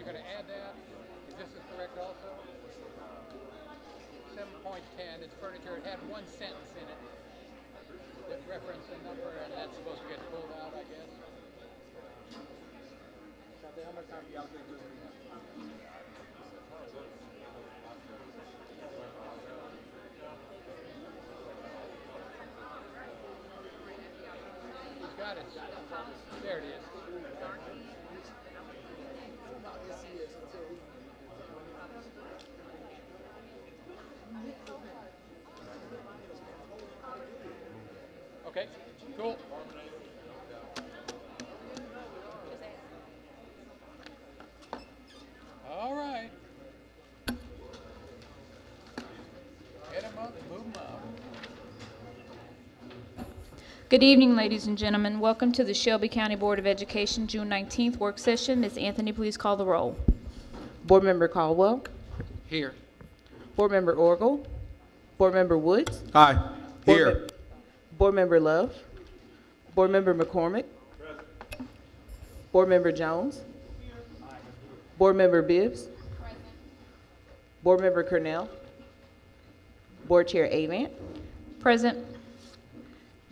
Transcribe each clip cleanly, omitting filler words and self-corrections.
you're going to add that. If this is correct also. 7.10, it's furniture. It had one sentence in it that referenced a number, and that's supposed to get pulled out, I guess. How much time do you allocate to this meeting? He's got it. There it is. Okay, cool. All right. Get him up, move him up. Good evening, ladies and gentlemen. Welcome to the Shelby County Board of Education June 19th work session. Ms. Anthony, please call the roll. Board Member Caldwell. Here. Board Member Orgel. Board Member Woods. Aye. Board Here. Mem- Board Member Love. Board Member McCormick. Board Member Jones. Board Member Bibbs. Board Member Cornell. Board Chair Avant. Present.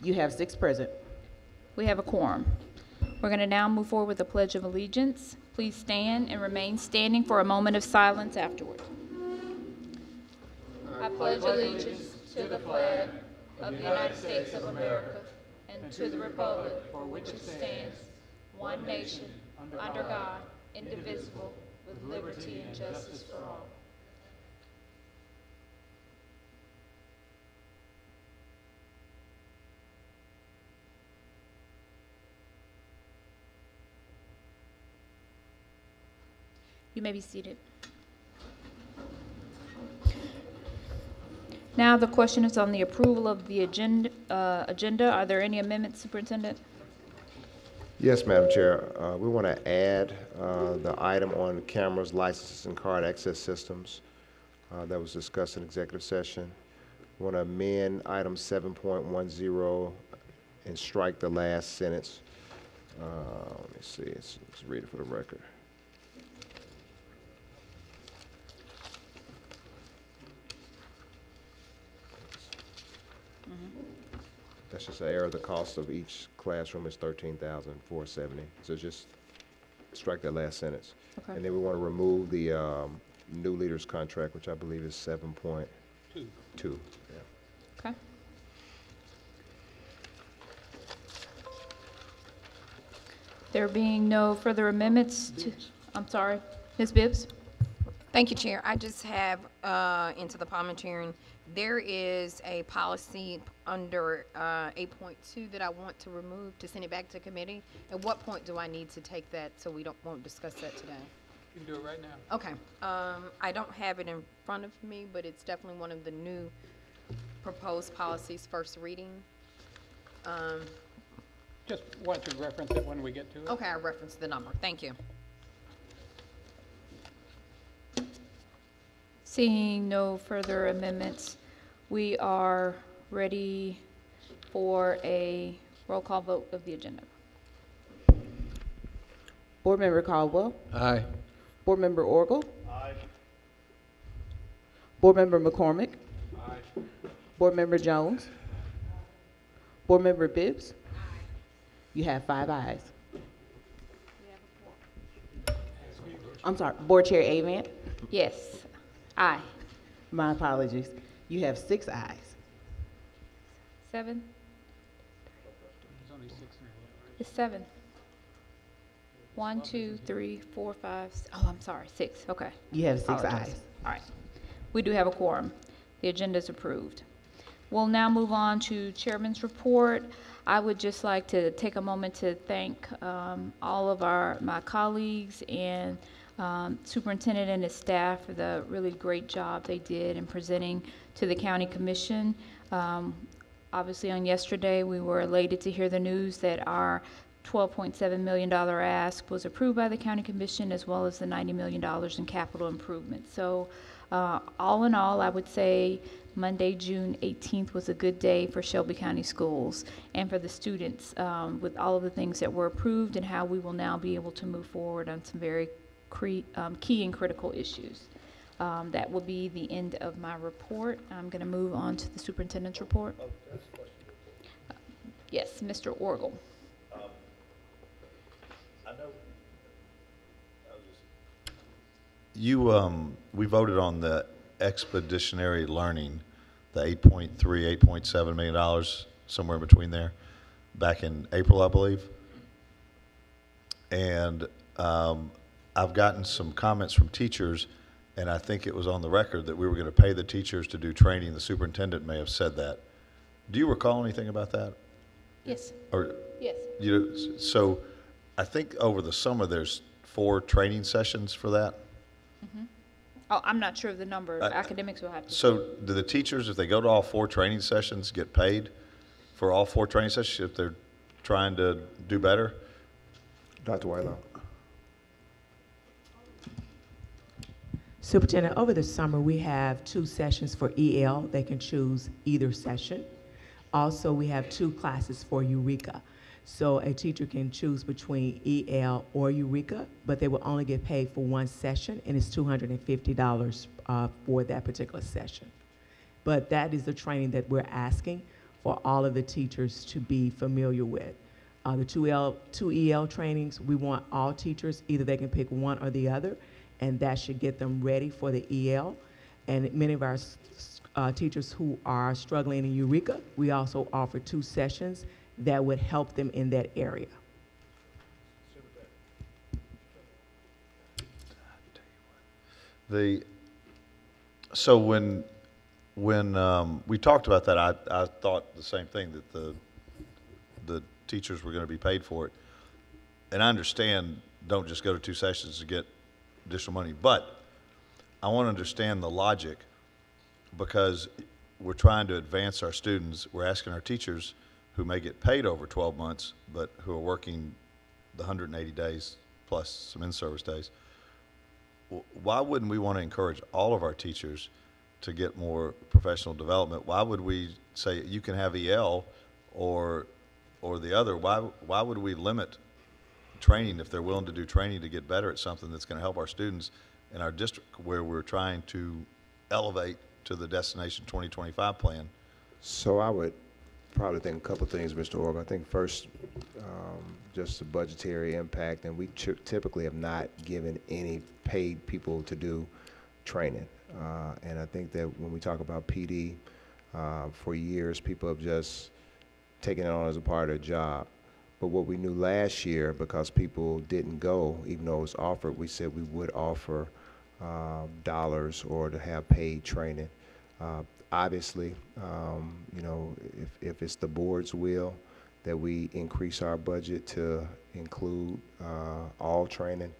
You have 6 present. We have a quorum. We're going to now move forward with the Pledge of Allegiance. Please stand and remain standing for a moment of silence afterward. I pledge allegiance to the flag of the United States of America and to the republic for which it stands, one nation, under God, indivisible, with liberty and justice for all. You may be seated. Now the question is on the approval of the agenda. Are there any amendments, Superintendent? Yes, Madam Chair. We want to add the item on cameras, licenses, and card access systems that was discussed in executive session. We want to amend item 7.10 and strike the last sentence. Let me see. Let's read it for the record. That's just an error. The cost of each classroom is $13,470. So just strike that last sentence. Okay. And then we want to remove the new leaders contract, which I believe is 7.2. Yeah. Okay. There being no further amendments to, I'm sorry, Ms. Bibbs? Thank you, Chair. I just have, into the parliamentarian, there is a policy under 8.2 that I want to remove to send it back to committee. At what point do I need to take that so we won't discuss that today? You can do it right now. Okay. I don't have it in front of me, but it's definitely one of the new proposed policies, first reading. Just want to reference it when we get to it. Okay, I referenced the number. Thank you. Seeing no further amendments, we are ready for a roll call vote of the agenda. Board Member Caldwell. Aye. Board Member Orgel. Aye. Board Member McCormick. Aye. Board Member Jones. Board Member Bibbs. You have 5 ayes. I'm sorry, Board Chair Avant. Yes. Aye. My apologies. You have 6 ayes. 7? There's only 6 in here. It's 7. 1, 2, 3, 4, 5. Oh, I'm sorry, 6. Okay. You have 6 Apologize. ayes. All right. We do have a quorum. The agenda is approved. We'll now move on to Chairman's report. I would just like to take a moment to thank all of my colleagues and Superintendent and his staff for the really great job they did in presenting to the County Commission. Obviously, on yesterday, we were elated to hear the news that our $12.7 million ask was approved by the County Commission, as well as the $90 million in capital improvements. So all in all, I would say Monday, June 18th was a good day for Shelby County Schools and for the students with all of the things that were approved and how we will now be able to move forward on some very key and critical issues. That will be the end of my report. I'm going to move on to the superintendent's report. Yes, Mr. Orgel. I know. We voted on the expeditionary learning, the $8.3, $8.7 million, somewhere in between there, back in April, I believe. And I've gotten some comments from teachers, and I think it was on the record that we were going to pay the teachers to do training. The superintendent may have said that. Do you recall anything about that? Yes. Or Yes. so I think over the summer there's 4 training sessions for that. Oh, I'm not sure of the number. Academics will have to. So do the teachers, if they go to all 4 training sessions, get paid for all 4 training sessions if they're trying to do better? Dr. Whitelow. Superintendent, over the summer, we have 2 sessions for EL. They can choose either session. Also, we have 2 classes for Eureka. So a teacher can choose between EL or Eureka, but they will only get paid for 1 session, and it's $250 for that particular session. But that is the training that we're asking for all of the teachers to be familiar with. The 2 EL trainings, we want all teachers, either they can pick one or the other, and that should get them ready for the EL. And many of our teachers who are struggling in Eureka, we also offer 2 sessions that would help them in that area. So when we talked about that, I thought the same thing, that the teachers were going to be paid for it. And I understand, don't just go to 2 sessions to get additional money, but I want to understand the logic, because we're trying to advance our students. We're asking our teachers, who may get paid over 12 months, but who are working the 180 days plus some in-service days. Why wouldn't we want to encourage all of our teachers to get more professional development? Why would we say you can have EL or the other? Why would we limit training if they're willing to do training to get better at something that's going to help our students in our district, where we're trying to elevate to the Destination 2025 plan? So I would probably think a couple things, Mr. Orb. I think first, just the budgetary impact, and we typically have not given any paid people to do training. And I think that when we talk about PD, for years, people have just taken it on as a part of their job. But what we knew last year, because people didn't go, even though it was offered, we said we would offer dollars or to have paid training. Obviously, you know, if it's the board's will that we increase our budget to include all training,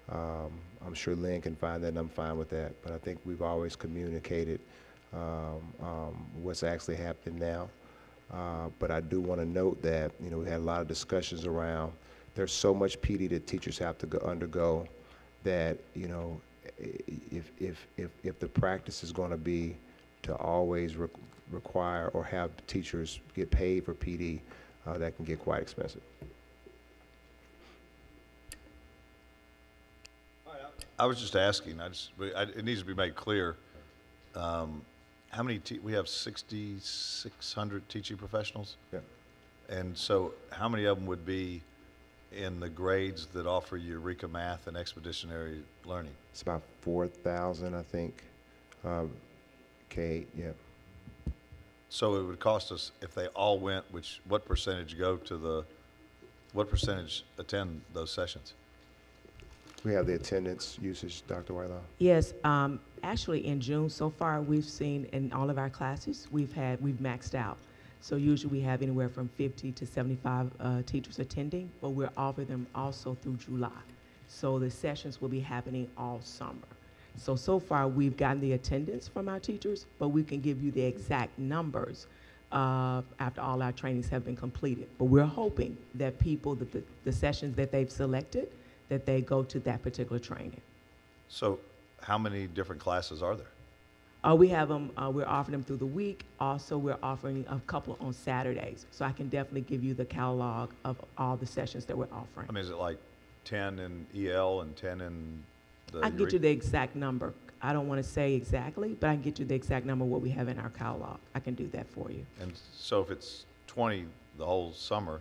I'm sure Lynn can find that, and I'm fine with that. But I think we've always communicated what's actually happening now. But I do want to note that, you know, we had a lot of discussions around, there's so much PD that teachers have to undergo that, you know, if the practice is going to be to always require or have teachers get paid for PD, that can get quite expensive. I was just asking. It needs to be made clear. How many? We have 6,600 teaching professionals. Yeah. And so, how many of them would be in the grades that offer Eureka Math and Expeditionary Learning? It's about 4,000, I think. K8, yeah. So it would cost us, if they all went, what percentage what percentage attend those sessions? We have the attendance usage, Dr. Whitelow. Yes, actually in June so far, we've seen in all of our classes, we've maxed out. So usually we have anywhere from 50 to 75 teachers attending, but we're offering them also through July. So the sessions will be happening all summer. So far we've gotten the attendance from our teachers, but we can give you the exact numbers after all our trainings have been completed. But we're hoping that the sessions that they've selected, that they go to that particular training. So how many different classes are there? We have them, we're offering them through the week. Also, we're offering a couple on Saturdays. So I can definitely give you the catalog of all the sessions that we're offering. I mean, is it like 10 in EL and 10 in the I can get you the exact number. I don't want to say exactly, but I can get you the exact number of what we have in our catalog. I can do that for you. And so if it's 20 the whole summer,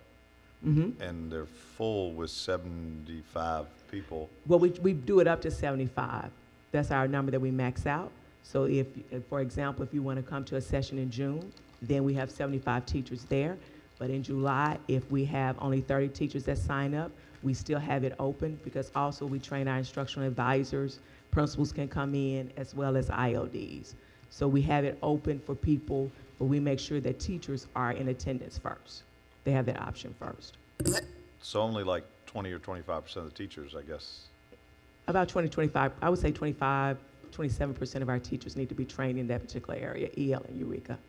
Mm-hmm. and they're full with 75 people, Well, we do it up to 75. That's our number that we max out. So if, for example, if you want to come to a session in June, then we have 75 teachers there. But in July, if we have only 30 teachers that sign up, we still have it open because also we train our instructional advisors. Principals can come in as well as ILDs. So we have it open for people, but we make sure that teachers are in attendance first. They have that option first. so only like 20 or 25% of the teachers, I guess. About 20, 25, I would say 25, 27% of our teachers need to be trained in that particular area, EL and Eureka.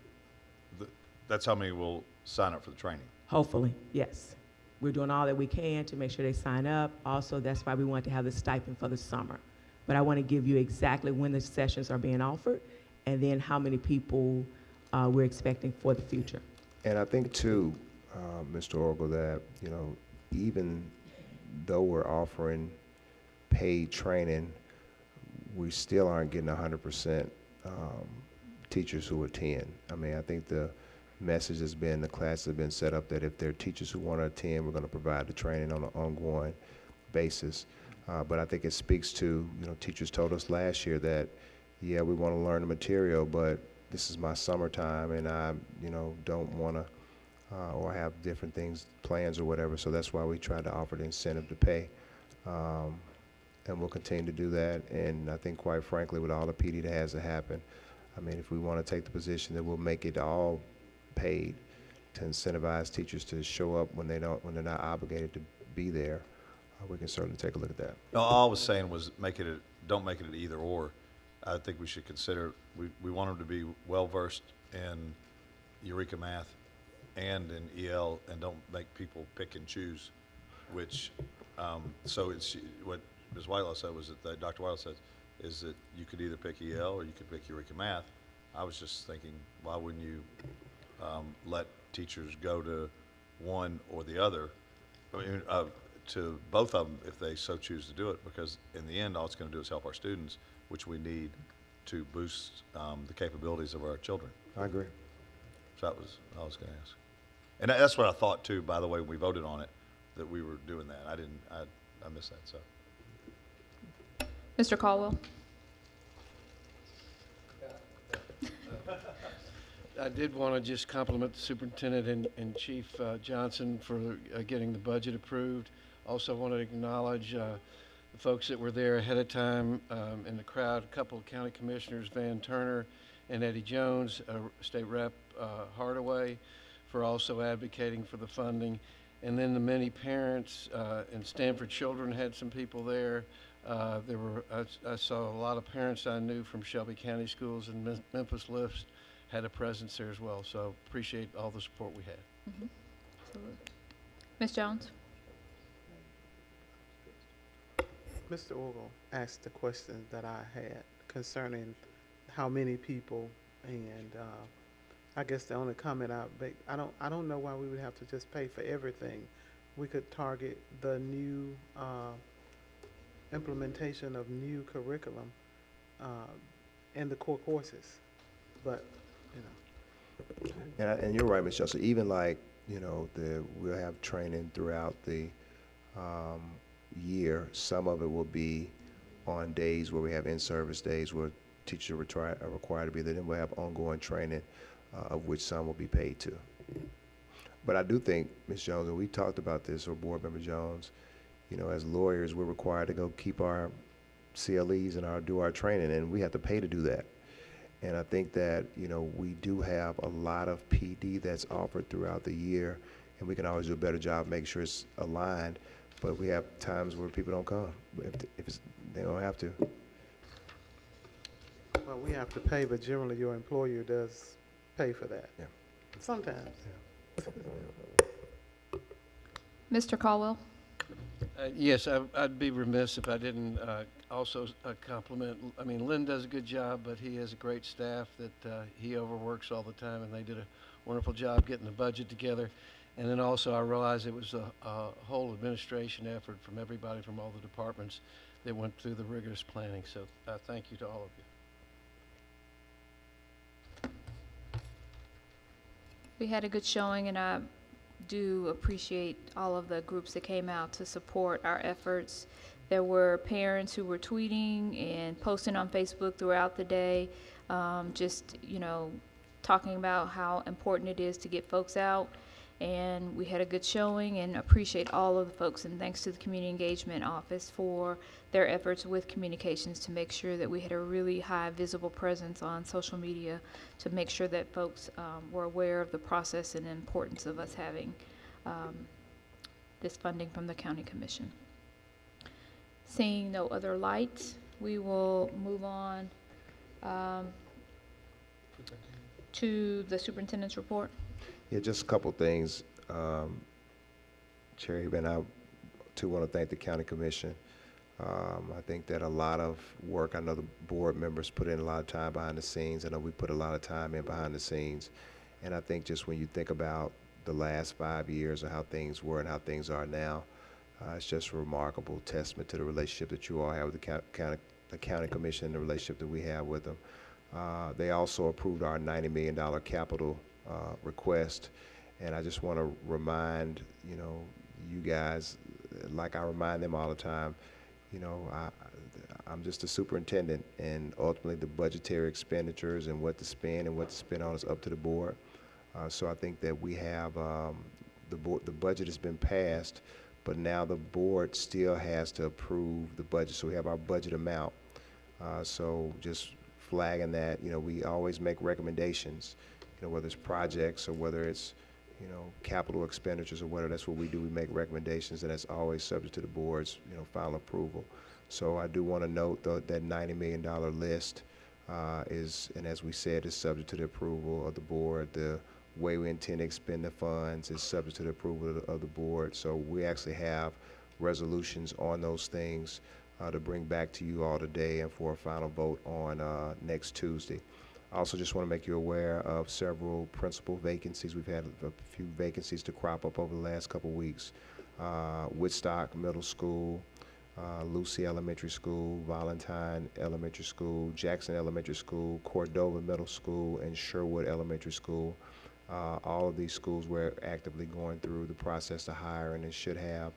That's how many will sign up for the training. Hopefully, yes. We're doing all that we can to make sure they sign up. Also, that's why we want to have the stipend for the summer. But I want to give you exactly when the sessions are being offered and then how many people we're expecting for the future. And I think too, Mr. Orgel, that, even though we're offering paid training, we still aren't getting 100% teachers who attend. I mean, I think the message has been, the classes have been set up that if there are teachers who want to attend, we're going to provide the training on an ongoing basis. But I think it speaks to, teachers told us last year that, yeah, we want to learn the material, but this is my summertime and I, don't want to, or have different things, plans or whatever. So that's why we tried to offer the incentive to pay. And we'll continue to do that. And I think, quite frankly, with all the PD that has to happen, I mean, if we want to take the position that we'll make it all paid to incentivize teachers to show up when they're not obligated to be there, we can certainly take a look at that. No, all I was saying was don't make it an either or. I think we should consider, we want them to be well-versed in Eureka Math and in EL, and don't make people pick and choose which, so it's, what Ms. Whitelaw said was that, Dr. Whitelaw said, is that you could either pick EL or you could pick Eureka Math. I was just thinking, why wouldn't you let teachers go to one or the other, I mean, to both of them if they so choose to do it, because in the end, all it's going to do is help our students, which we need to boost the capabilities of our children. I agree. So that was all I was going to ask. And that's what I thought too, by the way, when we voted on it, that we were doing that. I missed that, so. Mr. Caldwell? I did want to just compliment the superintendent and Chief Johnson for getting the budget approved. Also want to acknowledge the folks that were there ahead of time in the crowd, a couple of county commissioners, Van Turner and Eddie Jones, State Rep Hardaway, for also advocating for the funding. And then the many parents and Stanford Children had some people there. I saw a lot of parents I knew from Shelby County Schools and Memphis Lifts had a presence there as well. So appreciate all the support we had. Mm-hmm. Absolutely. Ms. Jones? Mr. Orgel asked the question that I had concerning how many people, and I guess the only comment I don't know why we would have to just pay for everything. We could target the new implementation of new curriculum in the core courses, but And you're right, Ms. Chelsea. Even like, we'll have training throughout the year. Some of it will be on days where we have in-service days where teachers are required to be there. Then we'll have ongoing training, of which some will be paid to. But I do think, Ms. Jones, and we talked about this, or Board Member Jones, as lawyers, we're required to go keep our CLEs and do our training, and we have to pay to do that. And I think that, we do have a lot of PD that's offered throughout the year, and we can always do a better job making sure it's aligned, but we have times where people don't come, they don't have to. well, we have to pay, but generally your employer does pay for that. Yeah. Sometimes. Yeah. Mr. Caldwell? Yes, I'd be remiss if I didn't also compliment, I mean, Lynn does a good job, but he has a great staff that he overworks all the time, and they did a wonderful job getting the budget together. And then also I realized it was a whole administration effort from everybody from all the departments that went through the rigorous planning. So thank you to all of you. We had a good showing, and I do appreciate all of the groups that came out to support our efforts. There were parents who were tweeting and posting on Facebook throughout the day, just, talking about how important it is to get folks out. And we had a good showing, and appreciate all of the folks, and thanks to the Community Engagement Office for their efforts with communications to make sure that we had a really high visible presence on social media to make sure that folks were aware of the process and the importance of us having this funding from the County Commission. Seeing no other lights, we will move on to the superintendent's report. Yeah, just a couple things. Chair Hebe and I too want to thank the County Commission. I think that a lot of work, I know the board members put in a lot of time behind the scenes. I know we put a lot of time in behind the scenes. And I think just when you think about the last 5 years of how things were and how things are now, it's just a remarkable testament to the relationship that you all have with the County Commission and the relationship that we have with them. They also approved our $90 million capital request, and I just want to remind you guys, like I remind them all the time, I'm just a superintendent, and ultimately the budgetary expenditures and what to spend and what to spend on is up to the board. So I think that we have the budget has been passed, but now the board still has to approve the budget. So we have our budget amount. So just flagging that, we always make recommendations. Whether it's projects or whether it's, capital expenditures or whatever, that's what we do. We make recommendations, and that's always subject to the board's, final approval. So I do want to note that $90 million list is, and as we said, is subject to the approval of the board. The way we intend to expend the funds is subject to the approval of the board. So we actually have resolutions on those things to bring back to you all today and for a final vote on next Tuesday. I also just want to make you aware of several principal vacancies. We've had a few vacancies to crop up over the last couple weeks. Woodstock Middle School, Lucy Elementary School, Valentine Elementary School, Jackson Elementary School, Cordova Middle School, and Sherwood Elementary School. All of these schools we're actively going through the process to hire, and it should have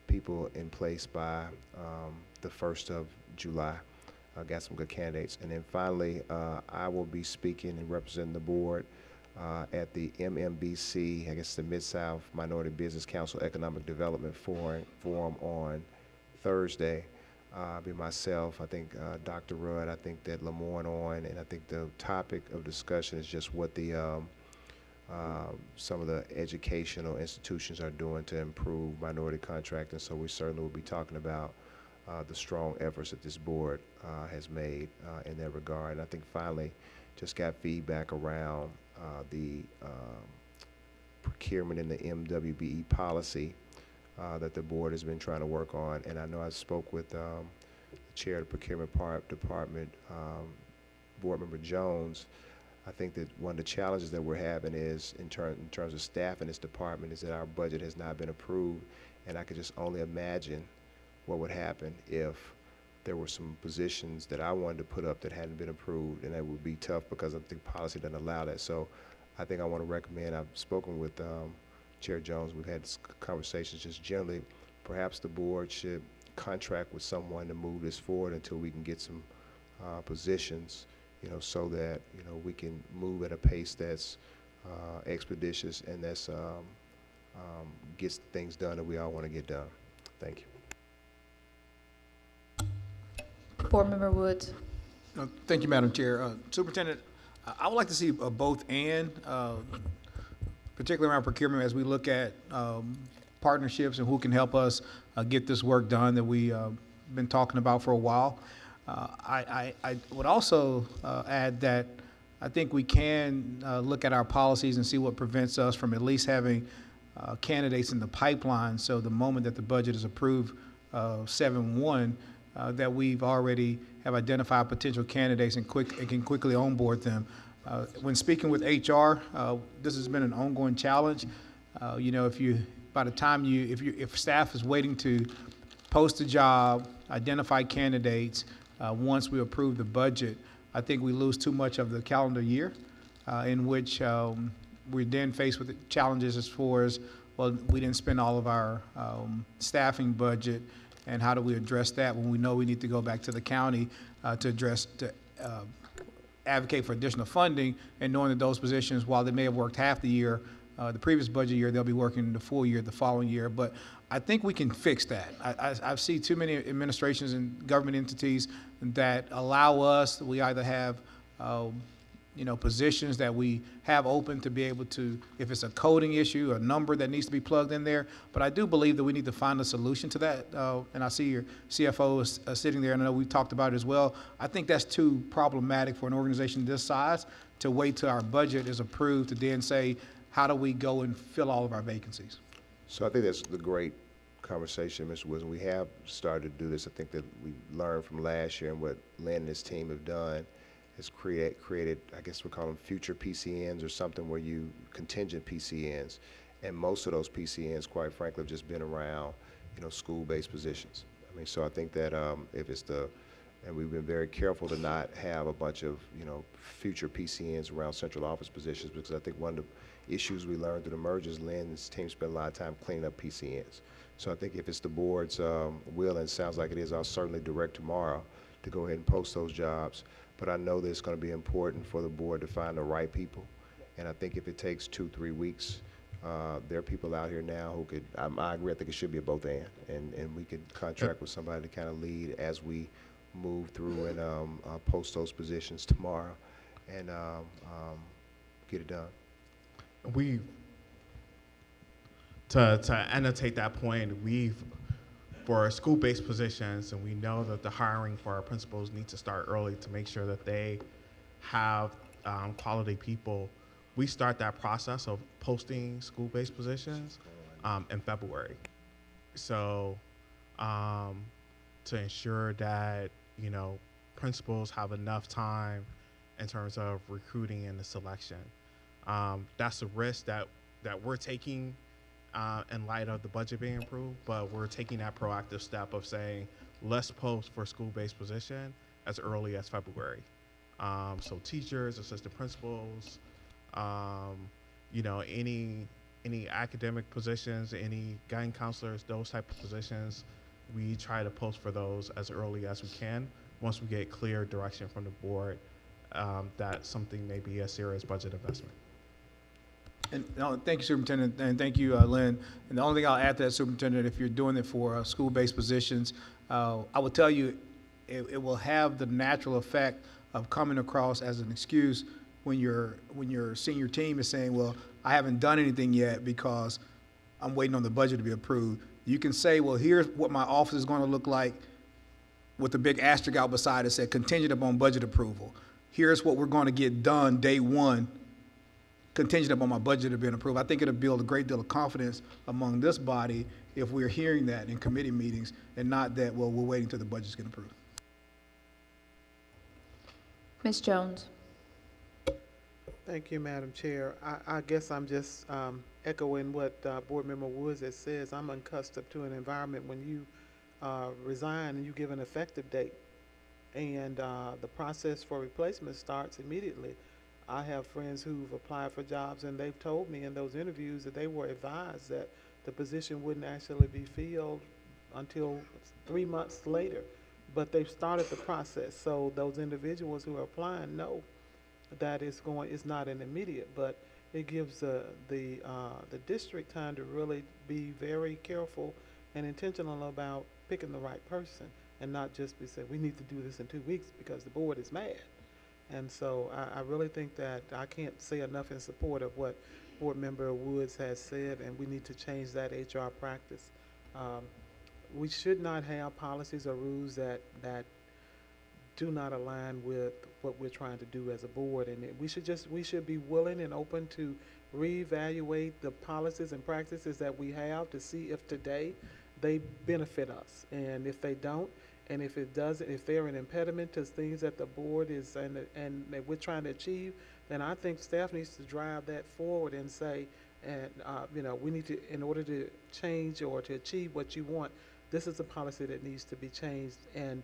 people in place by the 1st of July. Got some good candidates. And then finally, I will be speaking and representing the board at the MMBC, I guess the Mid-South Minority Business Council Economic Development Forum on Thursday. Be myself, I think Dr. Rudd, I think that Lemoyne on, and I think the topic of discussion is just what the some of the educational institutions are doing to improve minority contracting. So we certainly will be talking about the strong efforts that this board has made in that regard. And I think finally just got feedback around the procurement and the MWBE policy that the board has been trying to work on. And I know I spoke with the chair of the procurement department, board member Jones. I think that one of the challenges that we're having is in terms of staff in this department is that our budget has not been approved. And I could just only imagine what would happen if there were some positions that I wanted to put up that hadn't been approved, and that would be tough because I think policy doesn't allow that. So I think I want to recommend, I've spoken with Chair Jones, we've had conversations just generally, perhaps the board should contract with someone to move this forward until we can get some positions, so that, we can move at a pace that's expeditious and that's gets things done that we all want to get done. Thank you. Board Member Woods. Thank you, Madam Chair. Superintendent, I would like to see both and, particularly around procurement, as we look at partnerships and who can help us get this work done that we've been talking about for a while. I would also add that I think we can look at our policies and see what prevents us from at least having candidates in the pipeline, so the moment that the budget is approved 7/1, that we've already have identified potential candidates and can quickly onboard them. When speaking with HR, this has been an ongoing challenge. If staff is waiting to post the job, identify candidates. Once we approve the budget, I think we lose too much of the calendar year, in which we're then faced with challenges as far as, well, we didn't spend all of our staffing budget, and how do we address that when we know we need to go back to the county to advocate for additional funding, and knowing that those positions, while they may have worked half the year, the previous budget year, they'll be working the full year the following year. But I think we can fix that. I see too many administrations and government entities that allow us, we either have positions that we have open to be able to, if it's a coding issue, a number that needs to be plugged in there. But I do believe that we need to find a solution to that. And I see your CFO is sitting there, and I know we talked about it as well. I think that's too problematic for an organization this size to wait till our budget is approved to then say, how do we go and fill all of our vacancies? So I think that's the great conversation, Mr. Wilson. We have started to do this. I think that we learned from last year, and what Lynn and his team have done is created, I guess we call them future PCNs or something, where you contingent PCNs, and most of those PCNs, quite frankly, have just been around, school-based positions. I mean, so I think that if it's and we've been very careful to not have a bunch of, future PCNs around central office positions, because I think one of the issues we learned through the mergers, Lynn and his team spent a lot of time cleaning up PCNs. So I think if it's the board's will, and it sounds like it is, I'll certainly direct tomorrow to go ahead and post those jobs. But I know that it's going to be important for the board to find the right people. And I think if it takes 2-3 weeks, there are people out here now who could, I agree, I think it should be a both and we could contract with somebody to kind of lead as we move through and post those positions tomorrow and get it done. To annotate that point, for school-based positions, and we know that the hiring for our principals needs to start early to make sure that they have quality people. We start that process of posting school-based positions in February. So to ensure that, principals have enough time in terms of recruiting and the selection. That's a risk that we're taking in light of the budget being approved, but we're taking that proactive step of saying, let's post for school-based position as early as February. So teachers, assistant principals, any academic positions, any guidance counselors, those type of positions, we try to post for those as early as we can once we get clear direction from the board that something may be a serious budget investment. And thank you, Superintendent, and thank you, Lynn. And the only thing I'll add to that, Superintendent, if you're doing it for school-based positions, I will tell you it will have the natural effect of coming across as an excuse when your senior team is saying, well, I haven't done anything yet because I'm waiting on the budget to be approved. You can say, well, here's what my office is going to look like with the big asterisk out beside it said contingent upon budget approval. Here's what we're going to get done day one, contingent upon my budget being approved. I think it'll build a great deal of confidence among this body if we're hearing that in committee meetings and not that, well, we're waiting till the budget's getting approved. Ms. Jones. Thank you, Madam Chair. I guess I'm just echoing what Board Member Woods has said. I'm accustomed to an environment when you resign and you give an effective date, and the process for replacement starts immediately. I have friends who've applied for jobs, and they've told me in those interviews that they were advised that the position wouldn't actually be filled until 3 months later. But they've started the process, so those individuals who are applying know that it's not an immediate, but it gives the district time to really be very careful and intentional about picking the right person, and not just be saying we need to do this in 2 weeks because the board is mad. And so I really think that I can't say enough in support of what Board Member Woods has said, and we need to change that HR practice. We should not have policies or rules that do not align with what we're trying to do as a board, and we should be willing and open to reevaluate the policies and practices that we have to see if today they benefit us, and if they don't, and if it doesn't, if they're an impediment to things that the board is and that we're trying to achieve, then I think staff needs to drive that forward and say, and we need to, in order to change or to achieve what you want, this is a policy that needs to be changed, and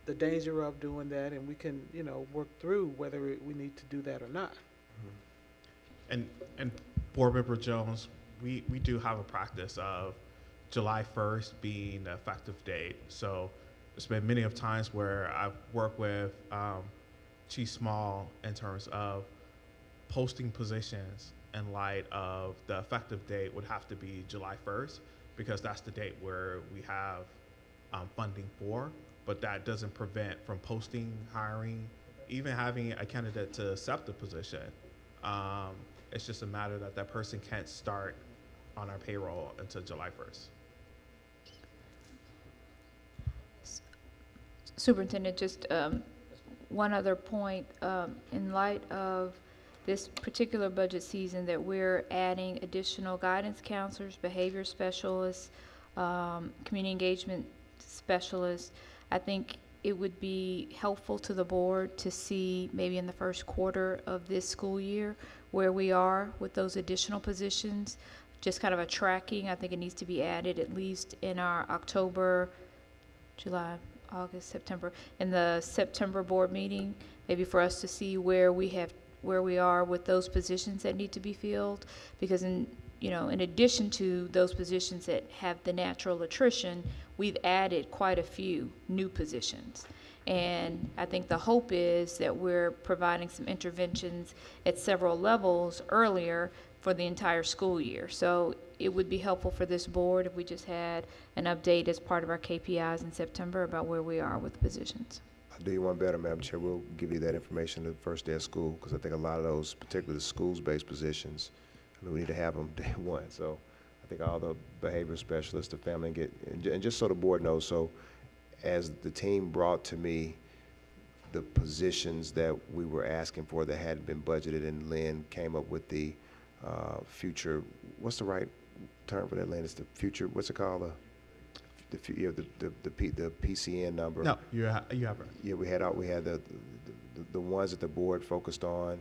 the danger of doing that, and we can, work through whether we need to do that or not. And Board Member Jones, we do have a practice of July 1st being the effective date. So there's been many of times where I've worked with Chief Small in terms of posting positions in light of the effective date would have to be July 1st, because that's the date where we have funding for, but that doesn't prevent from posting, hiring, even having a candidate to accept the position. It's just a matter that that person can't start on our payroll until July 1st. Superintendent, just one other point, in light of this particular budget season, that we're adding additional guidance counselors, behavior specialists, community engagement specialists. I think it would be helpful to the board to see maybe in the first quarter of this school year where we are with those additional positions, just kind of a tracking. I think it needs to be added at least in our October, July, August, September, in the September board meeting, maybe for us to see where we are with those positions that need to be filled, because in addition to those positions that have the natural attrition, we've added quite a few new positions. And I think the hope is that we're providing some interventions at several levels earlier for the entire school year. So it would be helpful for this board if we just had an update as part of our KPIs in September about where we are with the positions. I'll do you one better, Madam Chair. We'll give you that information the first day of school, because I think a lot of those, particularly the schools-based positions, we need to have them day one. So I think all the behavior specialists, the family, and just so the board knows, so as the team brought to me the positions that we were asking for that hadn't been budgeted, and Lynn came up with the future, what's the right term for that, Lynn? It's the future, what's it called? The PCN number. No, you have it. Yeah, we had the ones that the board focused on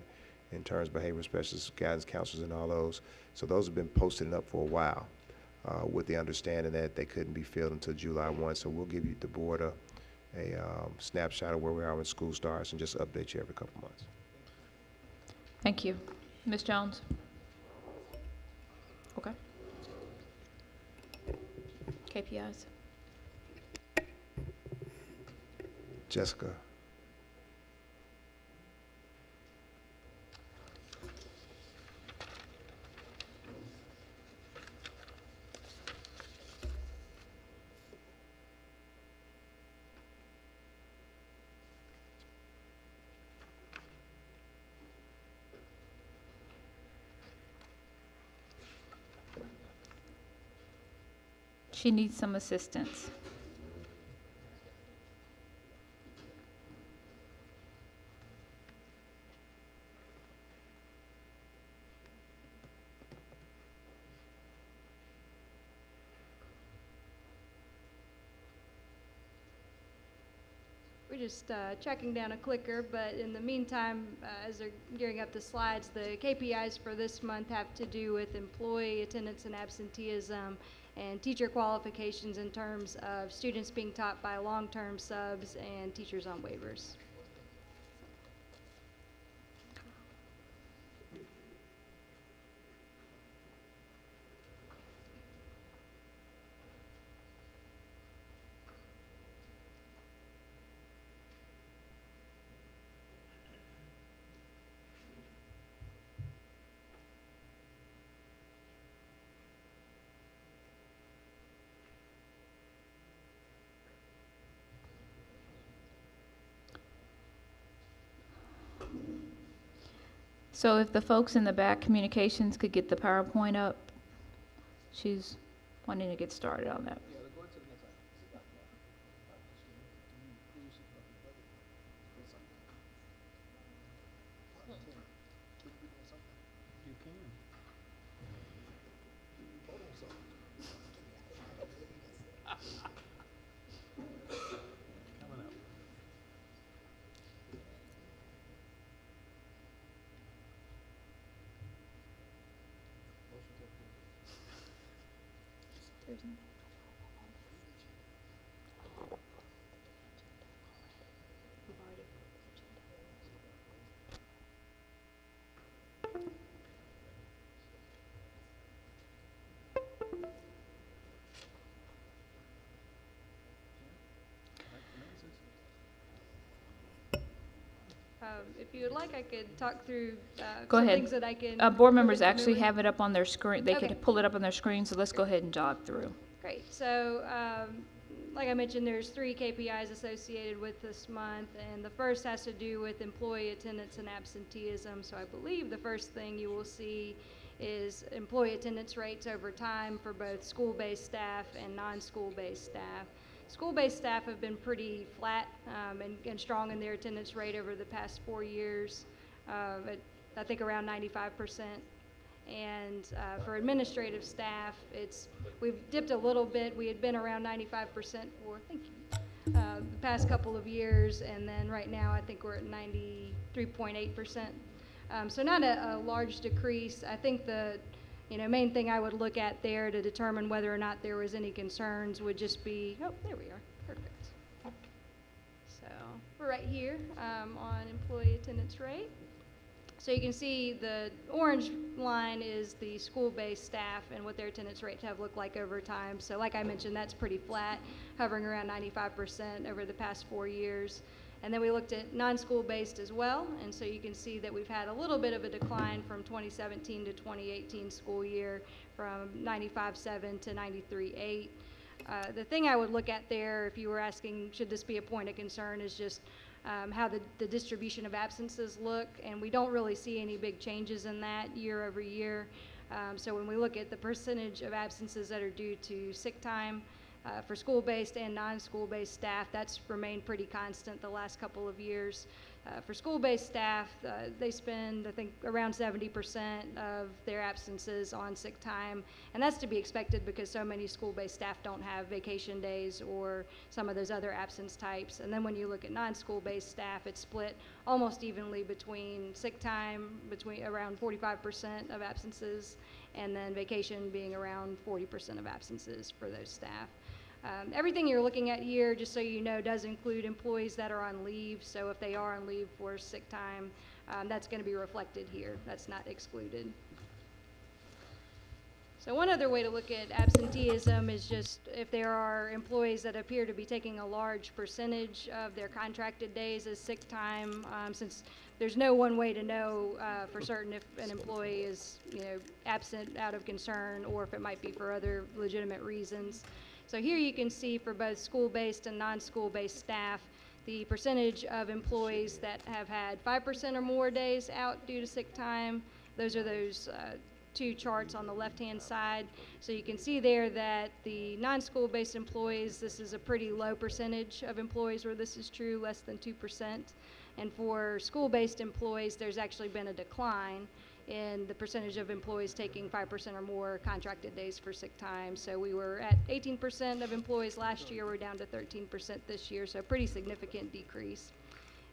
in terms of behavior specialists, guidance counselors, and all those. So those have been posted up for a while, with the understanding that they couldn't be filled until July 1. So we'll give you the board a snapshot of where we are when school starts, and just update you every couple months. Thank you. Ms. Jones? Okay. KPIs? Jessica. She needs some assistance. We're just checking down a clicker, but in the meantime, as they're gearing up the slides, the KPIs for this month have to do with employee attendance and absenteeism and teacher qualifications in terms of students being taught by long-term subs and teachers on waivers. So if the folks in the back communications could get the PowerPoint up, she's wanting to get started on that. If you would like, I could talk through Go some ahead. things that I can. Board prove members it to actually Millie. have it up on their screen. They Okay. could pull it up on their screen, so let's go ahead and jog through. Great. So, like I mentioned, there's 3 KPIs associated with this month, and the first has to do with employee attendance and absenteeism. So I believe the first thing you will see is employee attendance rates over time for both school-based staff and non-school-based staff. School-based staff have been pretty flat and strong in their attendance rate over the past 4 years, I think around 95%. And for administrative staff, we've dipped a little bit. We had been around 95% for, thank you, the past couple of years, and then right now I think we're at 93.8%. So not a large decrease. I think the main thing I would look at there to determine whether or not there was any concerns would just be, oh, there we are, perfect. So we're right here on employee attendance rate. So you can see the orange line is the school-based staff and what their attendance rates have looked like over time. So like I mentioned, that's pretty flat, hovering around 95% over the past 4 years. And then we looked at non-school based as well. And so you can see that we've had a little bit of a decline from 2017 to 2018 school year from 95.7 to 93.8. The thing I would look at there, if you were asking, should this be a point of concern, is just how the distribution of absences look, and we don't really see any big changes in that year over year. So when we look at the percentage of absences that are due to sick time for school-based and non-school-based staff, that's remained pretty constant the last couple of years. For school-based staff, they spend, I think, around 70% of their absences on sick time, and that's to be expected because so many school-based staff don't have vacation days or some of those other absence types. And then when you look at non-school-based staff, it's split almost evenly between sick time, between around 45% of absences, and then vacation being around 40% of absences for those staff. Everything you're looking at here, just so you know, does include employees that are on leave. So if they are on leave for sick time, that's going to be reflected here. That's not excluded. So one other way to look at absenteeism is just if there are employees that appear to be taking a large percentage of their contracted days as sick time, since there's no one way to know for certain if an employee is absent out of concern or if it might be for other legitimate reasons. So here you can see for both school-based and non-school-based staff, the percentage of employees that have had 5% or more days out due to sick time. Those are those 2 charts on the left-hand side. So you can see there that the non-school-based employees, this is a pretty low percentage of employees where this is true, less than 2%. And for school-based employees, there's actually been a decline in the percentage of employees taking 5% or more contracted days for sick time. So we were at 18% of employees last year, we're down to 13% this year, so a pretty significant decrease.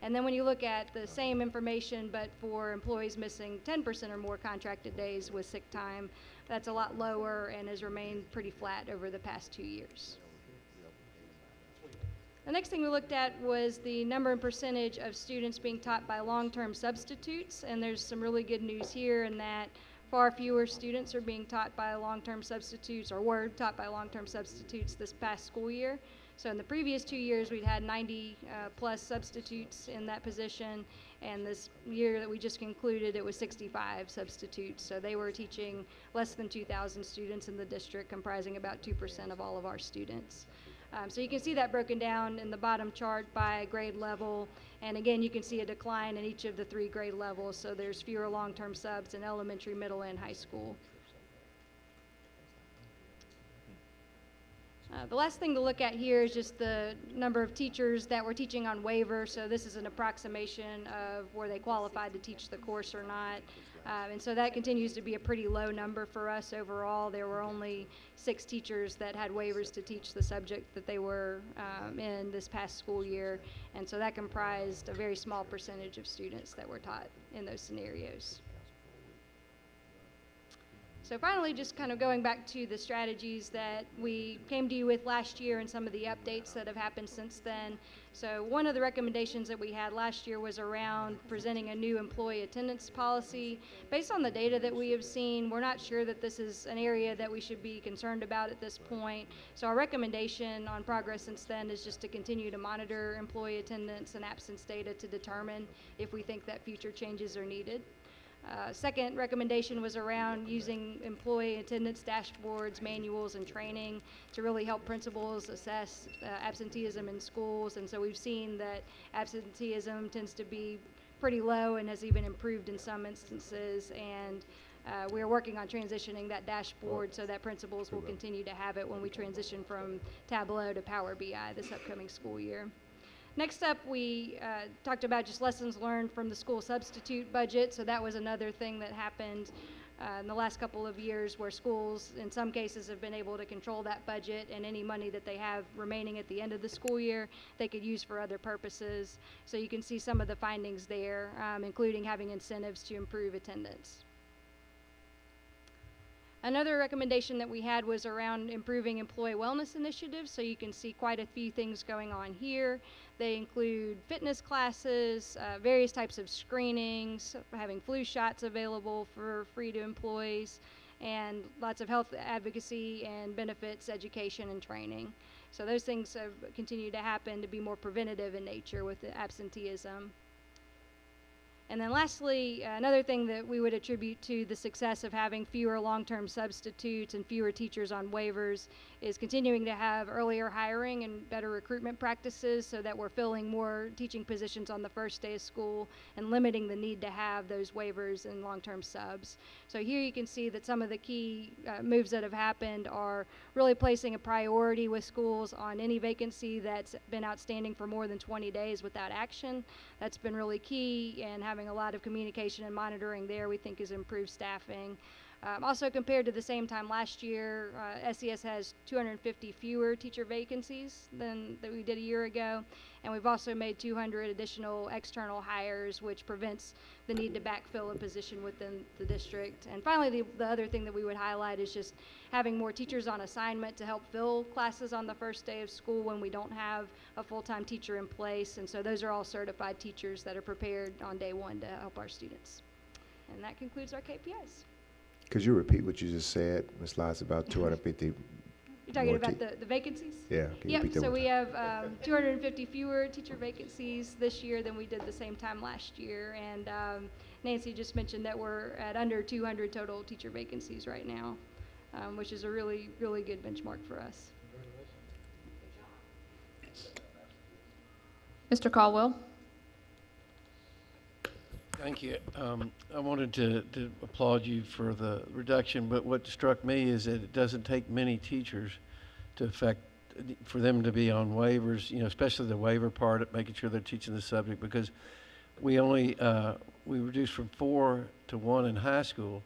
And then when you look at the same information, but for employees missing 10% or more contracted days with sick time, that's a lot lower and has remained pretty flat over the past 2 years. The next thing we looked at was the number and percentage of students being taught by long-term substitutes, and there's some really good news here in that far fewer students are being taught by long-term substitutes or were taught by long-term substitutes this past school year. So in the previous 2 years, we'd had 90 plus substitutes in that position, and this year that we just concluded, it was 65 substitutes. So they were teaching less than 2,000 students in the district, comprising about 2% of all of our students. So you can see that broken down in the bottom chart by grade level, and again you can see a decline in each of the 3 grade levels, so there's fewer long-term subs in elementary, middle, and high school. The last thing to look at here is just the number of teachers that were teaching on waiver. So this is an approximation of were they qualified to teach the course or not. And so that continues to be a pretty low number for us overall. There were only 6 teachers that had waivers to teach the subject that they were in this past school year. And so that comprised a very small percentage of students that were taught in those scenarios. So finally, just kind of going back to the strategies that we came to you with last year and some of the updates that have happened since then. So one of the recommendations that we had last year was around presenting a new employee attendance policy. Based on the data that we have seen, we're not sure that this is an area that we should be concerned about at this point. So our recommendation on progress since then is just to continue to monitor employee attendance and absence data to determine if we think that future changes are needed. Second recommendation was around using employee attendance dashboards, manuals, and training to really help principals assess absenteeism in schools. And so we've seen that absenteeism tends to be pretty low and has even improved in some instances. And we are working on transitioning that dashboard so that principals will continue to have it when we transition from Tableau to Power BI this upcoming school year. Next up, we talked about just lessons learned from the school substitute budget. So that was another thing that happened in the last couple of years where schools, in some cases, have been able to control that budget, and any money that they have remaining at the end of the school year, they could use for other purposes. So you can see some of the findings there, including having incentives to improve attendance. Another recommendation that we had was around improving employee wellness initiatives. So you can see quite a few things going on here. They include fitness classes, various types of screenings, having flu shots available for free to employees, and lots of health advocacy and benefits education and training. So those things have continued to happen to be more preventative in nature with the absenteeism. And then lastly, another thing that we would attribute to the success of having fewer long-term substitutes and fewer teachers on waivers is continuing to have earlier hiring and better recruitment practices so that we're filling more teaching positions on the first day of school and limiting the need to have those waivers and long-term subs. So here you can see that some of the key moves that have happened are really placing a priority with schools on any vacancy that's been outstanding for more than 20 days without action. That's been really key, and having a lot of communication and monitoring there we think has improved staffing. Also, compared to the same time last year, SES has 250 fewer teacher vacancies than that we did a year ago, and we've also made 200 additional external hires, which prevents the need to backfill a position within the district. And finally, the other thing that we would highlight is just having more teachers on assignment to help fill classes on the first day of school when we don't have a full-time teacher in place. And so those are all certified teachers that are prepared on day one to help our students. And that concludes our KPIs. Could you repeat what you just said, Ms. Lies, about 250? You're talking about the vacancies? Yeah. Can you Yep, repeat that so one? we have 250 fewer teacher vacancies this year than we did the same time last year. And Nancy just mentioned that we're at under 200 total teacher vacancies right now, which is a really, really good benchmark for us. Mr. Caldwell? Thank you. I wanted to applaud you for the reduction, but what struck me is that it doesn't take many teachers for them to be on waivers, you know, especially the waiver part of making sure they're teaching the subject, because we reduced from 4 to 1 in high school,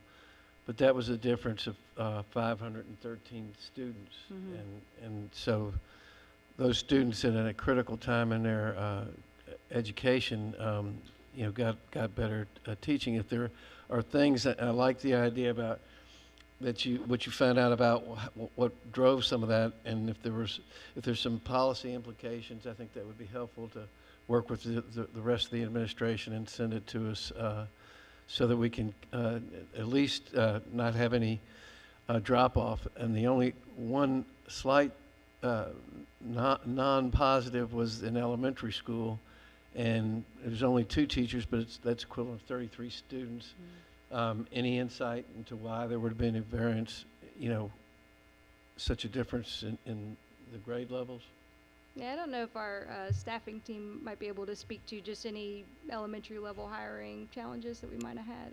but that was a difference of 513 students. Mm-hmm. And so those students at a critical time in their education, you know, got better teaching. If there are things that I like the idea about what you found out about what drove some of that, and if there's some policy implications, I think that would be helpful to work with the rest of the administration and send it to us so that we can at least not have any drop off. And the only one slight non-positive was in elementary school. And it was only 2 teachers, but that's equivalent to 33 students. Mm-hmm. Any insight into why there would have been a variance, you know, such a difference in the grade levels? Yeah, I don't know if our staffing team might be able to speak to just any elementary level hiring challenges that we might have had.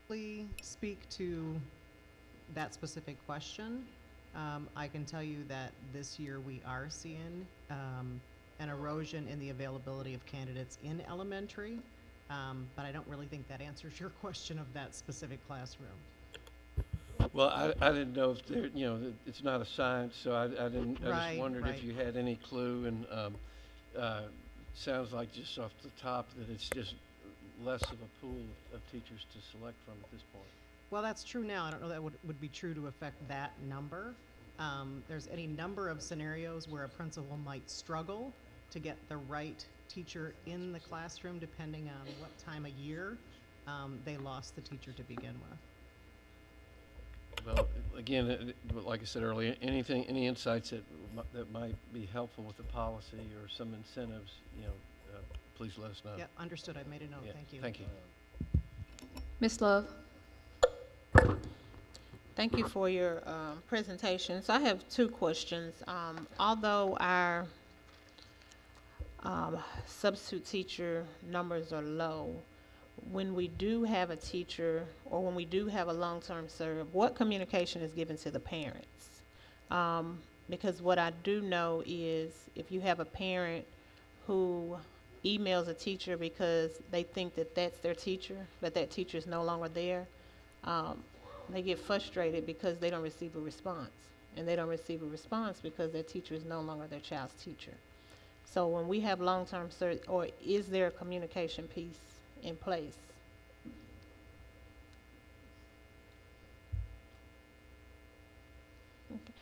Or speak to that specific question. I can tell you that this year we are seeing an erosion in the availability of candidates in elementary, but I don't really think that answers your question of that specific classroom. Well, I didn't know if there, you know, it's not a science, so I just wondered if you had any clue. And sounds like just off the top that it's just less of a pool of teachers to select from at this point. Well, that's true now. I don't know that would be true to affect that number. There's any number of scenarios where a principal might struggle to get the right teacher in the classroom depending on what time of year they lost the teacher to begin with. Well, again, like I said earlier, any insights that might be helpful with the policy or some incentives, please let us know. Yeah, understood. I made a note. Yeah, Thank you. Thank you. Ms. Love? Thank you for your presentations. I have two questions. Although our substitute teacher numbers are low, when we do have a teacher or when we do have a long-term serve, what communication is given to the parents? Because what I do know is if you have a parent who emails a teacher because they think that that's their teacher, but that teacher is no longer there, they get frustrated because they don't receive a response. And they don't receive a response because their teacher is no longer their child's teacher. So when we have long-term search, or is there a communication piece in place? Okay.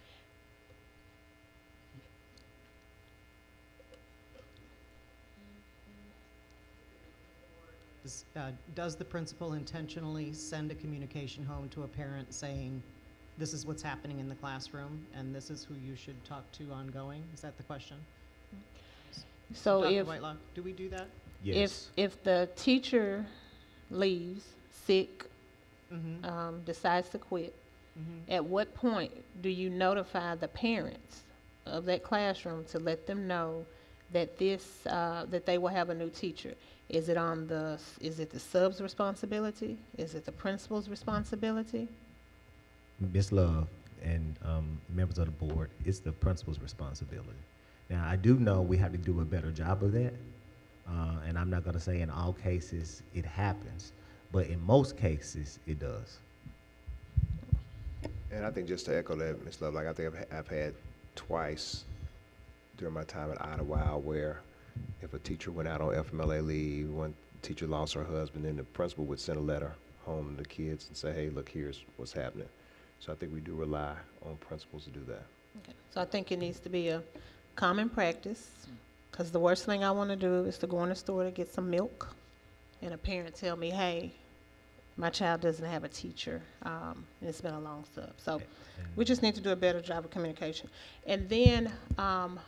Does the principal intentionally send a communication home to a parent saying, this is what's happening in the classroom and this is who you should talk to ongoing? Is that the question? So Dr. if Whitelock, do we do that? Yes. if the teacher leaves sick, Mm-hmm. decides to quit, Mm-hmm. at what point do you notify the parents of that classroom to let them know that that they will have a new teacher? Is it the sub's responsibility? Is it the principal's responsibility? Ms. Love and members of the board, it's the principal's responsibility. Now, I do know we have to do a better job of that, and I'm not going to say in all cases it happens, but in most cases it does. And I think just to echo that, Ms. Love, like I think I've had twice during my time at Idlewild where if a teacher went out on FMLA leave, one teacher lost her husband, then the principal would send a letter home to the kids and say, hey, look, here's what's happening. So I think we do rely on principals to do that. Okay. So I think it needs to be a common practice, because the worst thing I want to do is to go in the store to get some milk and a parent tell me, hey, my child doesn't have a teacher, and it's been a long sub. So we just need to do a better job of communication. And then,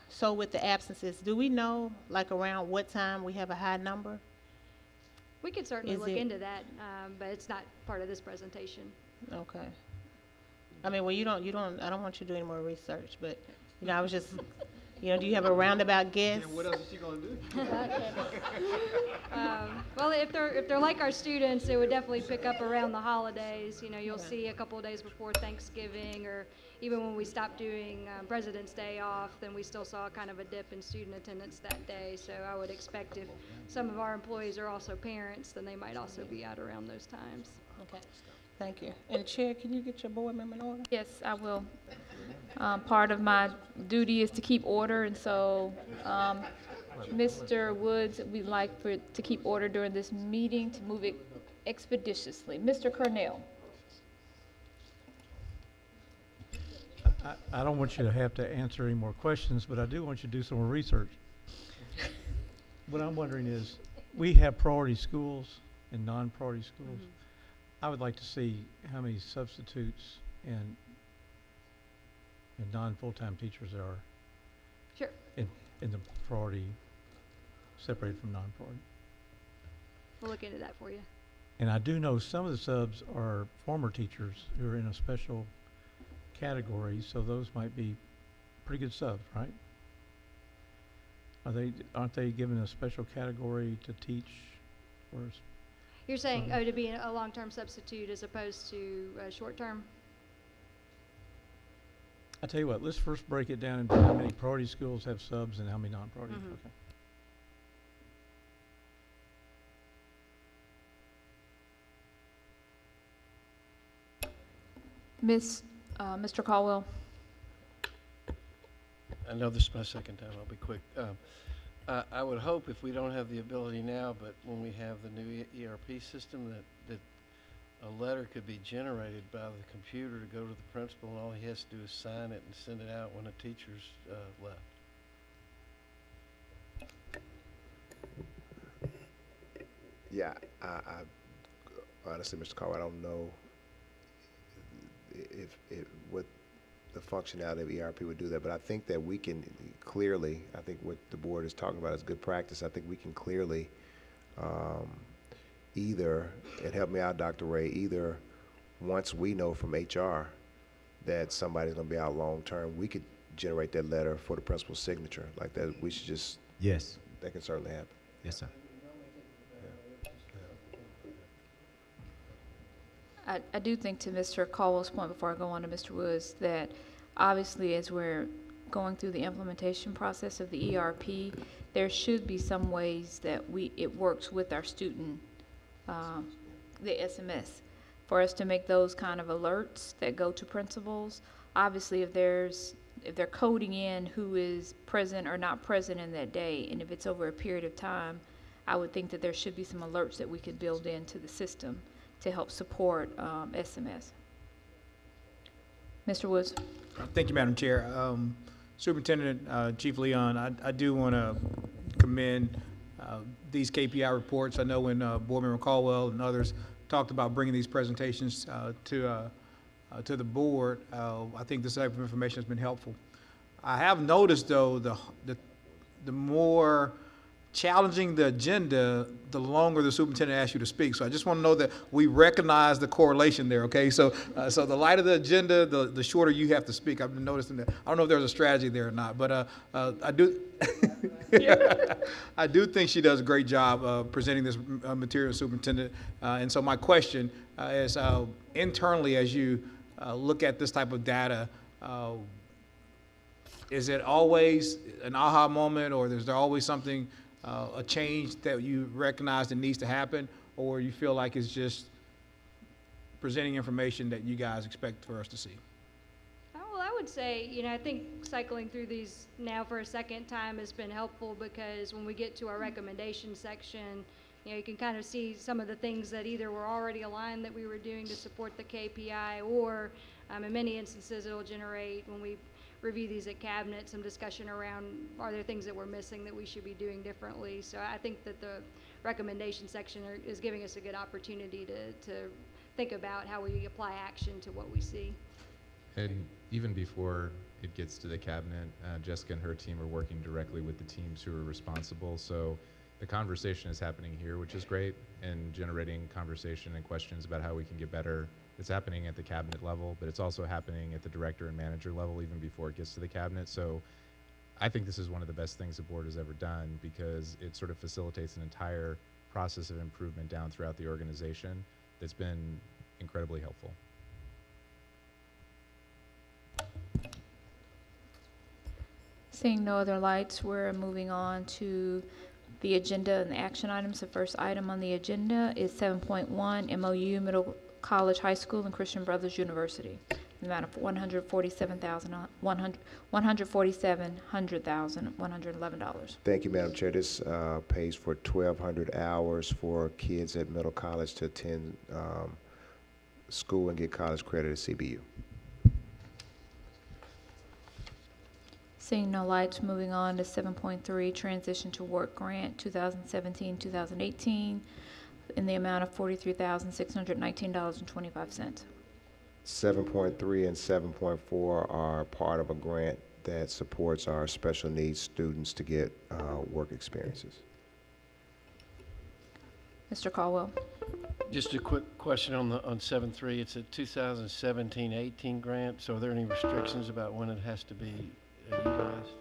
so with the absences, do we know, like, around what time we have a high number? We could certainly Is look it- into that, but it's not part of this presentation. Okay. I mean, well, I don't want you to do any more research, but, I was just, do you have a roundabout guess? What else is she gonna do? Well, if they're like our students, it would definitely pick up around the holidays. You'll Okay. see a couple of days before Thanksgiving, or even when we stopped doing President's Day off, then we still saw kind of a dip in student attendance that day. So I would expect if some of our employees are also parents, then they might also be out around those times. Okay, thank you. And Chair, can you get your board member in order? Yes, I will. Part of my duty is to keep order, and so, Mr. Woods, we'd like to keep order during this meeting, to move it expeditiously. Mr. Cornell. I don't want you to have to answer any more questions, but I do want you to do some more research. What I'm wondering is, we have priority schools and non-priority schools. I would like to see how many substitutes and non-full-time teachers there are Sure. in the priority, separated from non-priority. We'll look into that for you. And I do know some of the subs are former teachers who are in a special category, so those might be pretty good subs, right? Aren't they given a special category to teach? Or You're saying, to be a long-term substitute as opposed to short-term? I tell you what, let's first break it down into how many priority schools have subs and how many non-priority. Mhm. Okay. Mr. Caldwell. I know this is my second time. I'll be quick. I would hope if we don't have the ability now, but when we have the new ERP system, that a letter could be generated by the computer to go to the principal, and all he has to do is sign it and send it out when a teacher's left. Yeah, I honestly, Mr. Carter, I don't know if what the functionality of ERP would do that, but I think that we can clearly, I think what the board is talking about is good practice. I think we can clearly either, and help me out, Dr. Ray, either once we know from HR that somebody's going to be out long term, we could generate that letter for the principal's signature. Like that, we should just, Yes. that can certainly happen. Yes, sir. I do think, to Mr. Caldwell's point before I go on to Mr. Woods, that obviously as we're going through the implementation process of the ERP, there should be some ways that it works with our student, the SMS, for us to make those kind of alerts that go to principals. Obviously, if they're coding in who is present or not present in that day, and if it's over a period of time, I would think that there should be some alerts that we could build into the system to help support SMS. Mr. Woods. Thank you, Madam Chair. Superintendent Chief Leon, I do want to commend these KPI reports. I know when Board Member Caldwell and others talked about bringing these presentations to the board, I think this type of information has been helpful. I have noticed, though, the more challenging the agenda, the longer the superintendent asks you to speak. So I just want to know that we recognize the correlation there, okay? So the lighter the agenda, the shorter you have to speak. I've been noticing that. I don't know if there's a strategy there or not, but I do I do think she does a great job presenting this material, superintendent. And so my question is, internally, as you look at this type of data, is it always an aha moment, or is there always something, a change that you recognize that needs to happen, or you feel like it's just presenting information that you guys expect for us to see? Well, I would say, I think cycling through these now for a second time has been helpful, because when we get to our recommendation section, you can kind of see some of the things that either were already aligned that we were doing to support the KPI, or in many instances it'll generate, when we review these at cabinet, some discussion around, are there things that we're missing that we should be doing differently? So I think that the recommendation section is giving us a good opportunity to think about how we apply action to what we see. And even before it gets to the cabinet, Jessica and her team are working directly with the teams who are responsible. So the conversation is happening here, which is great, and generating conversation and questions about how we can get better. It's happening at the cabinet level, but it's also happening at the director and manager level even before it gets to the cabinet. So I think this is one of the best things the board has ever done, because it sort of facilitates an entire process of improvement down throughout the organization that's been incredibly helpful. Seeing no other lights, we're moving on to the agenda and the action items. The first item on the agenda is 7.1, MOU Middle College, High School, and Christian Brothers University. The amount of $147,111. Thank you, Madam Chair. This pays for 1,200 hours for kids at Middle College to attend school and get college credit at CBU. Seeing no lights, moving on to 7.3, Transition to Work Grant 2017-2018 in the amount of $43,619.25. 7.3 and 7.4 are part of a grant that supports our special needs students to get work experiences. Mr. Caldwell. Just a quick question on 7.3. It's a 2017-18 grant, so are there any restrictions about when it has to be utilized?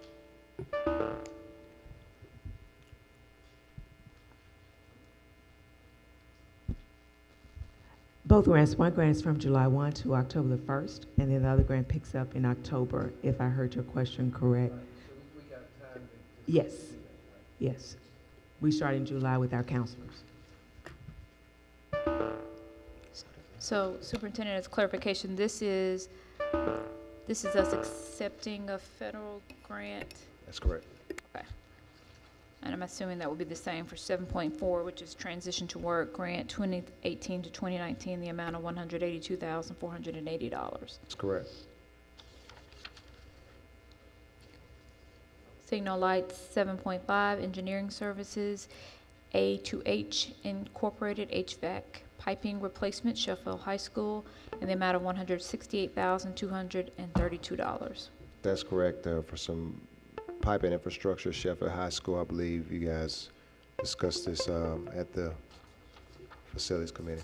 Both grants, one grant is from July 1 to October the 1st, and then the other grant picks up in October, if I heard your question correct. We got time to Yes, yes. We start in July with our counselors. So, Superintendent, as clarification, this is us accepting a federal grant? That's correct. Okay. And I'm assuming that will be the same for 7.4, which is Transition to Work Grant 2018 to 2019, the amount of $182,480. That's correct. Signal Lights 7.5, Engineering Services, A2H Incorporated HVAC Piping Replacement, Sheffield High School, in the amount of $168,232. That's correct. For some piping infrastructure, Sheffield High School, I believe you guys discussed this at the Facilities Committee.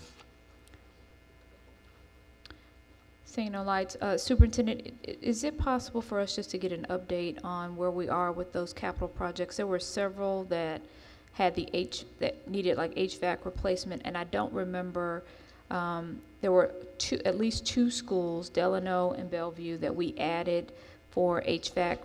Signal Lights, Superintendent, is it possible for us just to get an update on where we are with those capital projects? There were several that had that needed like HVAC replacement, and I don't remember, there were at least two schools, Delano and Bellevue, that we added for HVAC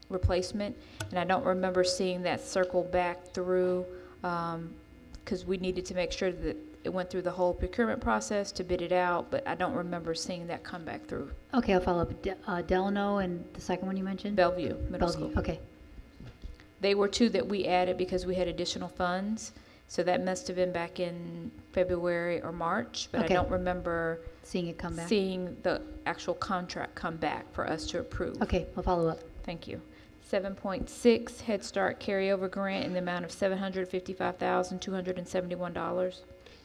replacement, and I don't remember seeing that circle back through, because we needed to make sure that it went through the whole procurement process to bid it out, but I don't remember seeing that come back through. Okay, I'll follow up. Delano and the second one you mentioned? Bellevue Middle Bellevue, School. okay. They were two that we added because we had additional funds, so that must have been back in February or March, but Okay. I don't remember Seeing it come back? seeing the actual contract come back for us to approve. Okay, I'll follow up. Thank you. 7.6, Head Start Carryover Grant in the amount of $755,271.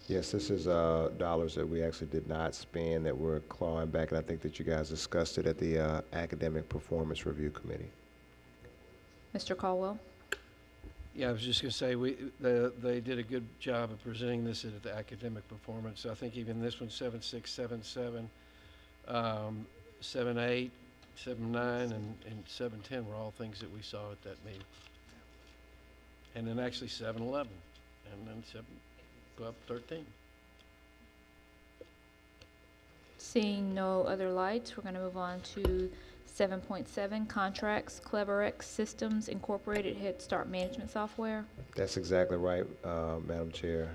Yes, this is dollars that we actually did not spend that we're clawing back, and I think that you guys discussed it at the Academic Performance Review Committee. Mr. Caldwell? Yeah, I was just going to say, they did a good job of presenting this at the academic performance. I think even this one, 7.6, 7.7, 7.8, 7.9, and 7.10 were all things that we saw at that meeting. And then actually 7.11, and then 7.13. Seeing no other lights, we're going to move on to 7.7, Contracts, CleverX Systems Incorporated Head Start Management Software. That's exactly right, Madam Chair.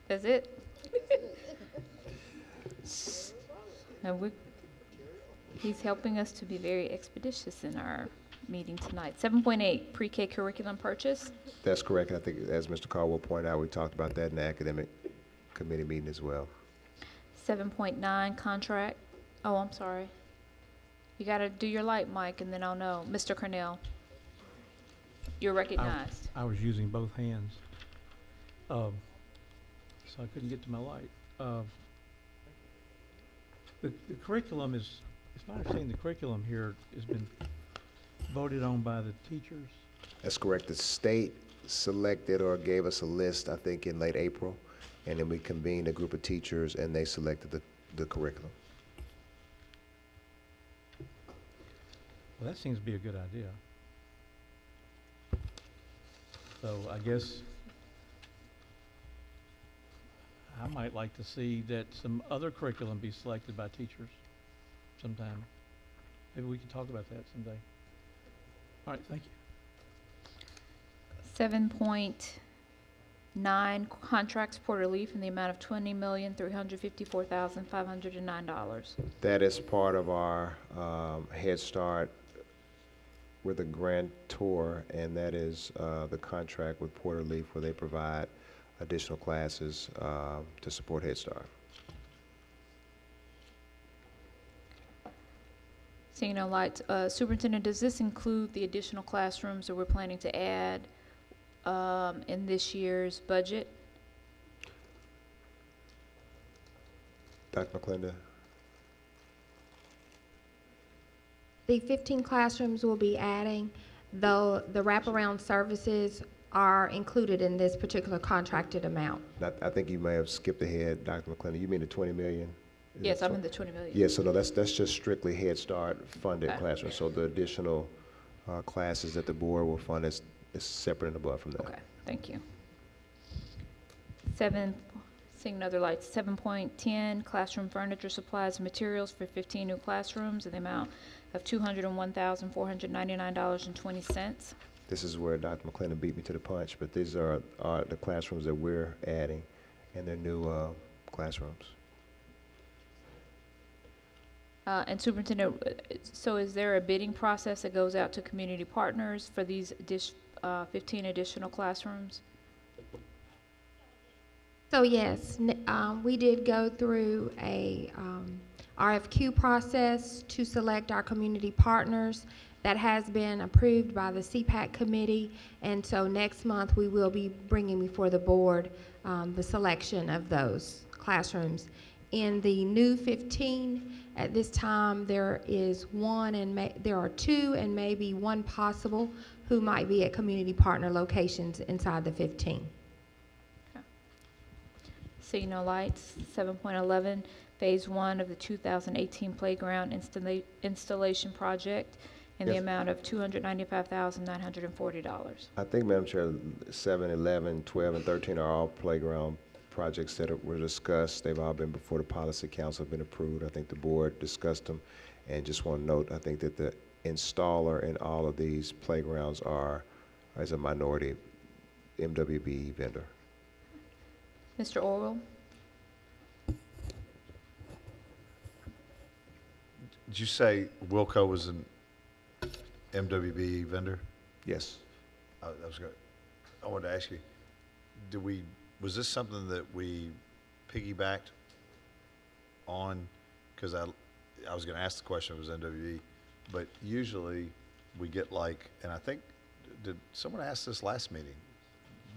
That's it? And he's helping us to be very expeditious in our meeting tonight. 7.8, Pre-K Curriculum Purchase. That's correct. I think, as Mr. Caldwell pointed out, we talked about that in the Academic Committee meeting as well. 7.9, Contract. Oh, I'm sorry. You got to do your light, Mike, and then I'll know. Mr. Cornell, you're recognized. I was using both hands, so I couldn't get to my light. The curriculum is, it's my understanding the curriculum here has been voted on by the teachers. That's correct. The state selected or gave us a list, I think, in late April, and then we convened a group of teachers, and they selected the curriculum. Well, that seems to be a good idea. So I guess I might like to see that some other curriculum be selected by teachers sometime. Maybe we can talk about that someday. All right, thank you. 7.9, Contracts for Relief in the amount of $20,354,509. That is part of our Head Start. We're the grantor, and that is the contract with Porter Leaf where they provide additional classes to support Head Start. Seeing no lights, Superintendent, does this include the additional classrooms that we're planning to add in this year's budget? Dr. McClendon? The 15 classrooms we'll be adding, though the wraparound services are included in this particular contracted amount. I think you may have skipped ahead, Dr. McClendon. You mean the 20 million? Yes, I'm in the 20 million. Yeah, so no, that's just strictly Head Start funded Okay. classrooms. So the additional classes that the board will fund is separate and above from that. Okay, thank you. Seeing no other lights, 7.10, Classroom Furniture, Supplies, and Materials for 15 new classrooms in the amount of $201,499.20. This is where Dr. McClendon beat me to the punch, but these are the classrooms that we're adding, and they're new classrooms. And Superintendent, so is there a bidding process that goes out to community partners for these 15 additional classrooms? So yes, we did go through a RFQ process to select our community partners. That has been approved by the CPAC committee, and so next month we will be bringing before the board the selection of those classrooms. In the new 15, at this time there is one and there are two and maybe one possible who might be at community partner locations inside the 15. Signal lights, 7.11, Phase 1 of the 2018 playground installation project in the Yes. amount of $295,940. I think, Madam Chair, 7, 11, 12, and 13 are all playground projects that were discussed. They've all been before the Policy Council, have been approved. I think the board discussed them. And just want to note, I think that the installer in all of these playgrounds is a minority MWB vendor. Mr. Orwell? Did you say Wilco was an MWB vendor? Yes. That was good. I wanted to ask you, was this something that we piggybacked on? Because I was going to ask the question if it was MWB, but usually we get and I think, did someone ask this last meeting?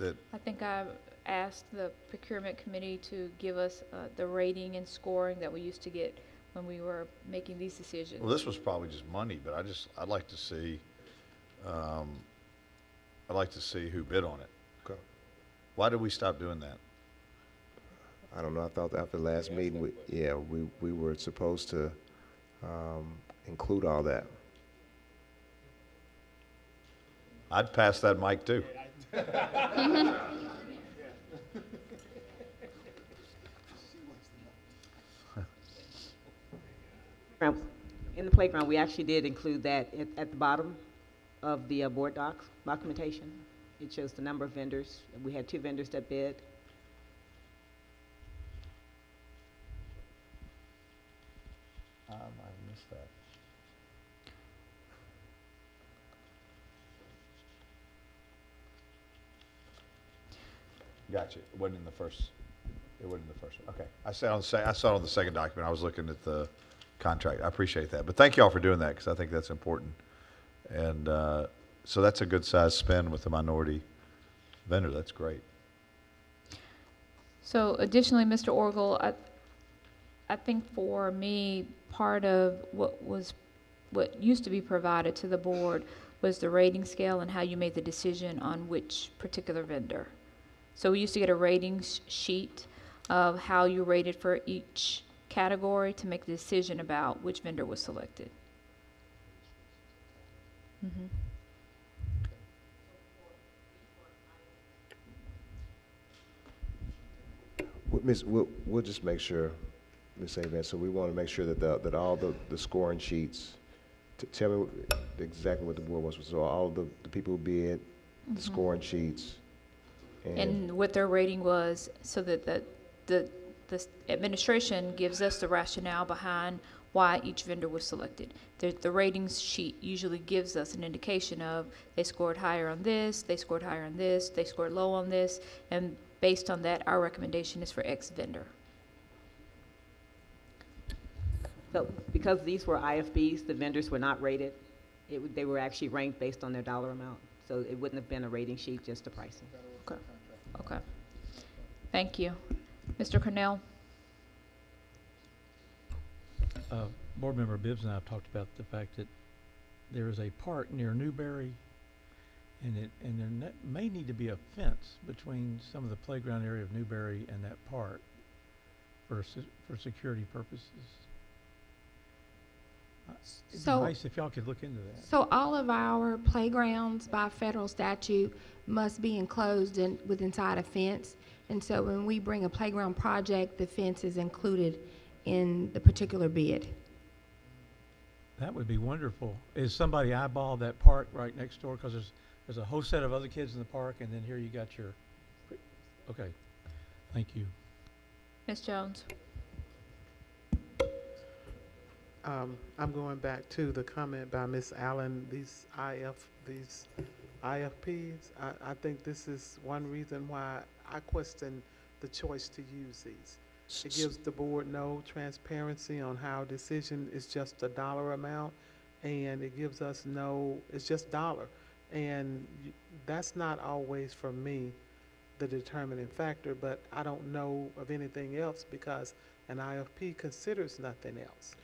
I think I asked the procurement committee to give us the rating and scoring that we used to get when we were making these decisions. Well, this was probably just money, but I'd like to see, who bid on it. Okay. Why did we stop doing that? I don't know. I thought after the last meeting, we were supposed to include all that. I'd pass that mic too. In the playground, we actually did include that at the bottom of the board documentation. It shows the number of vendors. We had 2 vendors that bid. I missed that. Gotcha. It wasn't in the first. It wasn't in the first one. Okay. I saw it on the second document. I was looking at the contract. I appreciate that. But thank you all for doing that because I think that's important. And so that's a good size spend with the minority vendor. That's great. So additionally, Mr. Orgel, I think for me, part of what used to be provided to the board was the rating scale and how you made the decision on which particular vendor. So we used to get a ratings sheet of how you rated for each category to make the decision about which vendor was selected. Mm-hmm. We'll just make sure, Ms. Avent, so we want to make sure that all the scoring sheets, tell me exactly what the board wants, so all the people who bid, the scoring sheets, and what their rating was, so that the administration gives us the rationale behind why each vendor was selected. The ratings sheet usually gives us an indication of they scored higher on this, they scored higher on this, they scored low on this, and based on that, our recommendation is for X vendor. So because these were IFBs, the vendors were not rated. They were actually ranked based on their dollar amount. So it wouldn't have been a rating sheet, just the pricing. Okay. Okay. Thank you. Mr. Cornell? Board Member Bibbs and I have talked about the fact that there is a park near Newberry, and there may need to be a fence between some of the playground area of Newberry and that park for security purposes. It'd be nice if y'all could look into that. So all of our playgrounds by federal statute must be enclosed with inside a fence. And so when we bring a playground project, the fence is included in the particular bid. That would be wonderful. Is somebody eyeballed that park right next door? Because there's a whole set of other kids in the park, and then here you got your, okay, thank you. Ms. Jones? I'm going back to the comment by Ms. Allen, these IFPs. I think this is one reason why I question the choice to use these. It gives the board no transparency on how decision is just a dollar amount, and it gives us it's just dollar. And that's not always, for me, the determining factor, but I don't know of anything else because an IFP considers nothing else.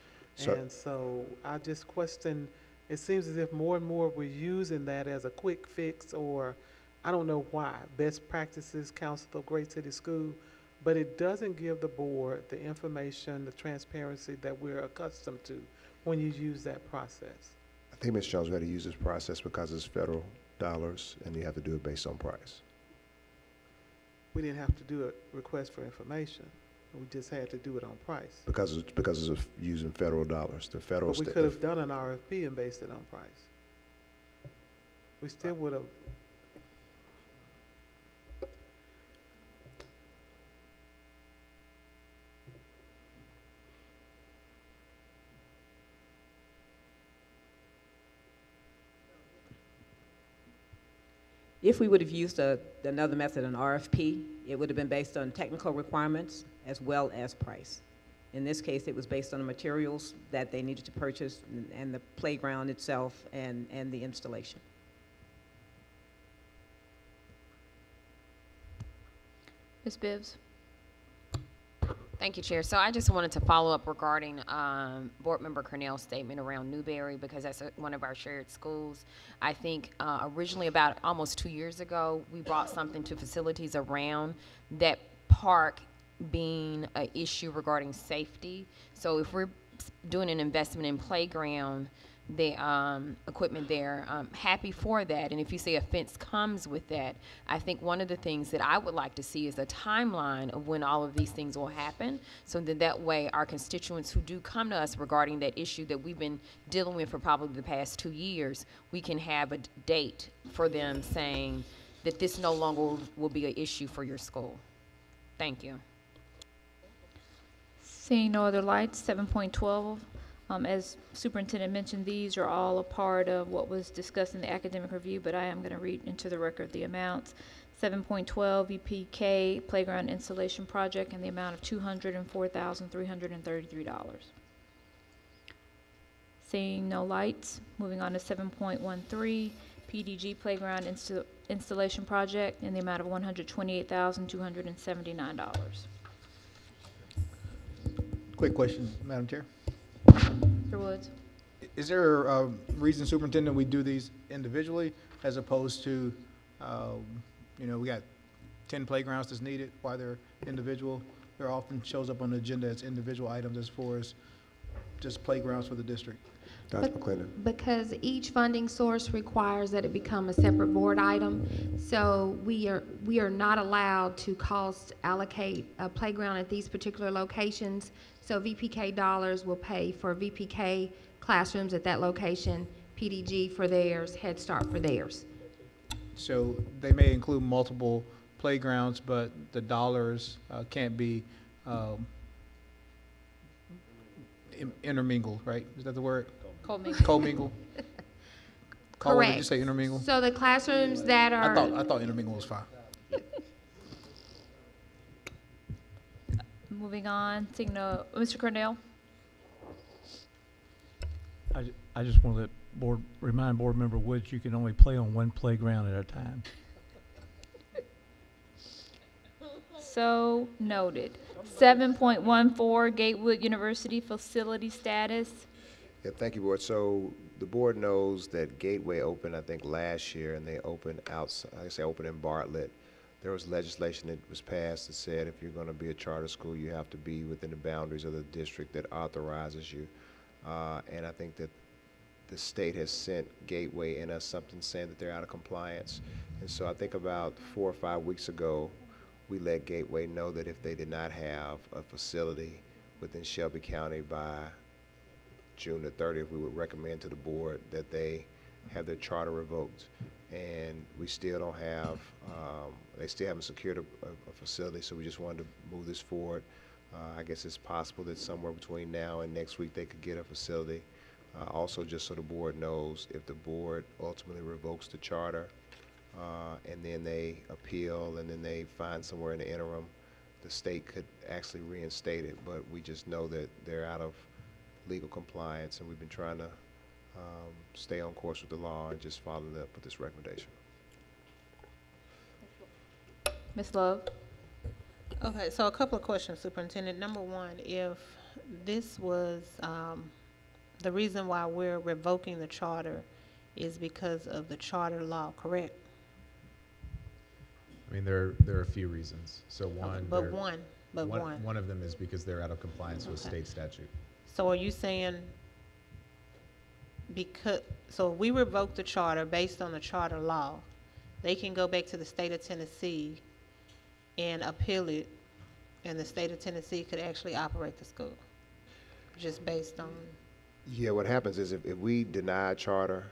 And so I just question, it seems as if more and more we're using that as a quick fix, or I don't know why, best practices, Council of Great City School, but it doesn't give the board the information, the transparency that we're accustomed to when you use that process. I think, Ms. Jones, we had to use this process because it's federal dollars and you have to do it based on price. We didn't have to do a request for information. We just had to do it on price. Because it's using federal dollars. The federal But we could have done an RFP and based it on price. We still would have. If we would have used another method, an RFP, it would have been based on technical requirements as well as price. In this case, it was based on the materials that they needed to purchase and the playground itself and the installation. Ms. Bibbs? Thank you, Chair. So I just wanted to follow up regarding Board Member Cornell's statement around Newberry, because that's one of our shared schools. I think originally, about almost 2 years ago, we brought something to facilities around that park being an issue regarding safety. So if we're doing an investment in playground, the equipment there, happy for that. And if you say a fence comes with that, I think one of the things that I would like to see is a timeline of when all of these things will happen, so that way our constituents who do come to us regarding that issue that we've been dealing with for probably the past 2 years, we can have a date for them saying that this no longer will be an issue for your school. Thank you. Seeing no other lights, 7.12. As Superintendent mentioned, these are all a part of what was discussed in the academic review, but I am going to read into the record the amounts. 7.12 VPK Playground Installation Project in the amount of $204,333. Seeing no lights, moving on to 7.13 PDG Playground Installation Project in the amount of $128,279. Quick question, Madam Chair. Mr. Woods? Is there a reason, Superintendent, we do these individually as opposed to, we got 10 playgrounds that's needed, why they're individual? There often shows up on the agenda as individual items as far as just playgrounds for the district. Dr. McClendon. Because each funding source requires that it become a separate board item, so we are not allowed to cost allocate a playground at these particular locations. So VPK dollars will pay for VPK classrooms at that location, PDG for theirs, Head Start for theirs. So they may include multiple playgrounds, but the dollars can't be intermingled, right? Is that the word? Co-mingled. Co-mingle. Correct. Did you say intermingle? So the classrooms that are... I thought intermingle was fine. Moving on, seeing no, Mr. Cornell? I just want to remind Board Member Woods, you can only play on one playground at a time. So noted. 7.14 Gatewood University facility status. Yeah, thank you, Board. So the board knows that Gateway opened, I think, last year, and they opened outside, opened in Bartlett. There was legislation that was passed that said if you're going to be a charter school, you have to be within the boundaries of the district that authorizes you. And I think that the state has sent Gateway in us something saying that they're out of compliance. And so I think about 4 or 5 weeks ago, we let Gateway know that if they did not have a facility within Shelby County by June the 30th, we would recommend to the board that they have their charter revoked. And we still don't have, they still haven't secured a facility, so we just wanted to move this forward I guess it's possible that somewhere between now and next week they could get a facility. Also, just so the board knows, if the board ultimately revokes the charter and then they appeal and then they find somewhere in the interim, the state could actually reinstate it. But we just know that they're out of legal compliance, and we've been trying to stay on course with the law and just follow up with this recommendation. Ms. Love? Okay, so a couple of questions, Superintendent. Number one, if this was, the reason why we're revoking the charter is because of the charter law, correct? I mean, there are a few reasons. So one, one of them is because they're out of compliance with state statute. So are you saying so if we revoke the charter based on the charter law, they can go back to the state of Tennessee and appeal it, and the state of Tennessee could actually operate the school, just based on? Yeah, what happens is if we deny a charter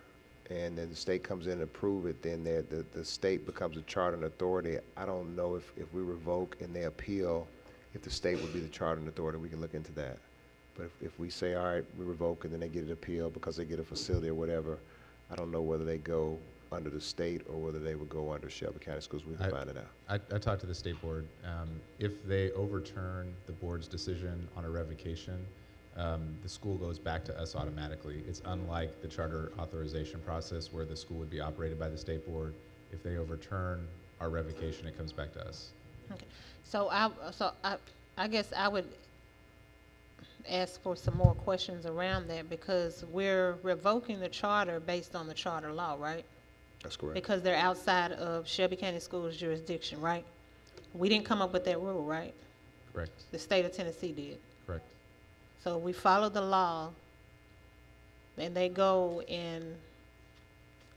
and then the state comes in and approve it, then the state becomes a charter and authority. I don't know if we revoke and they appeal, if the state would be the charter and authority. We can look into that. But if we say, all right, we revoke, and then they get an appeal because they get a facility or whatever, I don't know whether they go under the state or whether they would go under Shelby County Schools. We can find it out. I talked to the state board. If they overturn the board's decision on a revocation, the school goes back to us automatically. It's unlike the charter authorization process where the school would be operated by the state board. If they overturn our revocation, it comes back to us. Okay. So I guess I would ask for some more questions around that, because we're revoking the charter based on the charter law, right? That's correct. Because they're outside of Shelby County Schools jurisdiction, right? We didn't come up with that rule, right? Correct. The state of Tennessee did. Correct. So we follow the law, and they go and,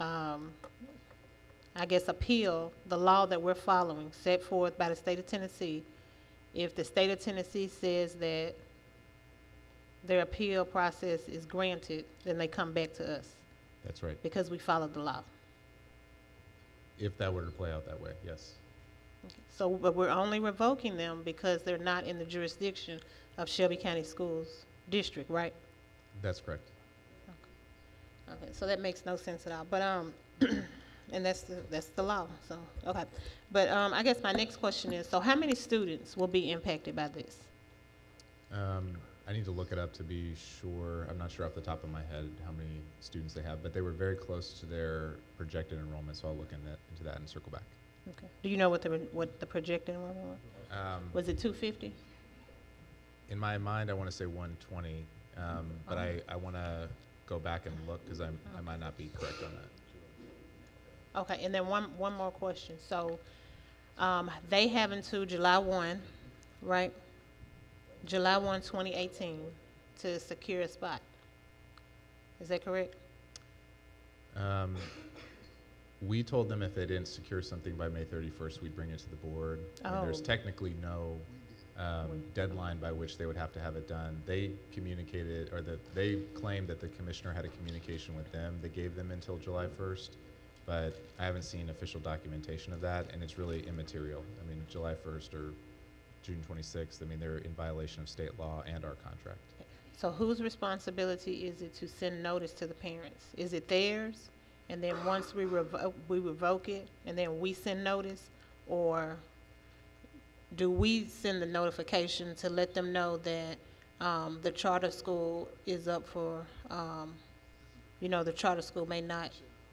I guess, appeal the law that we're following, set forth by the state of Tennessee. If the state of Tennessee says that their appeal process is granted, then they come back to us. That's right. Because we followed the law. If that were to play out that way, yes. Okay. So, but we're only revoking them because they're not in the jurisdiction of Shelby County Schools District, right? That's correct. Okay, so that makes no sense at all. But and that's the law. So okay, but I guess my next question is: so how many students will be impacted by this? I need to look it up to be sure. I'm not sure off the top of my head how many students they have, but they were very close to their projected enrollment, so I'll look into that and circle back. Okay. Do you know what the projected enrollment was? Was it 250? In my mind, I want to say 120, but I want to go back and look because I might not be correct on that. Okay, and then one more question. So they have until July 1, right? July 1, 2018 to secure a spot. Is that correct? We told them if they didn't secure something by May 31st, we'd bring it to the board. I mean, there's technically no deadline by which they would have to have it done. They communicated, or they claimed that the commissioner had a communication with them that gave them until July 1st, but I haven't seen official documentation of that, and it's really immaterial. I mean, July 1st or June 26th, I mean, they're in violation of state law and our contract. So whose responsibility is it to send notice to the parents? Is it theirs? And then once we revoke it, and then we send notice? Or do we send the notification to let them know that the charter school is up for, the charter school may not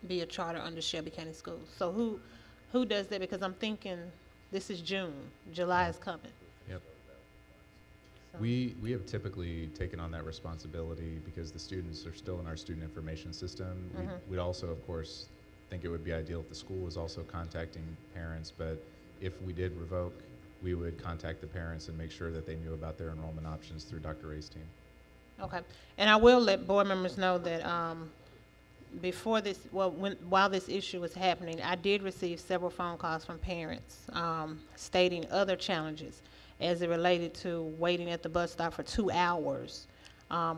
be a charter under Shelby County Schools? So who does that? Because I'm thinking this is June, July is coming. Yep. We have typically taken on that responsibility because the students are still in our student information system. We'd also, of course, think it would be ideal if the school was also contacting parents, but if we did revoke, we would contact the parents and make sure that they knew about their enrollment options through Dr. Ray's team. Okay, and I will let board members know that before this, while this issue was happening, I did receive several phone calls from parents stating other challenges as it related to waiting at the bus stop for 2 hours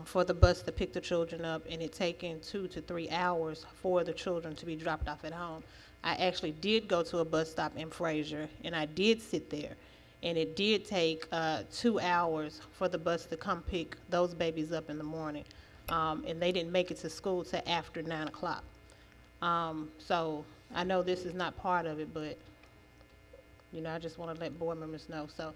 for the bus to pick the children up, and it taking 2 to 3 hours for the children to be dropped off at home. I actually did go to a bus stop in Fraser, and I did sit there, And it did take 2 hours for the bus to come pick those babies up in the morning. And they didn't make it to school till after 9 o'clock. So I know this is not part of it, but you know, I just want to let board members know. So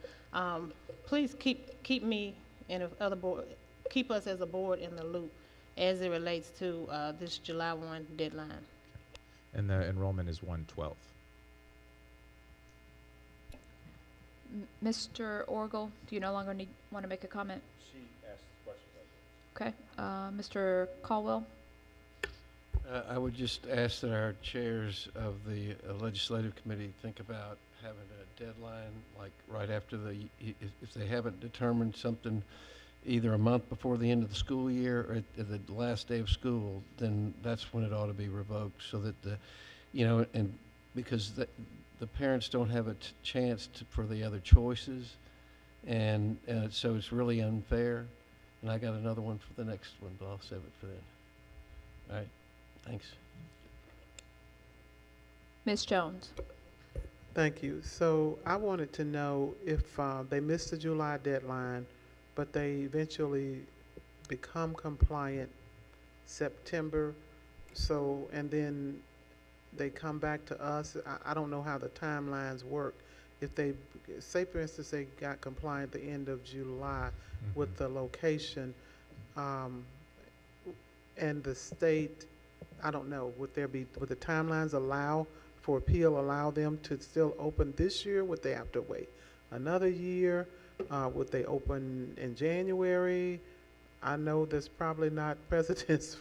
please keep me and other board, keep us as a board in the loop as it relates to this July 1 deadline. And the enrollment is 1/12. Mr. Orgel, do you no longer want to make a comment? She asked questions. Okay. Mr. Caldwell? I would just ask that our chairs of the legislative committee think about having a deadline, like right after if they haven't determined something either a month before the end of the school year or at the last day of school, then that's when it ought to be revoked, so that and because the parents don't have a chance for the other choices, and so it's really unfair. And I got another one for the next one, but I'll save it for then. All right. Thanks. Ms. Jones? Thank you. So I wanted to know if they missed the July deadline, but they eventually become compliant September, and then they come back to us. I don't know how the timelines work. If they, say for instance, they got compliant at the end of July with the location, and the state, I don't know, would the timelines allow for appeal, allow them to still open this year? Would they have to wait another year? Would they open in January? I know there's probably not precedence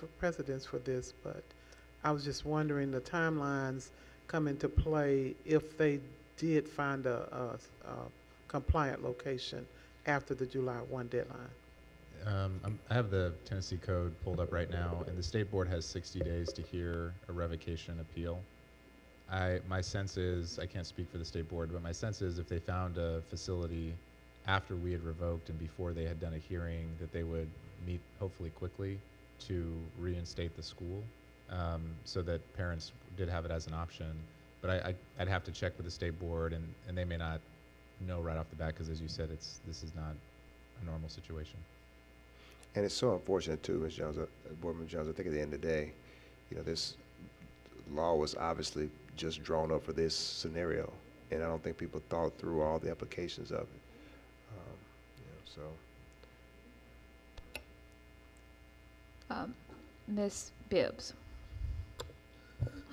for this, but I was just wondering the timelines come into play if they did find a compliant location after the July 1 deadline. I have the Tennessee code pulled up right now, and the state board has 60 days to hear a revocation appeal. My sense is, I can't speak for the state board, but my sense is if they found a facility after we had revoked and before they had done a hearing, that they would meet hopefully quickly to reinstate the school, so that parents did have it as an option. But I'd have to check with the state board, and they may not know right off the bat, because as you said, this is not a normal situation. And it's so unfortunate too, Ms. Jones, Boardman Jones. I think at the end of the day, this law was obviously just drawn up for this scenario, and I don't think people thought through all the applications of it. Ms. Bibbs?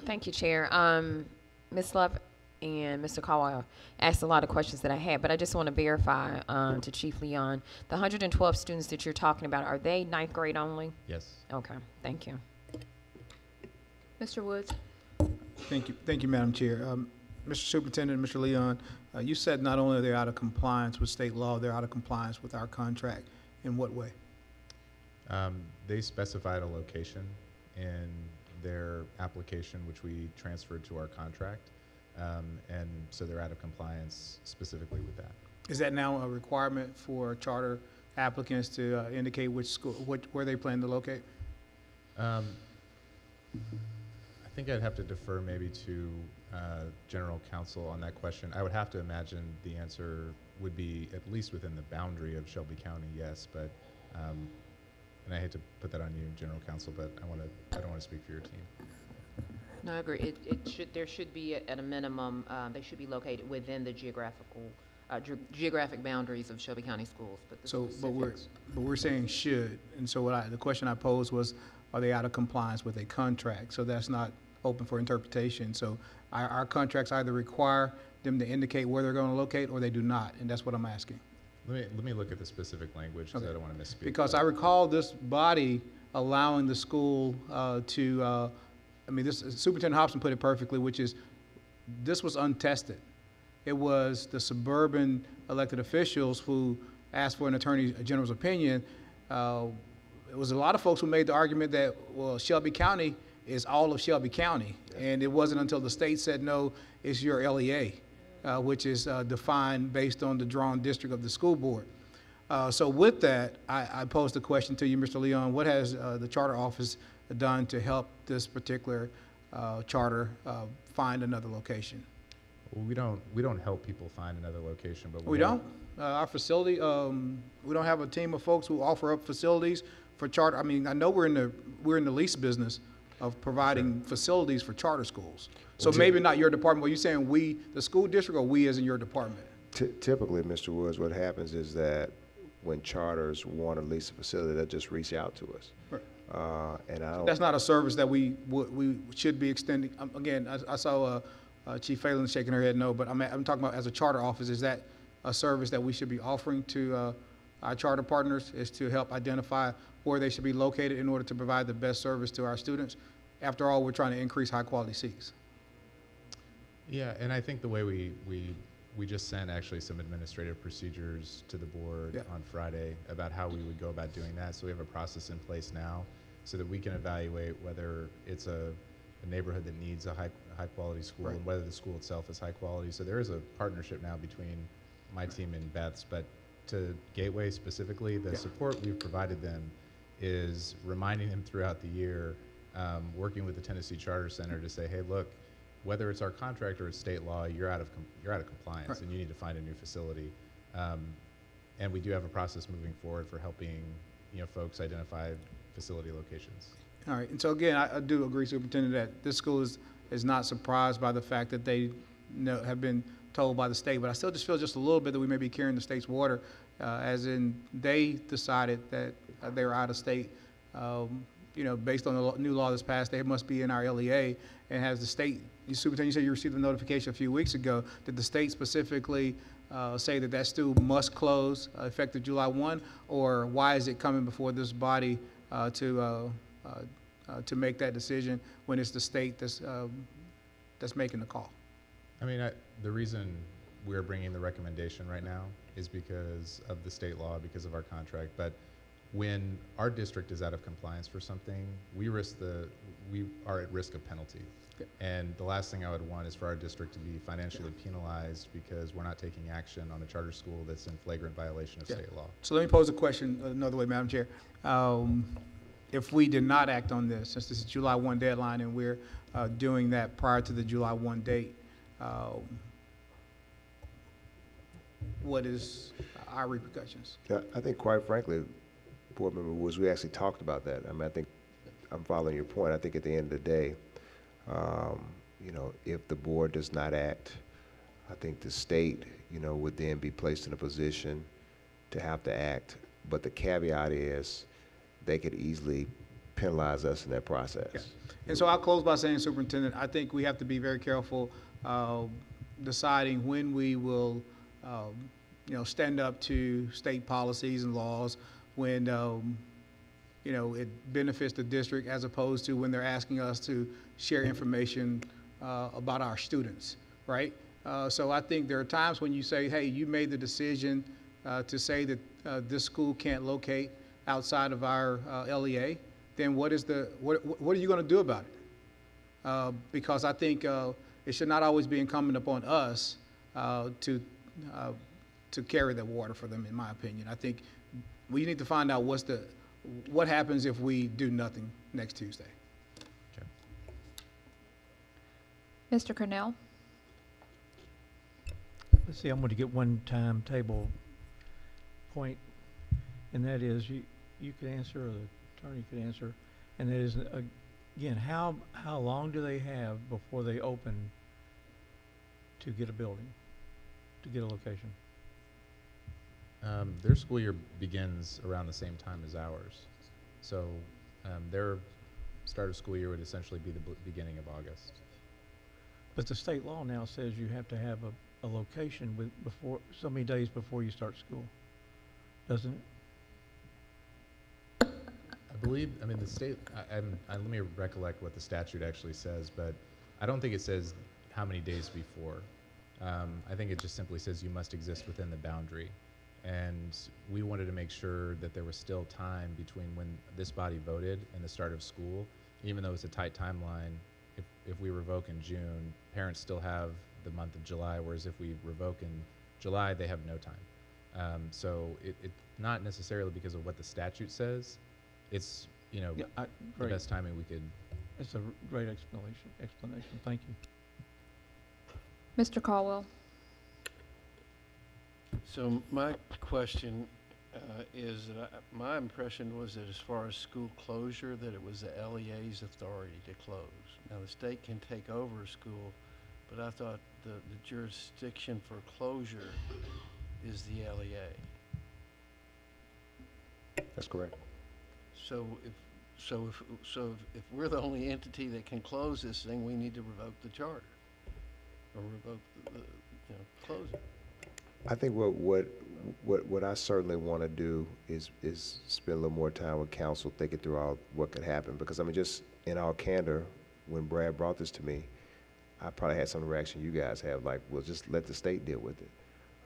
Thank you, Chair. Ms. Love and Mr. Caldwell asked a lot of questions that I had, but I just want to verify to Chief Leon, the 112 students that you're talking about, are they 9th grade only? Yes. Okay, thank you. Mr. Woods? Thank you, Madam Chair. Mr. Superintendent, Mr. Leon, you said not only are they out of compliance with state law, they're out of compliance with our contract. In what way? They specified a location in their application, which we transferred to our contract, and so they're out of compliance specifically with that. Is that now a requirement for charter applicants to indicate which school, where they plan to locate? I think I'd have to defer maybe to General Counsel on that question. I would have to imagine the answer would be at least within the boundary of Shelby County, yes, but and I hate to put that on you, General Counsel, but I don't want to speak for your team. No, I agree. There should be at a minimum, they should be located within the geographic boundaries of Shelby County schools. But we're saying should, and so the question I posed was, are they out of compliance with a contract? So that's not open for interpretation. So our contracts either require them to indicate where they're going to locate, or they do not, and that's what I'm asking. Let me look at the specific language, because I don't want to misspeak. Because I recall this body allowing the school Superintendent Hobson put it perfectly, which is, this was untested. It was the suburban elected officials who asked for an attorney general's opinion. It was a lot of folks who made the argument that, well, Shelby County is all of Shelby County. Yes. And it wasn't until the state said, no, it's your LEA, which is defined based on the drawn district of the school board. So with that, I posed the question to you, Mr. Leon, what has the charter office done to help this particular charter find another location? Well, we don't help people find another location, but We don't? Our facility, we don't have a team of folks who offer up facilities for charter. I mean, I know we're in the lease business of providing facilities for charter schools. So maybe not your department, but you saying we, the school district, or we as in your department? Typically, Mr. Woods, what happens is that when charters want to lease a facility, they'll just reach out to us. Right. And I don't. That's not a service that we should be extending. Again, I saw Chief Phelan shaking her head no, but I'm talking about as a charter office, is that a service that we should be offering to our charter partners, is to help identify where they should be located in order to provide the best service to our students? After all, we're trying to increase high-quality seats. Yeah, and I think the way we just sent actually some administrative procedures to the board on Friday about how we would go about doing that. So we have a process in place now so that we can evaluate whether it's a neighborhood that needs a high quality school and whether the school itself is high quality. So there is a partnership now between my team and Beth's, but to Gateway specifically, the support we've provided them is reminding them throughout the year, working with the Tennessee Charter Center to say, hey, look, whether it's our contract or it's state law, you're out of compliance and you need to find a new facility. And we do have a process moving forward for helping folks identify facility locations. All right, and so again, I do agree, Superintendent, that this school is not surprised by the fact that they have been told by the state, but I still just feel just a little bit that we may be carrying the state's water, as in they decided that they were out of state. Based on the new law that's passed, they must be in our LEA, and has the state, Superintendent, you said you received a notification a few weeks ago. Did the state specifically say that school must close effective July 1, or why is it coming before this body to make that decision when it's the state that's making the call? I mean, the reason we're bringing the recommendation right now is because of the state law, because of our contract. But when our district is out of compliance for something, we are at risk of penalty. Okay. And the last thing I would want is for our district to be financially penalized because we're not taking action on a charter school that's in flagrant violation of state law. So let me pose a question another way, Madam Chair. If we did not act on this, since this is July 1 deadline and we're doing that prior to the July 1 date, what is our repercussions? Yeah, I think quite frankly, Board Member Woods, we actually talked about that. I mean, I think I'm following your point. I think at the end of the day, if the board does not act, I think the state, would then be placed in a position to have to act. But the caveat is they could easily penalize us in that process. Yeah. And so I'll close by saying, Superintendent, I think we have to be very careful deciding when we will, stand up to state policies and laws when, it benefits the district, as opposed to when they're asking us to share information about our students, right? So I think there are times when you say, hey, you made the decision to say that this school can't locate outside of our LEA, then what are you going to do about it? Because I think it should not always be incumbent upon us to carry the water for them, in my opinion. I think we need to find out what happens if we do nothing next Tuesday. Okay. Mr. Cornell? Let's see, I'm going to get one timetable point, and that is you could answer, or the attorney could answer, and that is, again, how long do they have before they open to get a building, to get a location? Their school year begins around the same time as ours. So their start of school year would essentially be the beginning of August. But the state law now says you have to have a location before so many days before you start school, doesn't it? I believe, the state, let me recollect what the statute actually says, but I don't think it says how many days before. I think it just simply says you must exist within the boundary. And we wanted to make sure that there was still time between when this body voted and the start of school. Even though it's a tight timeline, if we revoke in June, parents still have the month of July, whereas if we revoke in July, they have no time. So it's not necessarily because of what the statute says. It's, the best timing we could. It's a great explanation. Thank you. Mr. Caldwell. So my question is that my impression was that as far as school closure, that it was the LEA's authority to close. Now, the state can take over a school, but I thought the jurisdiction for closure is the LEA. That's correct. So if we're the only entity that can close this thing, we need to revoke the charter or revoke the close it. I think what I certainly want to do is spend a little more time with council thinking through all what could happen, because I mean, just in all candor, when Brad brought this to me, I probably had some of the reaction you guys have, like, well, just let the state deal with it.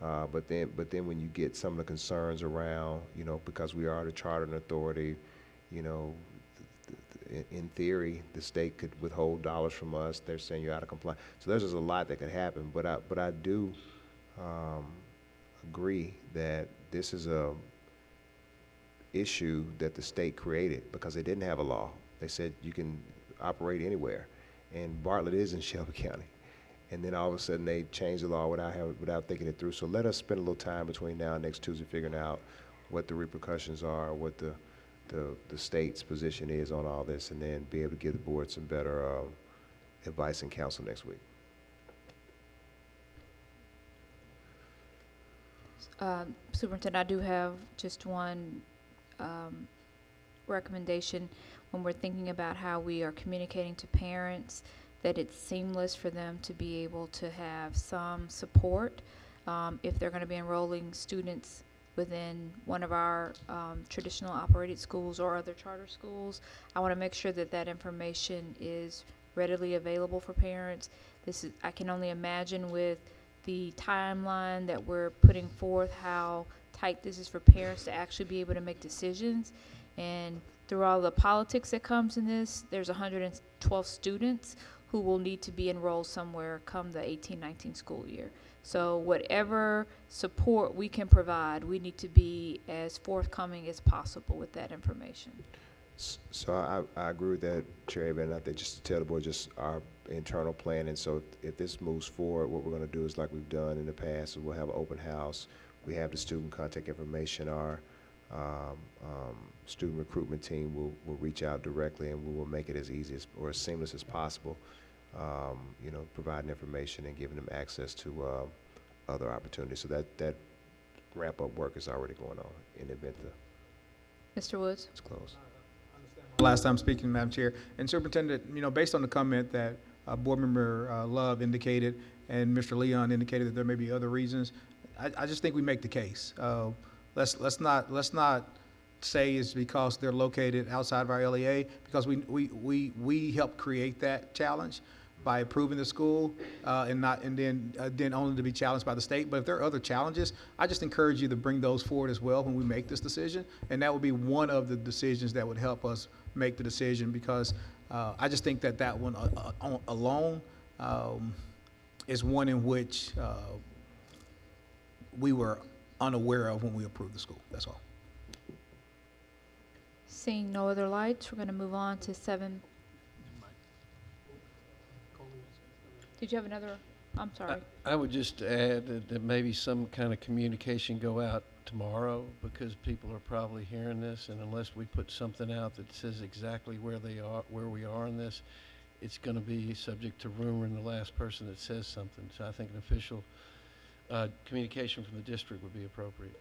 But then when you get some of the concerns around, because we are the charter and authority, in theory, the state could withhold dollars from us. They're saying you're out of compliance. So there's just a lot that could happen. But I do agree that this is a issue that the state created because they didn't have a law. They said you can operate anywhere, and Bartlett is in Shelby County. And then all of a sudden they changed the law without thinking it through. So let us spend a little time between now and next Tuesday figuring out what the repercussions are, what the state's position is on all this, and then be able to give the board some better advice and counsel next week. Superintendent, I do have just one recommendation. When we're thinking about how we are communicating to parents, that it's seamless for them to be able to have some support if they're going to be enrolling students within one of our traditional operated schools or other charter schools. I want to make sure that that information is readily available for parents. I can only imagine with the timeline that we're putting forth how tight this is for parents to actually be able to make decisions. And through all the politics that comes in this, there's 112 students who will need to be enrolled somewhere come the 18-19 school year. So whatever support we can provide, we need to be as forthcoming as possible with that information. So I agree with that, Chair, and I think just to tell the board just our internal plan. And so if this moves forward, what we're going to do is like we've done in the past, we'll have an open house. We have the student contact information. Our student recruitment team will reach out directly, and we will make it as easy or as seamless as possible, providing information and giving them access to other opportunities. So that ramp-up work is already going on in the event Mr. Woods? It's closed. Last time speaking, Madam Chair, and Superintendent, based on the comment that Board Member Love indicated and Mr. Leon indicated that there may be other reasons, I just think we make the case. Let's not say it's because they're located outside of our LEA, because we helped create that challenge by approving the school and then only to be challenged by the state. But if there are other challenges, I just encourage you to bring those forward as well when we make this decision, and that would be one of the decisions that would help us make the decision, because I just think that one alone is one in which we were unaware of when we approved the school. That's all. Seeing no other lights, we're going to move on to 7. Did you have another? I'm sorry. I would just add that maybe some kind of communication go out tomorrow, because people are probably hearing this, and unless we put something out that says exactly where we are in this, it's going to be subject to rumor and the last person that says something. So I think an official communication from the district would be appropriate.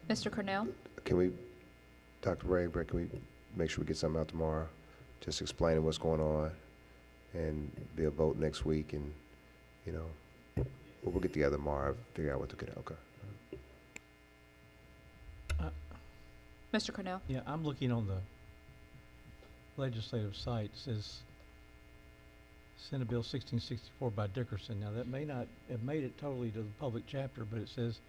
Mr. Cornell? Can we, Dr. Ray, can we make sure we get something out tomorrow, just explaining what's going on, and be a vote next week, and we'll get together tomorrow, figure out what to get out. Okay. Mr. Cornell? Yeah, I'm looking on the legislative site. It says Senate Bill 1664 by Dickerson. Now, that may not have made it totally to the public chapter, but it says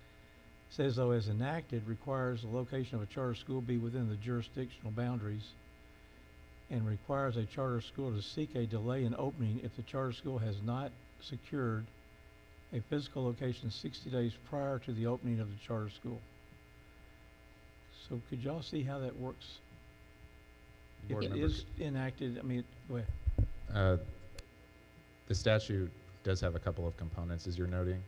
though, as enacted, requires the location of a charter school be within the jurisdictional boundaries, and requires a charter school to seek a delay in opening if the charter school has not secured a physical location 60 days prior to the opening of the charter school. So could y'all see how that works? If it is enacted, I mean, go ahead. The statute does have a couple of components, as you're noting.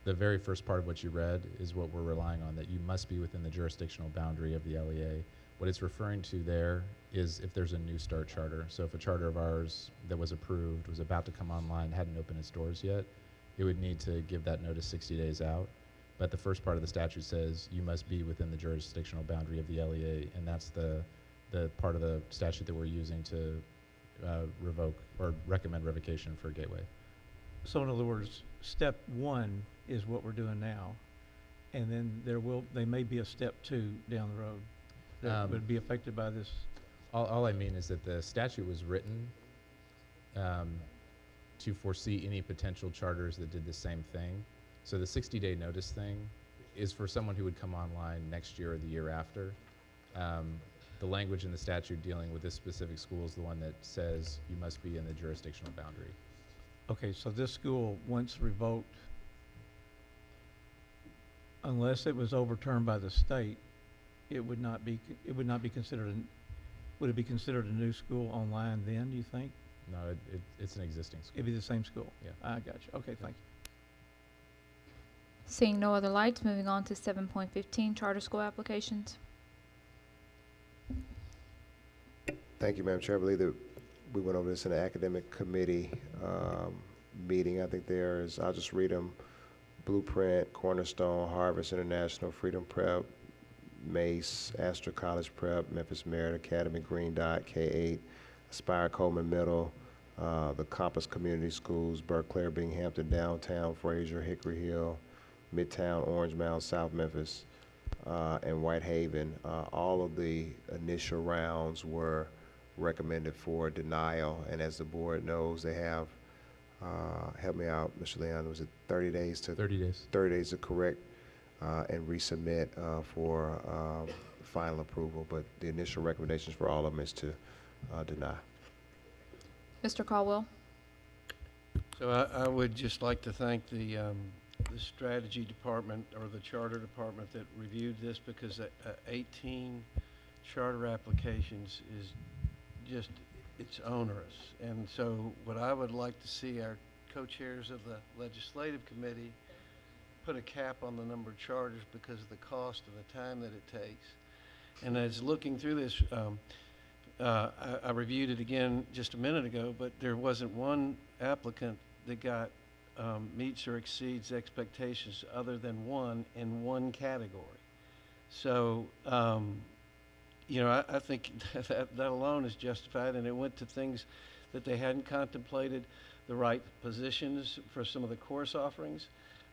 The very first part of what you read is what we're relying on, that you must be within the jurisdictional boundary of the LEA. What it's referring to there is if there's a new start charter. So if a charter of ours that was approved, was about to come online, hadn't opened its doors yet, it would need to give that notice 60 days out. But the first part of the statute says you must be within the jurisdictional boundary of the LEA, and that's the part of the statute that we're using to revoke or recommend revocation for Gateway. So in other words, step one is what we're doing now, and then there may be a step 2 down the road that would be affected by this. All I mean is that the statute was written to foresee any potential charters that did the same thing. So the 60-day notice thing is for someone who would come online next year or the year after. The language in the statute dealing with this specific school is the one that says you must be in the jurisdictional boundary. Okay, so this school, once revoked, unless it was overturned by the state, it would not be considered would it be considered a new school online then, do you think? No, it's an existing school. It'd be the same school? Yeah. I got you. Okay, thank you. Seeing no other lights, moving on to 7.15, charter school applications. Thank you, Madam Chair. I believe that we went over this in the academic committee meeting. I think there's, I'll just read them: Blueprint, Cornerstone, Harvest International, Freedom Prep, Mace, Astor College Prep, Memphis Merit Academy, Green Dot, K-8, Aspire Coleman Middle, the Compass Community Schools, Berkeley, Binghamton, Downtown, Fraser, Hickory Hill, Midtown, Orange Mound, South Memphis, and Whitehaven. All of the initial rounds were recommended for denial, and as the board knows, they have, help me out, Mr. Leon, was it 30 days to? 30 days. 30 days to correct and resubmit for final approval, but the initial recommendations for all of them is to deny. Mr. Caldwell. So I would just like to thank the strategy department or the charter department that reviewed this, because 18 charter applications is just, it's onerous. And so what I would like to see our co-chairs of the legislative committee put a cap on the number of charters because of the cost and the time that it takes. And as looking through this, I reviewed it again just a minute ago, but there wasn't one applicant that got meets or exceeds expectations other than one in one category. So, you know, I think that alone is justified, and it went to things that they hadn't contemplated, the right positions for some of the course offerings.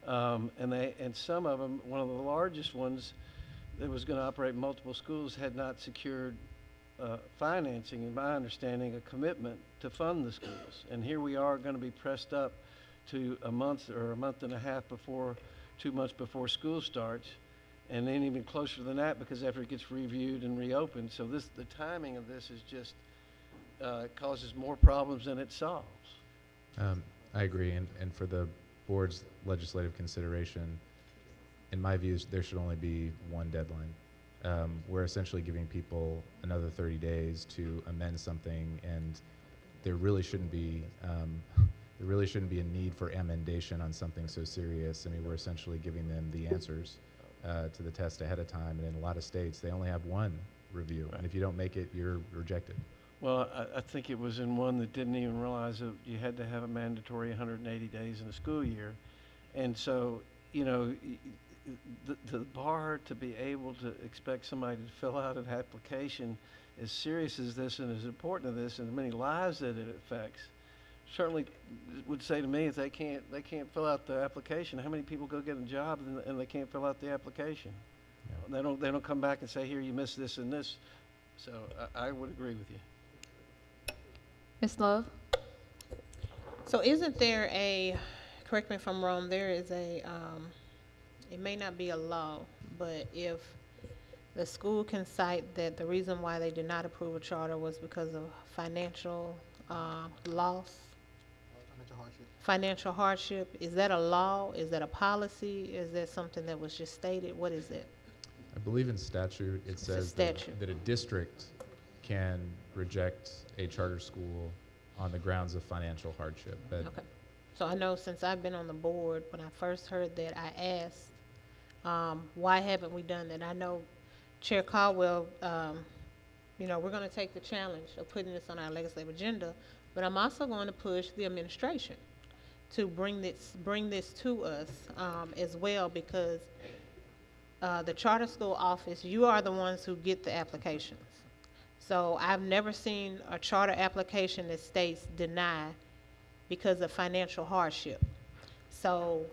And some of them, one of the largest ones that was going to operate multiple schools, had not secured financing, in my understanding, a commitment to fund the schools. And here we are going to be pressed up to a month or a month and a half before, 2 months before school starts, and then even closer than that because after it gets reviewed and reopened. So the timing of this is just causes more problems than it solves. I agree, and for the board's legislative consideration, in my views, there should only be one deadline. We're essentially giving people another 30 days to amend something, and there really shouldn't be a need for amendation on something so serious. I mean, we're essentially giving them the answers to the test ahead of time, and in a lot of states, they only have one review, and if you don't make it, you're rejected. Well, I think it was in one that didn't even realize that you had to have a mandatory 180 days in a school year. And so, you know, the bar to be able to expect somebody to fill out an application as serious as this and as important as this and the many lives that it affects, certainly would say to me, if they can't fill out the application, how many people go get a job and they can't fill out the application? Yeah. They don't come back and say, here, you missed this and this. So I would agree with you. Ms. Love? So isn't there a, correct me if I'm wrong, there is a, it may not be a law, but if the school can cite that the reason why they did not approve a charter was because of financial loss? Financial hardship. Is that a law? Is that a policy? Is that something that was just stated? What is it? I believe in statute it says that a district can reject a charter school on the grounds of financial hardship. But Okay. So I know since I've been on the board, when I first heard that, I asked, why haven't we done that? I know Chair Caldwell, you know, we're going to take the challenge of putting this on our legislative agenda, but I'm also going to push the administration to bring this to us as well, because the charter school office, you are the ones who get the applications. So I've never seen a charter application that states deny because of financial hardship. So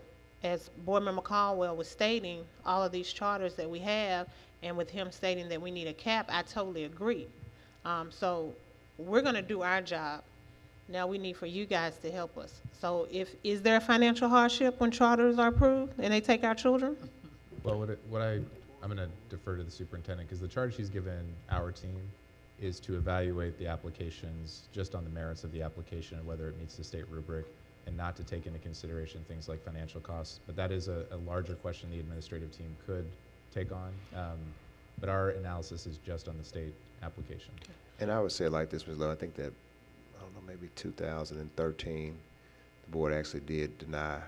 as Board Member Caldwell was stating, all of these charters that we have, and with him stating that we need a cap, I totally agree. So we're going to do our job. Now we need for you guys to help us. So is there a financial hardship when charters are approved and they take our children? well, I'm going to defer to the superintendent, because the charge he's given our team is to evaluate the applications just on the merits of the application and whether it meets the state rubric, and not to take into consideration things like financial costs. But that is a larger question the administrative team could take on. But our analysis is just on the state application. And I would say like this, Ms. Lowe, I think that, I don't know, maybe 2013, the board actually did deny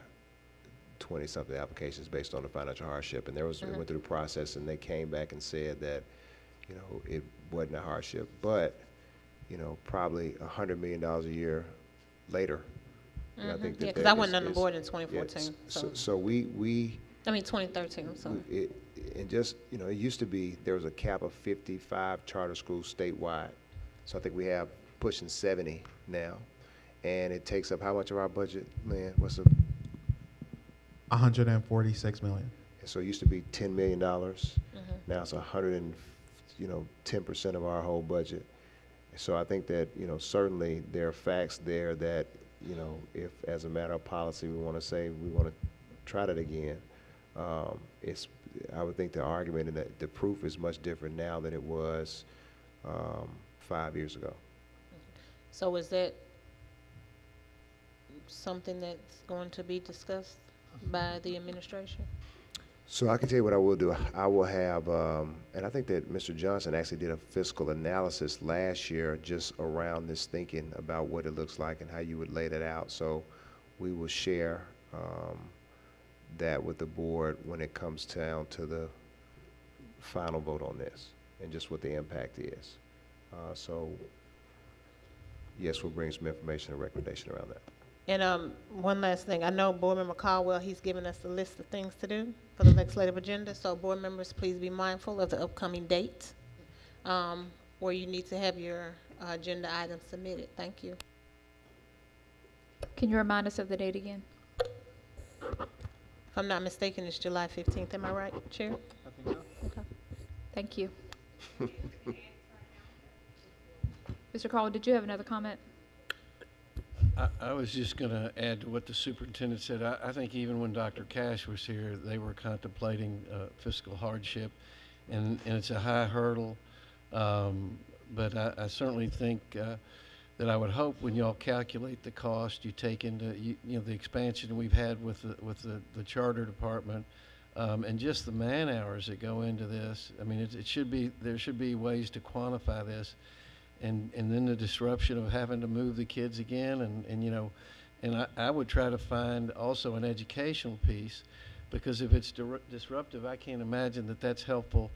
20-something applications based on the financial hardship. And there was, it went through the process, and they came back and said that, you know, it wasn't a hardship, but, you know, probably $100 million a year later. And I think that because I wasn't on the board in 2014. Yeah, so we I mean 2013, I'm sorry. And just, you know, it used to be, there was a cap of 55 charter schools statewide. So I think we have pushing 70 now. And it takes up how much of our budget, Lynn? What's the? $146 million. So it used to be $10 million. Now it's 10% of our whole budget. So I think that, you know, certainly there are facts there that, you know, if as a matter of policy we want to say we want to try that again, I would think the argument and that the proof is much different now than it was 5 years ago. So is that something that's going to be discussed by the administration? So I can tell you what I will do. I will have, and I think that Mr. Johnson actually did a fiscal analysis last year just around this thinking about what it looks like and how you would lay that out. So we will share that with the board when it comes down to the final vote on this and just what the impact is. So yes, we'll bring some information and recommendation around that. And one last thing, I know Board Member Caldwell, he's given us a list of things to do for the legislative agenda, so board members, please be mindful of the upcoming dates where you need to have your agenda items submitted. Thank you. Can you remind us of the date again? If I'm not mistaken, it's July 15th, am I right, Chair? I think so. Okay. Thank you. Mr. Caldwell, did you have another comment? I was just going to add to what the superintendent said. I think even when Dr. Cash was here, they were contemplating fiscal hardship, and it's a high hurdle. But I certainly think that I would hope when y'all calculate the cost, you take into the expansion we've had with the charter department, and just the man hours that go into this. I mean, there should be ways to quantify this. And then the disruption of having to move the kids again, and I would try to find also an educational piece, because if it's disruptive, I can't imagine that that's helpful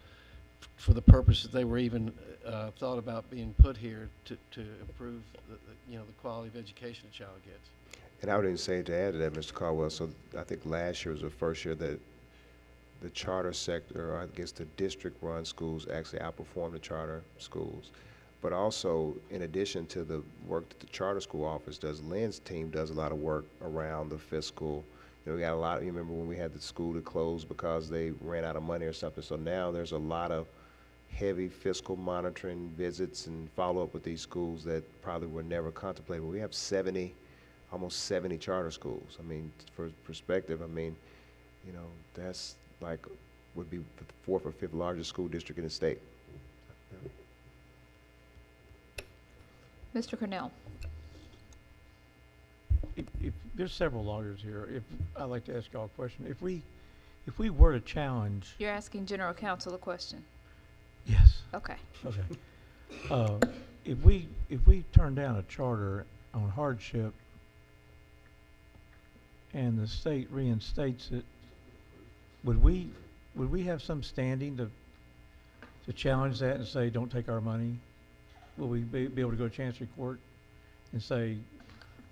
for the purposes they were even thought about being put here to improve the quality of education a child gets. And I would even say, to add to that, Mr. Caldwell, so I think last year was the first year that the charter sector, or I guess the district-run schools, actually outperformed the charter schools. But also, in addition to the work that the charter school office does, Lynn's team does a lot of work around the fiscal. We got a lot, you remember when we had the school to close because they ran out of money or something. So now there's a lot of heavy fiscal monitoring visits and follow-up with these schools that probably were never contemplated. We have almost 70 charter schools. I mean, for perspective, I mean, that's like, would be the 4th or 5th largest school district in the state. Mr. Cornell. If there's several lawyers here, I'd like to ask y'all a question. If we were to challenge. You're asking General Counsel a question? Yes. Okay. Okay. If we turn down a charter on hardship and the state reinstates it, would we have some standing to challenge that and say, don't take our money? Will we be able to go to Chancery Court and say,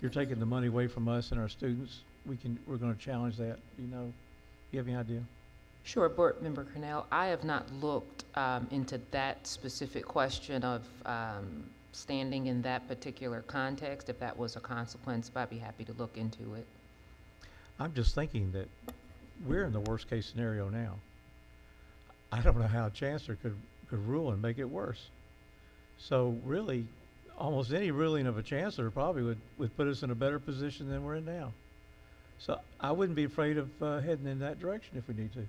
you're taking the money away from us and our students? We're going to challenge that. Do you know? You have any idea? Sure, Board Member Cornell. I have not looked into that specific question of standing in that particular context. If that was a consequence, but I'd be happy to look into it. I'm just thinking that we're in the worst case scenario now. I don't know how a chancellor could rule and make it worse. So really, almost any ruling of a chancellor probably would put us in a better position than we're in now. So I wouldn't be afraid of heading in that direction if we need to.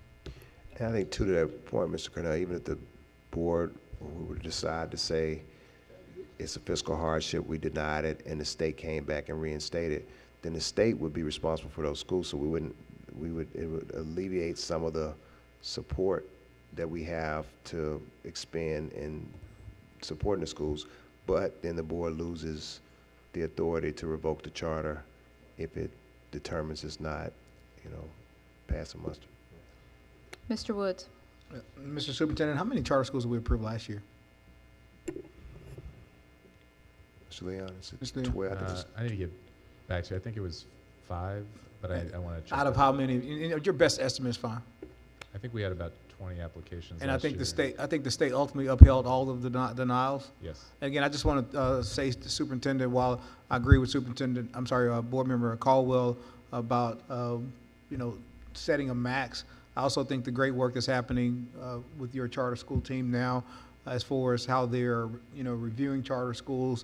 And I think too, to that point, Mr. Cornell, even if the board would decide to say it's a fiscal hardship, we denied it, and the state came back and reinstated, then the state would be responsible for those schools. So it would alleviate some of the support that we have to expend in supporting the schools, but then the board loses the authority to revoke the charter if it determines it's not, passing muster. Mr. Woods. Mr. Superintendent, how many charter schools did we approve last year? Mr. Leon, is it Mr. Leon? 12? I think it's I need to get back to you. I think it was 5, but I want to check. Out of that. how many? Your best estimate is fine. I think we had about 20 applications And I last think year. the state ultimately upheld all of the denials. Yes. And again, I just want to say to Superintendent, while I agree with Board Member Caldwell about, setting a max, I also think the great work that's happening with your charter school team now, as far as how they're, reviewing charter schools,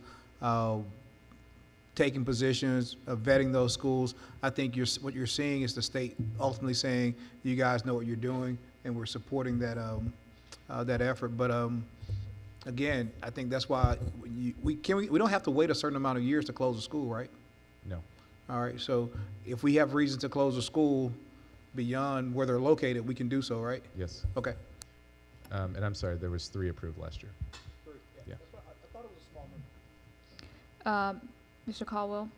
taking positions, vetting those schools. I think what you're seeing is the state ultimately saying, you guys know what you're doing, and we're supporting that that effort. But again, I think that's why we don't have to wait a certain amount of years to close a school, right? No. All right. So if we have reason to close a school beyond where they're located, we can do so, right? Yes. Okay. And I'm sorry, there was 3 approved last year. Yeah. I thought it was a small number. Mr. Caldwell.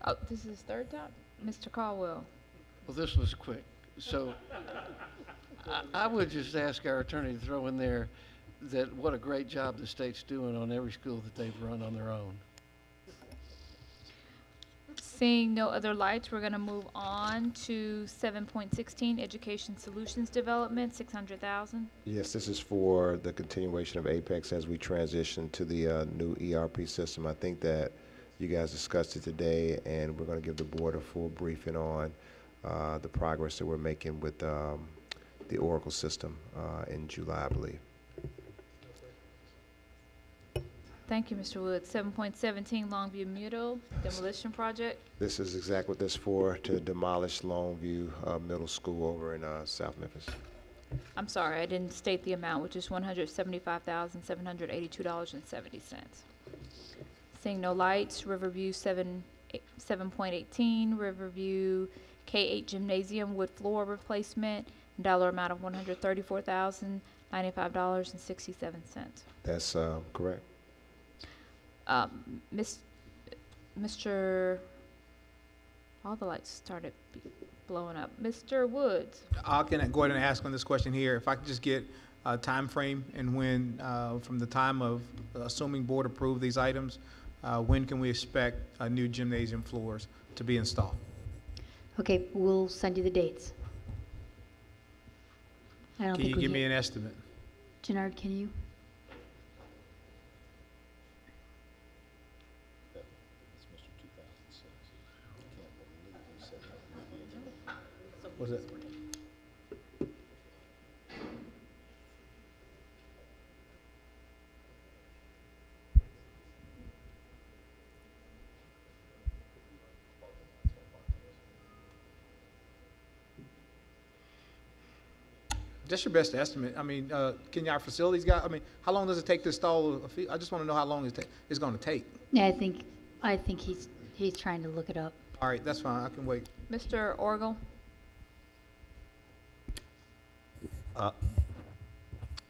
Oh, this is third time? Mr. Caldwell. Well, this was quick. So I would just ask our attorney to throw in there that what a great job the state's doing on every school that they've run on their own. Seeing no other lights, we're going to move on to 7.16, Education Solutions Development, $600,000. Yes, this is for the continuation of Apex as we transition to the new ERP system. I think that you guys discussed it today, and we're going to give the board a full briefing on the progress that we're making with the Oracle system in July, I believe. Thank you, Mr. Woods. 7.17, Longview Middle Demolition Project. This is exactly what this is for, to demolish Longview Middle School over in South Memphis. I'm sorry, I didn't state the amount, which is $175,782.70. Seeing no lights, Riverview 7.18, Riverview K-8 Gymnasium wood floor replacement, dollar amount of $134,095.67. That's correct. Mr. All the lights started blowing up. Mr. Woods. I can go ahead and ask on this question here. If I could just get a time frame and when, from the time of assuming board approved these items, when can we expect new gymnasium floors to be installed? Okay, we'll send you the dates. I don't Can think you give me an estimate? Jannard, can you? Was it? Just your best estimate. I mean, can our facilities guy, how long does it take to install I just want to know how long it's going to take. Yeah, I think he's trying to look it up. All right, that's fine. I can wait. Mr. Orgel.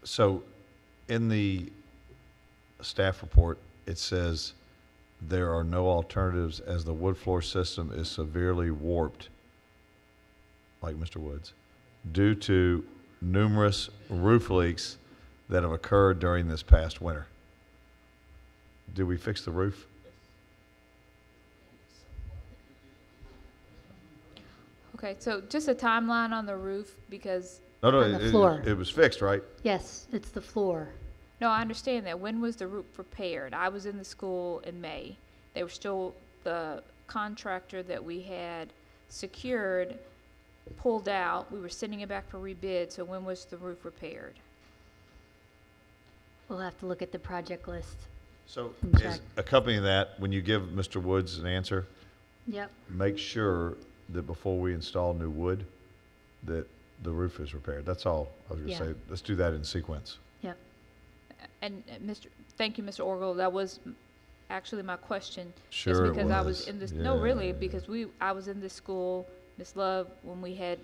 So in the staff report, it says there are no alternatives as the wood floor system is severely warped, like Mr. Woods, due to numerous roof leaks that have occurred during this past winter. Did we fix the roof? Okay, so just a timeline on the roof, because, No, On the floor. it was fixed, right? Yes, it's the floor. no, I understand that. When was the roof repaired? I was in the school in May. They were still, the contractor that we had secured pulled out. We were sending it back for rebid, so when was the roof repaired? We'll have to look at the project list. So and check. is accompanying that, when you give Mr. Woods an answer, Yep, make sure that before we install new wood, that the roof is repaired. That's all I was gonna Yeah. say. Let's do that in sequence. yep. And thank you, Mr. Orgel. That was actually my question. Sure Just it because I was was. in this, no, Yeah, really, yeah. because I was in this school, Ms. Love, when we had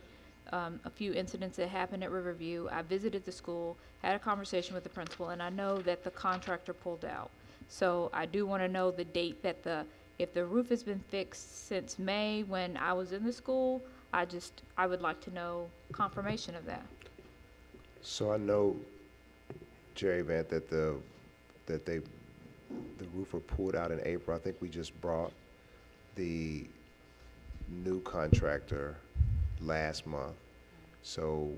a few incidents that happened at Riverview. I visited the school, had a conversation with the principal, and I know that the contractor pulled out. So I do want to know the date that if the roof has been fixed since May when I was in the school, I would like to know confirmation of that. So I know, Jerry Vant, that the roofer pulled out in April. I think we just brought the new contractor last month. So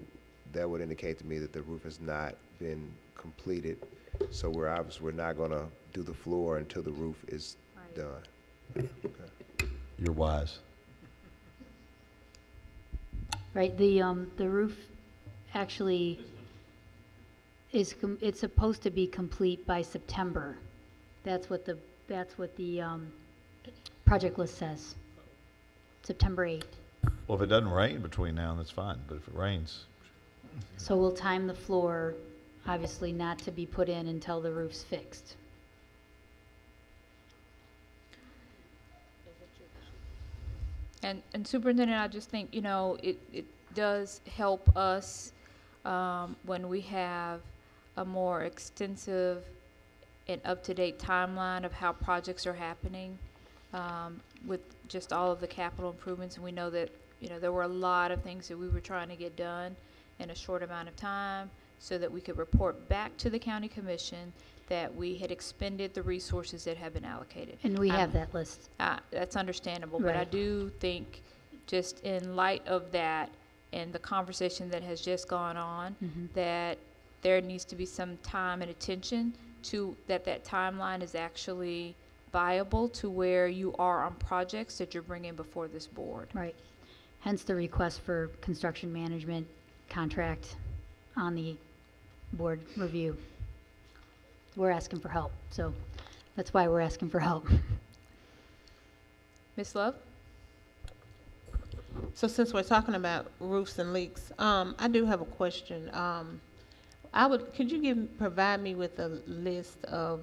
that would indicate to me that the roof has not been completed. So we're not gonna do the floor until the roof is done. Okay. You're wise. Right, the roof actually it's supposed to be complete by September. That's what the project list says. September 8th. Well, if it doesn't rain between now and that's fine, but if it rains, So we'll time the floor, obviously not to be put in until the roof's fixed. And Superintendent, I just think, it does help us when we have a more extensive and up-to-date timeline of how projects are happening with just all of the capital improvements. And we know that, there were a lot of things that we were trying to get done in a short amount of time so that we could report back to the county commission that we had expended the resources that have been allocated. And we have that list. That's understandable, but I Right. do think, just in light of that and the conversation that has just gone on, that there needs to be some time and attention to that timeline is actually viable to where you are on projects that you're bringing before this board. Right. Hence the request for construction management contract on the board review. We're asking for help, so that's why we're asking for help. Ms. Love? So since we're talking about roofs and leaks, I do have a question. Could you provide me with a list of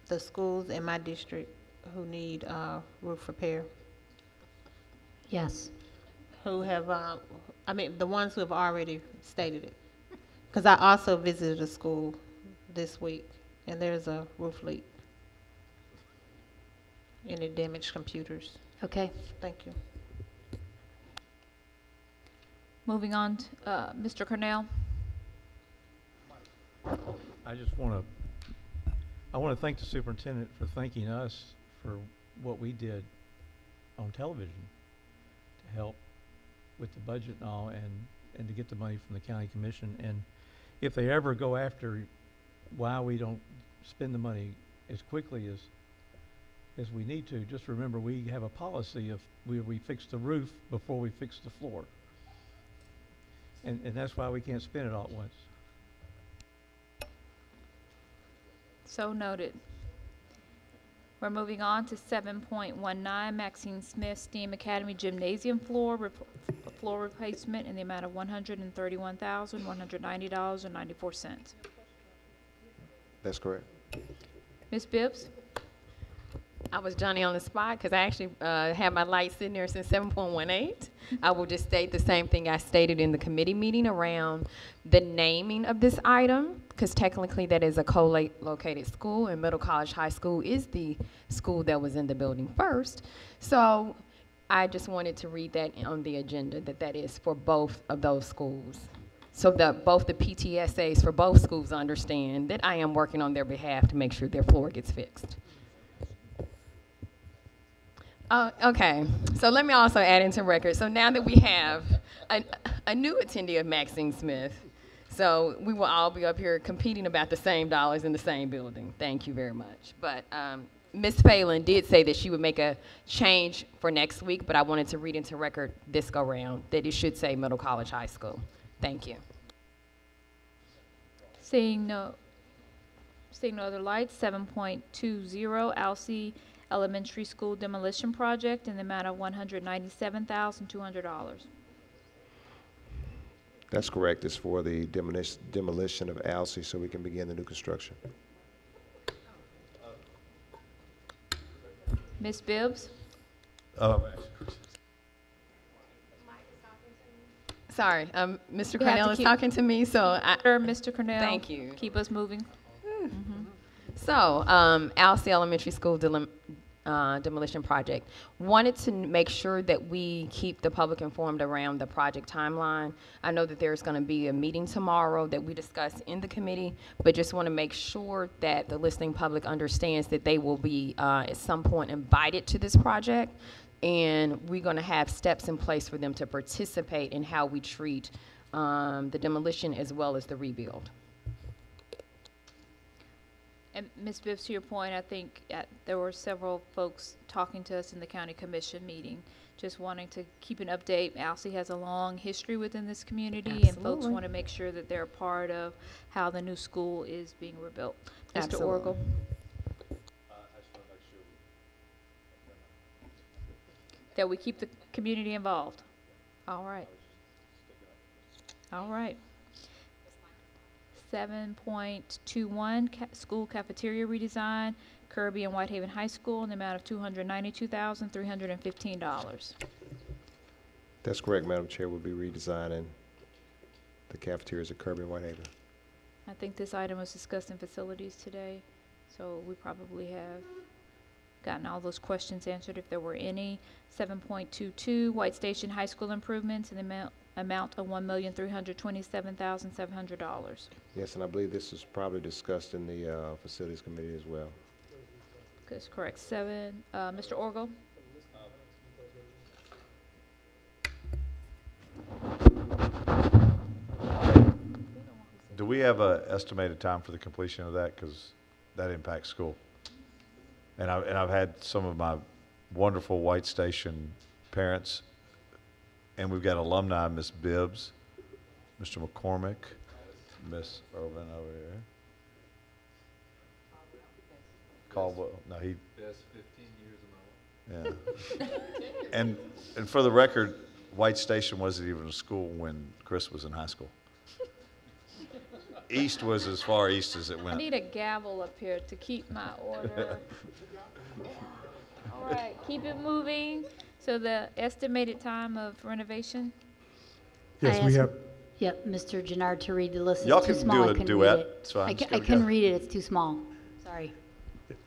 the schools in my district who need roof repair? Yes. Who have, the ones who have already stated it. Because I also visited a school this week, and there's a roof leak. And it damaged computers. Okay. Thank you. Moving on, Mr. Cornell? I want to thank the superintendent for thanking us for what we did on television to help with the budget and all, and to get the money from the county commission. And if they ever go after why we don't spend the money as quickly as we need to, just remember we have a policy of we fix the roof before we fix the floor. And that's why we can't spend it all at once. So noted. We're moving on to 7.19, Maxine Smith STEAM Academy Gymnasium floor replacement in the amount of $131,190.94. That's correct. Ms. Bibbs? I was Johnny on the spot because I actually had my lights sitting there since 7.18. I will just state the same thing I stated in the committee meeting around the naming of this item, because technically that is a co-located school, and Middle College High School is the school that was in the building first. So I just wanted to read that on the agenda, that is for both of those schools. So that both the PTSAs for both schools understand that I am working on their behalf to make sure their floor gets fixed. Okay, so let me also add into record. So now that we have a new attendee of Maxine Smith, so we will all be up here competing about the same dollars in the same building. Thank you very much. But Ms. Phelan did say that she would make a change for next week, but I wanted to read into record this go round that it should say Middle College High School. Thank you. Seeing no other lights, 7.20, Alcee Elementary School demolition project in the amount of $197,200. That's correct. It's for the demolition of Alcee so we can begin the new construction. Ms. Bibbs? Sorry, Mr. Cornell is talking to me, so Mr. Cornell. Thank you. Keep us moving. So, Alcee Elementary School demolition project. Wanted to make sure that we keep the public informed around the project timeline. I know that there's going to be a meeting tomorrow that we discuss in the committee, but just want to make sure that the listening public understands that they will be at some point invited to this project, and we're going to have steps in place for them to participate in how we treat the demolition as well as the rebuild. And Ms. Bibbs, to your point, I think there were several folks talking to us in the county commission meeting, just wanting to keep an update. Alcee has a long history within this community, and folks want to make sure that they're a part of how the new school is being rebuilt. Mr. Orgel. That we keep the community involved. All right. All right. 7.21, school cafeteria redesign, Kirby and Whitehaven High School in the amount of $292,315. That's correct, Madam Chair. We'll be redesigning the cafeterias at Kirby and Whitehaven. I think this item was discussed in facilities today, so we probably have gotten all those questions answered if there were any. 7.22, White Station High School improvements in the amount of $1,327,700. Yes, and I believe this was probably discussed in the Facilities Committee as well. That's correct. Mr. Orgel? Do we have an estimated time for the completion of that? Because that impacts school. And I've had some of my wonderful White Station parents, and we've got alumni, Miss Bibbs, Mr. McCormick, Miss Irvin over here. Caldwell, no, he. Best 15 years of my life. Yeah. and for the record, White Station wasn't even a school when Chris was in high school. East was as far east as it went. I need a gavel up here to keep my order. All right, keep it moving. So the estimated time of renovation? Yes, we have. Yep, Mr. Gennard to read the list. Y'all It's too can small. do I a couldn't duet, read it. so I'm I just couldn't gonna go. read it. It's too small. Sorry.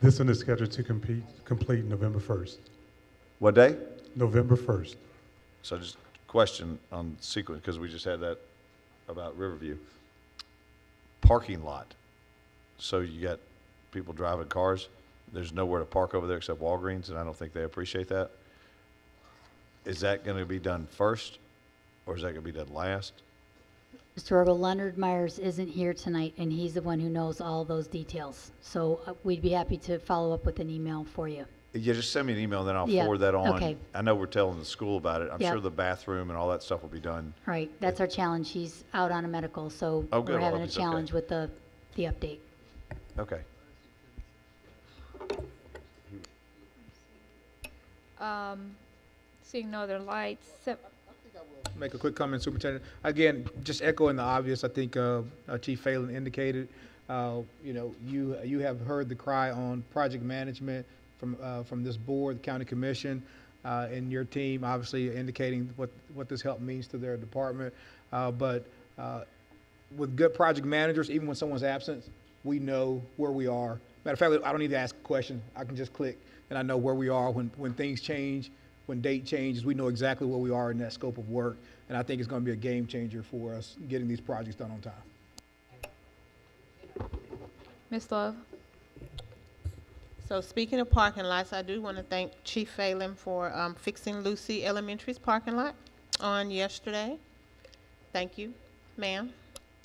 This one is scheduled to complete November 1st. What day? November 1st. So just question on sequence, because we just had that about Riverview. Parking lot. So you got people driving cars. There's nowhere to park over there except Walgreens, and I don't think they appreciate that. Is that going to be done first, or is that going to be done last? Mr. Orgel, Leonard Myers isn't here tonight, and he's the one who knows all those details. So we'd be happy to follow up with an email for you. Yeah, just send me an email, and then I'll Yeah, forward that on. okay. I know we're telling the school about it. I'm Yep. sure the bathroom and all that stuff will be done. Right, that's our challenge. He's out on a medical, so Oh, good. we're Well, having a he's okay. challenge with the update. Okay. Seeing no other lights. Make a quick comment, Superintendent. Again, just echoing the obvious, I think Chief Phelan indicated, you know, you have heard the cry on project management, from this board, the county commission, and your team, obviously indicating what this help means to their department. But with good project managers, even when someone's absent, we know where we are. Matter of fact, I don't need to ask a question. I can just click, and I know where we are when things change, when date changes. We know exactly where we are in that scope of work, and I think it's going to be a game changer for us getting these projects done on time. Ms. Love? So speaking of parking lots, I do want to thank Chief Phelan for fixing Lucy Elementary's parking lot on yesterday. Thank you, ma'am.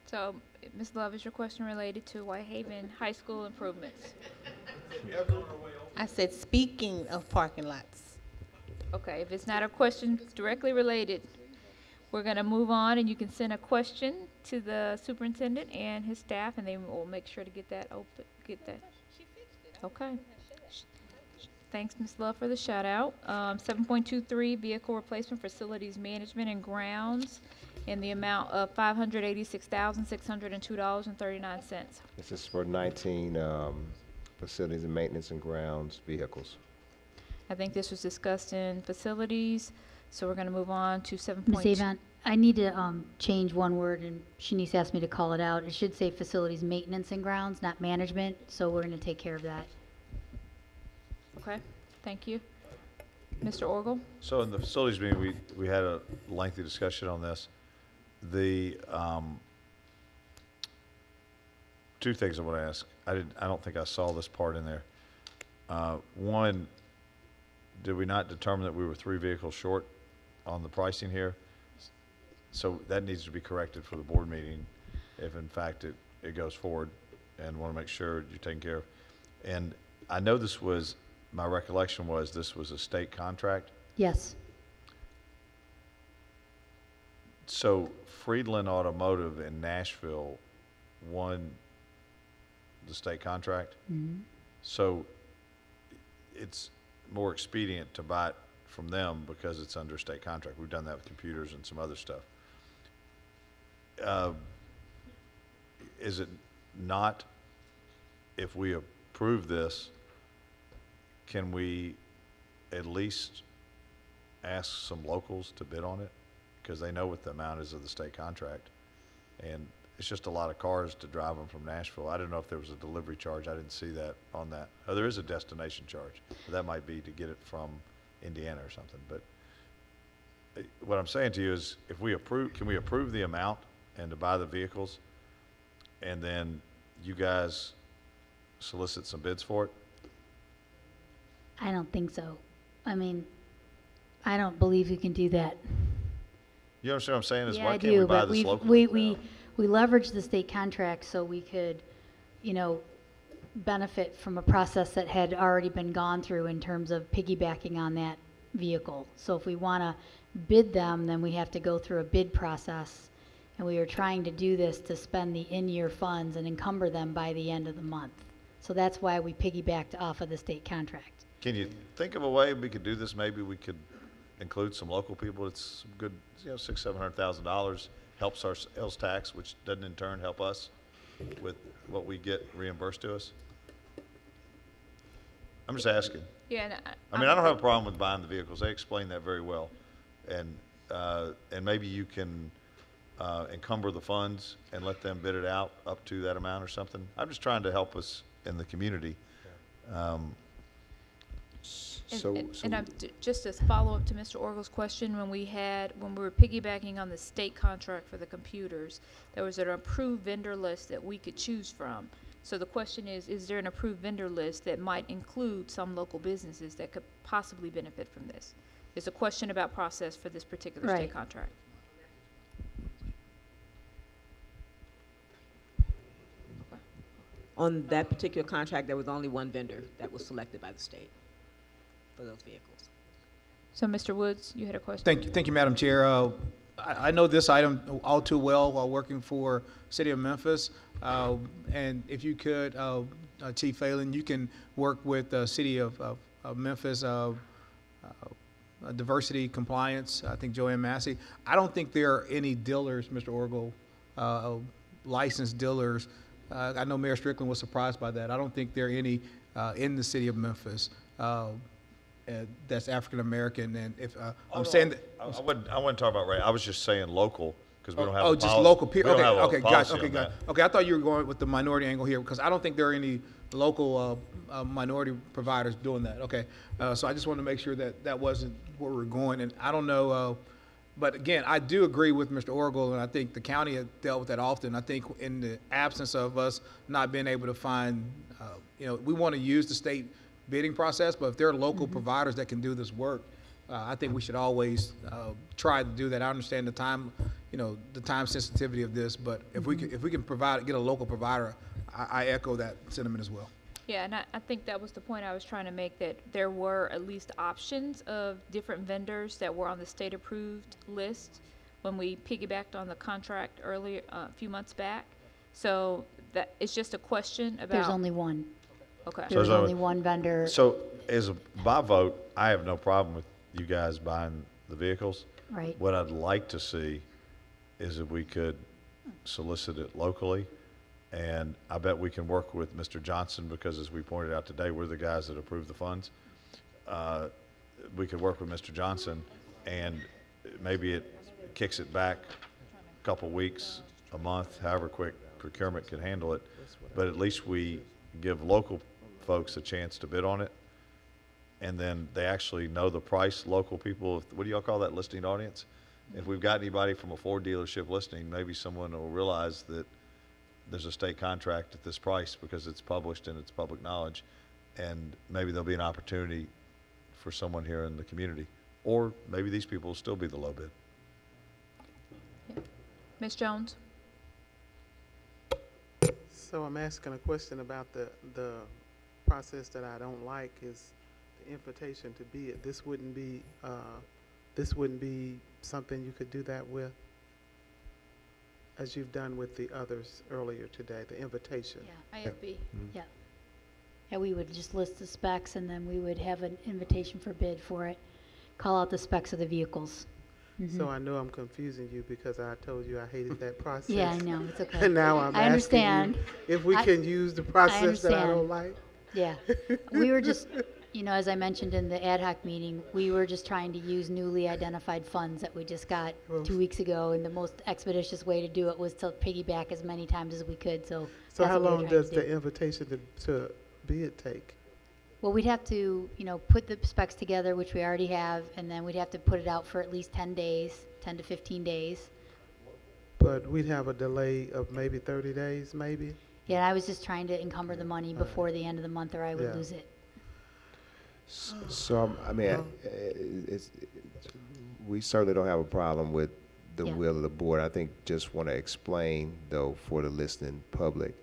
So, Ms. Love, is your question related to Whitehaven High School improvements? I said, speaking of parking lots. Okay, if it's not a question directly related, we're going to move on, and you can send a question to the superintendent and his staff, and they will make sure to get that open. Okay. Thanks, Ms. Love, for the shout out. 7.23 vehicle replacement facilities management and grounds in the amount of $586,602.39. This is for 19 facilities and maintenance and grounds vehicles. I think this was discussed in facilities, so we're going to move on to 7. Ms. Avon, I need to change one word, and Shanice asked me to call it out. It should say facilities maintenance and grounds, not management, so we're going to take care of that. Okay, thank you. Mr. Orgel? So in the facilities meeting, we had a lengthy discussion on this. The two things I want to ask. I don't think I saw this part in there. One, did we not determine that we were 3 vehicles short on the pricing here? So that needs to be corrected for the board meeting if in fact it goes forward, and want to make sure you're taken care of. And I know this was, my recollection was this was a state contract. Yes. So Friedland Automotive in Nashville won the state contract. Mm-hmm. So it's more expedient to buy it from them because it's under state contract. We've done that with computers and some other stuff. Is it not, if we approve this, can we at least ask some locals to bid on it? Because they know what the amount is of the state contract. And it's just a lot of cars to drive them from Nashville. I don't know if there was a delivery charge. I didn't see that on that. Oh, there is a destination charge. But that might be to get it from Indiana or something. But what I'm saying to you is, if we approve, can we approve the amount and to buy the vehicles, and then you guys solicit some bids for it? I don't think so. I mean, I don't believe you can do that. You understand what I'm saying? Is Yeah, why I can't we do, buy but this locally? we leveraged the state contract so we could, you know, benefit from a process that had already been gone through in terms of piggybacking on that vehicle. So if we want to bid them, then we have to go through a bid process. And we were trying to do this to spend the in-year funds and encumber them by the end of the month. So that's why we piggybacked off of the state contract. Can you think of a way we could do this? Maybe we could include some local people. It's some good, $600,000-700,000 helps our sales tax, which doesn't in turn help us with what we get reimbursed to us. I'm just asking. Yeah, and I mean, I don't have a problem with buying the vehicles. They explain that very well, and maybe you can encumber the funds and let them bid it out up to that amount or something. I'm just trying to help us in the community. Just as follow-up to Mr. Orgel's question, when we were piggybacking on the state contract for the computers, there was an approved vendor list that we could choose from. So the question is there an approved vendor list that might include some local businesses that could possibly benefit from this? It's a question about process for this particular Right. state contract. On that particular contract, there was only one vendor that was selected by the state for those vehicles. So Mr. Woods, you had a question? Thank you, Madam Chair. I know this item all too well while working for City of Memphis. And if you could, Chief Phelan, you can work with the City of Memphis Diversity Compliance, I think Joanne Massey. I don't think there are any dealers, Mr. Orgel, licensed dealers. I know Mayor Strickland was surprised by that. I don't think there are any in the City of Memphis. that's African American, and if Oh, I'm no, saying that. I wouldn't talk about race. I was just saying local, because we don't have Oh, a just policy. local. We don't Okay, have a okay, policy gotcha. Okay, on got. that. Okay, I thought you were going with the minority angle here because I don't think there are any local minority providers doing that. Okay, so I just wanted to make sure that that wasn't where we're going, and I don't know. But again, I do agree with Mr. Orgel, and I think the county has dealt with that often. I think in the absence of us not being able to find, we want to use the state bidding process, but if there are local providers that can do this work, I think we should always try to do that. I understand the time, the time sensitivity of this, but if we can get a local provider, I echo that sentiment as well. Yeah, and I think that was the point I was trying to make, that there were at least options of different vendors that were on the state-approved list when we piggybacked on the contract earlier, a few months back. So that, it's just a question about. There's only one. Okay. There's only one vendor. So by vote, I have no problem with you guys buying the vehicles. Right. What I'd like to see is if we could solicit it locally. And I bet we can work with Mr. Johnson, because as we pointed out today, we're the guys that approve the funds. We could work with Mr. Johnson, and maybe it kicks it back a couple weeks, a month, however quick procurement can handle it. But at least we give local folks a chance to bid on it. And then they actually know the price, local people. What do y'all call that, listing audience? If we've got anybody from a Ford dealership listing, maybe someone will realize that there's a state contract at this price because it's published and it's public knowledge, and maybe there'll be an opportunity for someone here in the community, or maybe these people will still be the low bid. Ms. Jones? So I'm asking a question about the process that I don't like is the invitation to bid. This wouldn't be something you could do that with, as you've done with the others earlier today, the invitation. Yeah, IFB. Yeah. Yeah, we would just list the specs, and then we would have an invitation for bid for it. Call out the specs of the vehicles. So I know I'm confusing you because I told you I hated that process. Yeah, I know, it's okay. And now I'm I understand. asking you if we can use the process that I don't like. Yeah. We were just, as I mentioned in the ad hoc meeting, we were just trying to use newly identified funds that we just got 2 weeks ago, and the most expeditious way to do it was to piggyback as many times as we could, so. So how that's what we were long trying does to do. the invitation to bid take? Well, we'd have to, put the specs together, which we already have, and then we'd have to put it out for at least 10 days, 10 to 15 days. But we'd have a delay of maybe 30 days, maybe? Yeah, I was just trying to encumber the money before the end of the month, or I would Yeah. lose it. So, I mean, we certainly don't have a problem with the Yeah. will of the board. I think just want to explain, though, for the listening public,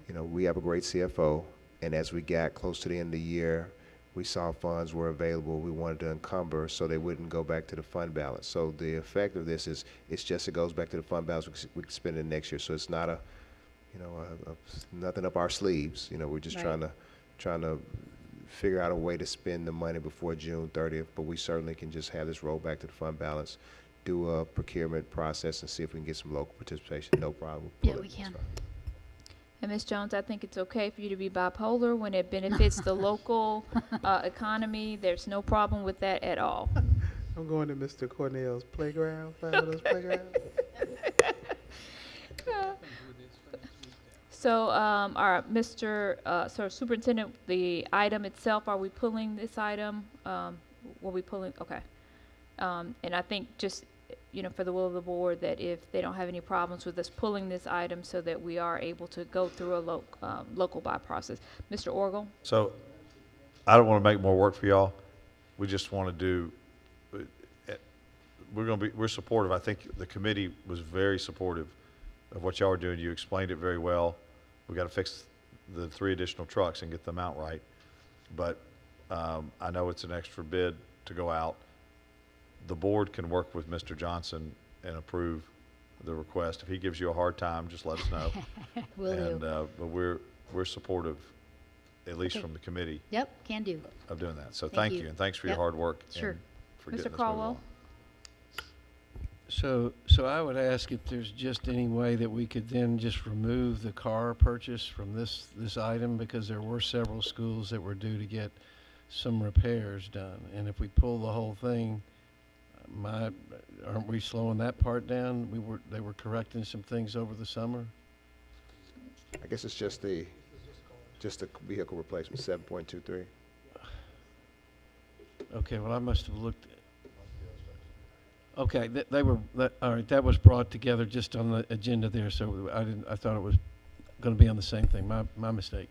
we have a great CFO, and as we got close to the end of the year, we saw funds were available. We wanted to encumber so they wouldn't go back to the fund balance. So the effect of this is, it goes back to the fund balance. We can spend it next year. So it's not nothing up our sleeves. We're just Right. trying to figure out a way to spend the money before June 30th, but we certainly can just have this roll back to the fund balance, do a procurement process, and see if we can get some local participation. No problem. Yeah, Pull we it. can. It's fine. And Ms. Jones, I think it's okay for you to be bipolar when it benefits the local economy. There's no problem with that at all. I'm going to Mr. Cornell's playground, Fabulous Playground. So, all right, Superintendent, the item itself, are we pulling this item? Were we pulling, okay. And I think just, for the will of the board, that if they don't have any problems with us pulling this item so that we are able to go through a local buy process. Mr. Orgel? So I don't want to make more work for y'all. We just want to do, we're supportive. I think the committee was very supportive of what y'all are doing. You explained it very well. We got to fix the 3 additional trucks and get them out right. But I know it's an extra bid to go out. The board can work with Mr. Johnson and approve the request. If he gives you a hard time, just let us know. Will do. But we're supportive, at least Okay. from the committee, Yep, can do. of doing that. So Thank thank you. you, and thanks for Yep. your hard work. Sure. and for Mr. getting this moving Caldwell? along. So I would ask if there's just any way that we could then just remove the car purchase from this item, because there were several schools that were due to get some repairs done. And if we pull the whole thing, aren't we slowing that part down? They were correcting some things over the summer. I guess it's just the vehicle replacement, 7.23. Okay, well, I must have looked. Okay, all right, that was brought together just on the agenda there, so I thought it was going to be on the same thing. My mistake.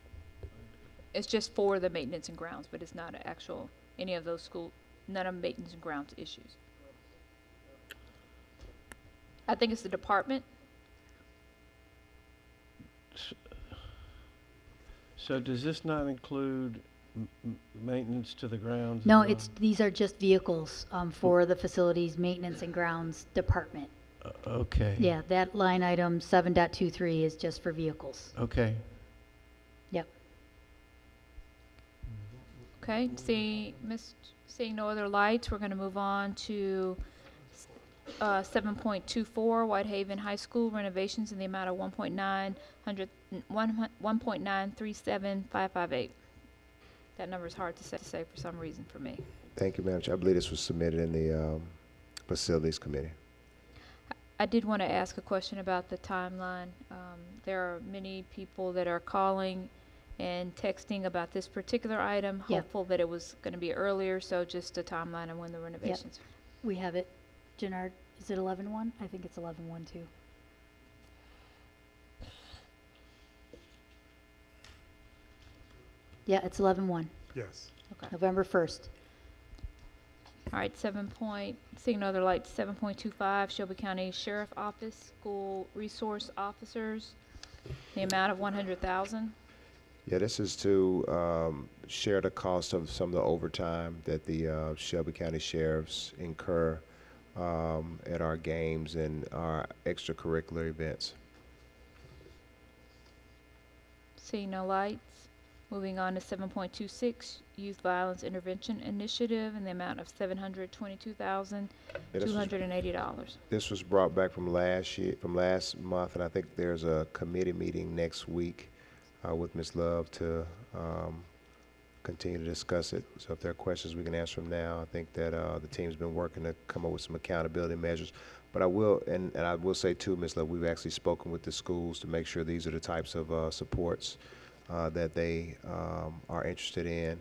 It's just for the maintenance and grounds, but it's not an actual, any of those none of maintenance and grounds issues. I think it's the department. So does this not include maintenance to the grounds? No, as well? these are just vehicles for the facilities maintenance and grounds department. Okay. Yeah, that line item 7.23 is just for vehicles. Okay. Yep. Okay, seeing no other lights, we're going to move on to 7.24, Whitehaven High School renovations in the amount of $1.937558. That number is hard to say for some reason for me. Thank you, Madam Chair. I believe this was submitted in the Facilities Committee. I did want to ask a question about the timeline. There are many people that are calling and texting about this particular item, Yep. hopeful that it was going to be earlier, so just a timeline on when the renovations. We have it. Jannard, is it 11-1? I think it's 11-1 too. Yeah, it's 11-1. Yes. Okay. November 1st. All right, seeing no other lights, 7.25, Shelby County Sheriff Office, School Resource Officers, the amount of $100,000. Yeah, this is to share the cost of some of the overtime that the Shelby County Sheriffs incur at our games and our extracurricular events. Seeing no lights, moving on to 7.26, Youth Violence Intervention Initiative in the amount of $722,280. This was brought back from last month, and I think there's a committee meeting next week with Ms. Love to continue to discuss it. So if there are questions, we can answer them now. I think that the team's been working to come up with some accountability measures. But I will, and I will say too, Ms. Love, we've actually spoken with the schools to make sure these are the types of supports that they are interested in.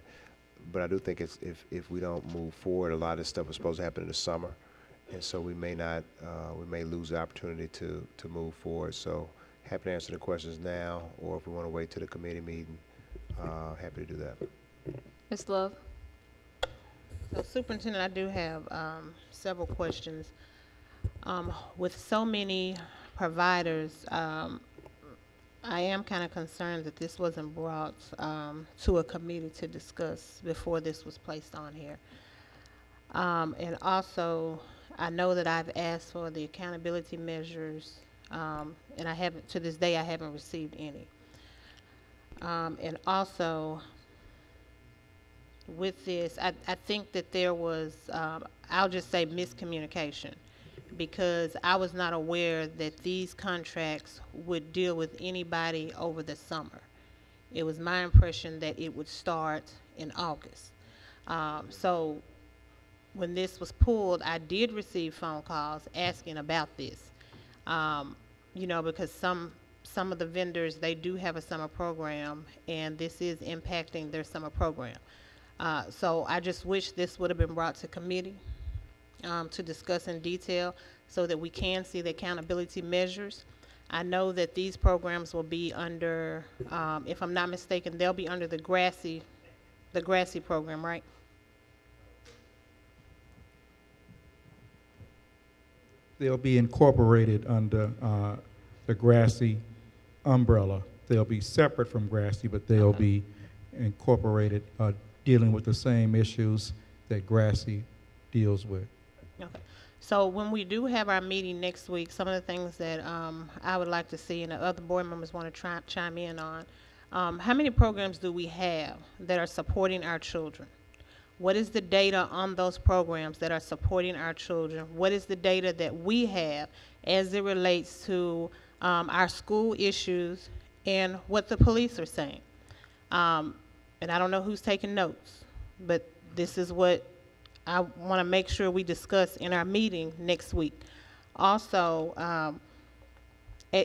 But I do think if we don't move forward, a lot of this stuff is supposed to happen in the summer, and so we may not, we may lose the opportunity to move forward. So happy to answer the questions now, or if we want to wait to the committee meeting, happy to do that. Ms. Love? So Superintendent, I do have several questions. With so many providers, I am kind of concerned that this wasn't brought to a committee to discuss before this was placed on here. And also, I know that I've asked for the accountability measures, and I haven't, to this day, I haven't received any. And also, with this, I think that there was, I'll just say miscommunication, because I was not aware that these contracts would deal with anybody over the summer. It was my impression that it would start in August. So when this was pulled, I did receive phone calls asking about this. You know, because some of the vendors, they do have a summer program, and this is impacting their summer program. So I just wish this would have been brought to committee to discuss in detail so that we can see the accountability measures. I know that these programs will be under, if I'm not mistaken, they'll be under the Grassy program, right? They'll be incorporated under the Grassy umbrella. They'll be separate from Grassy, but they'll be incorporated, dealing with the same issues that Grassy deals with. Okay. So when we do have our meeting next week, some of the things that I would like to see and the other board members want to chime in on, how many programs do we have that are supporting our children? What is the data on those programs that are supporting our children? What is the data that we have as it relates to our school issues and what the police are saying? And I don't know who's taking notes, but this is what I want to make sure we discuss in our meeting next week. Also,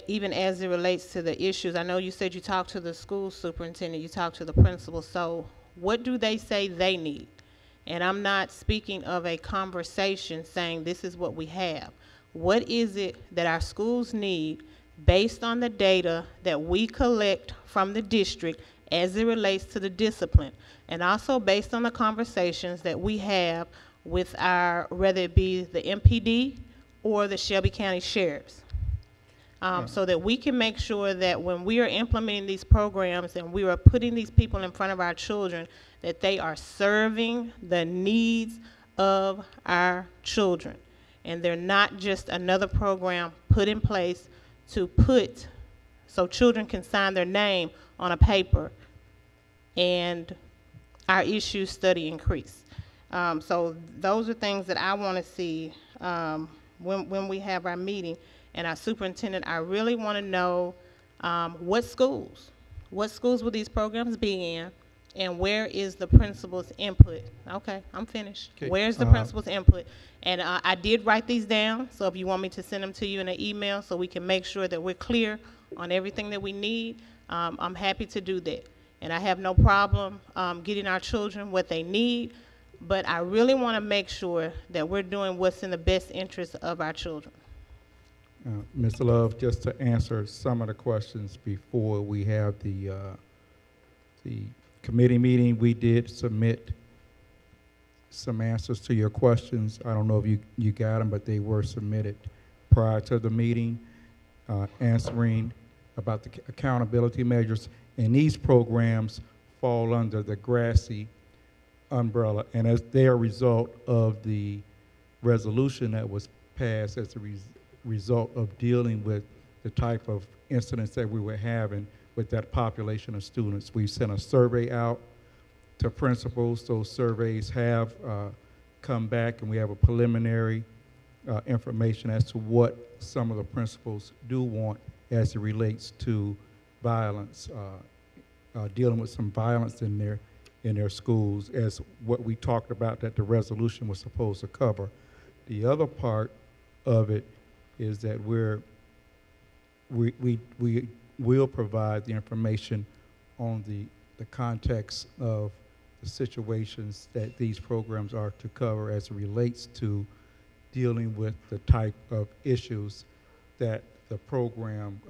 even as it relates to the issues, I know you said you talked to the school superintendent, you talked to the principal, so what do they say they need? And I'm not speaking of a conversation saying this is what we have. What is it that our schools need based on the data that we collect from the district as it relates to the discipline, and also based on the conversations that we have with our, whether it be the MPD or the Shelby County Sheriffs, so that we can make sure that when we are implementing these programs and we are putting these people in front of our children, that they are serving the needs of our children. And they're not just another program put in place to put, so children can sign their name on a paper and our issue study increase. So those are things that I want to see when we have our meeting. And our superintendent, I really want to know what schools will these programs be in, and where is the principal's input? Okay, I'm finished. Okay, Where's the principal's input? And I did write these down, so if you want me to send them to you in an email so we can make sure that we're clear on everything that we need, I'm happy to do that. And I have no problem getting our children what they need, but I really want to make sure that we're doing what's in the best interest of our children. Mr. Love, just to answer some of the questions before we have the committee meeting, we did submit some answers to your questions. I don't know if you got them, but they were submitted prior to the meeting, answering about the accountability measures. And these programs fall under the Grassy umbrella. And as they're a result of the resolution that was passed as a result of dealing with the type of incidents that we were having with that population of students. We sent a survey out to principals. Those surveys have come back, and we have a preliminary information as to what some of the principals do want as it relates to violence, dealing with some violence in their schools, as what we talked about that the resolution was supposed to cover. The other part of it is that we will provide the information on the context of the situations that these programs are to cover as it relates to dealing with the type of issues that the program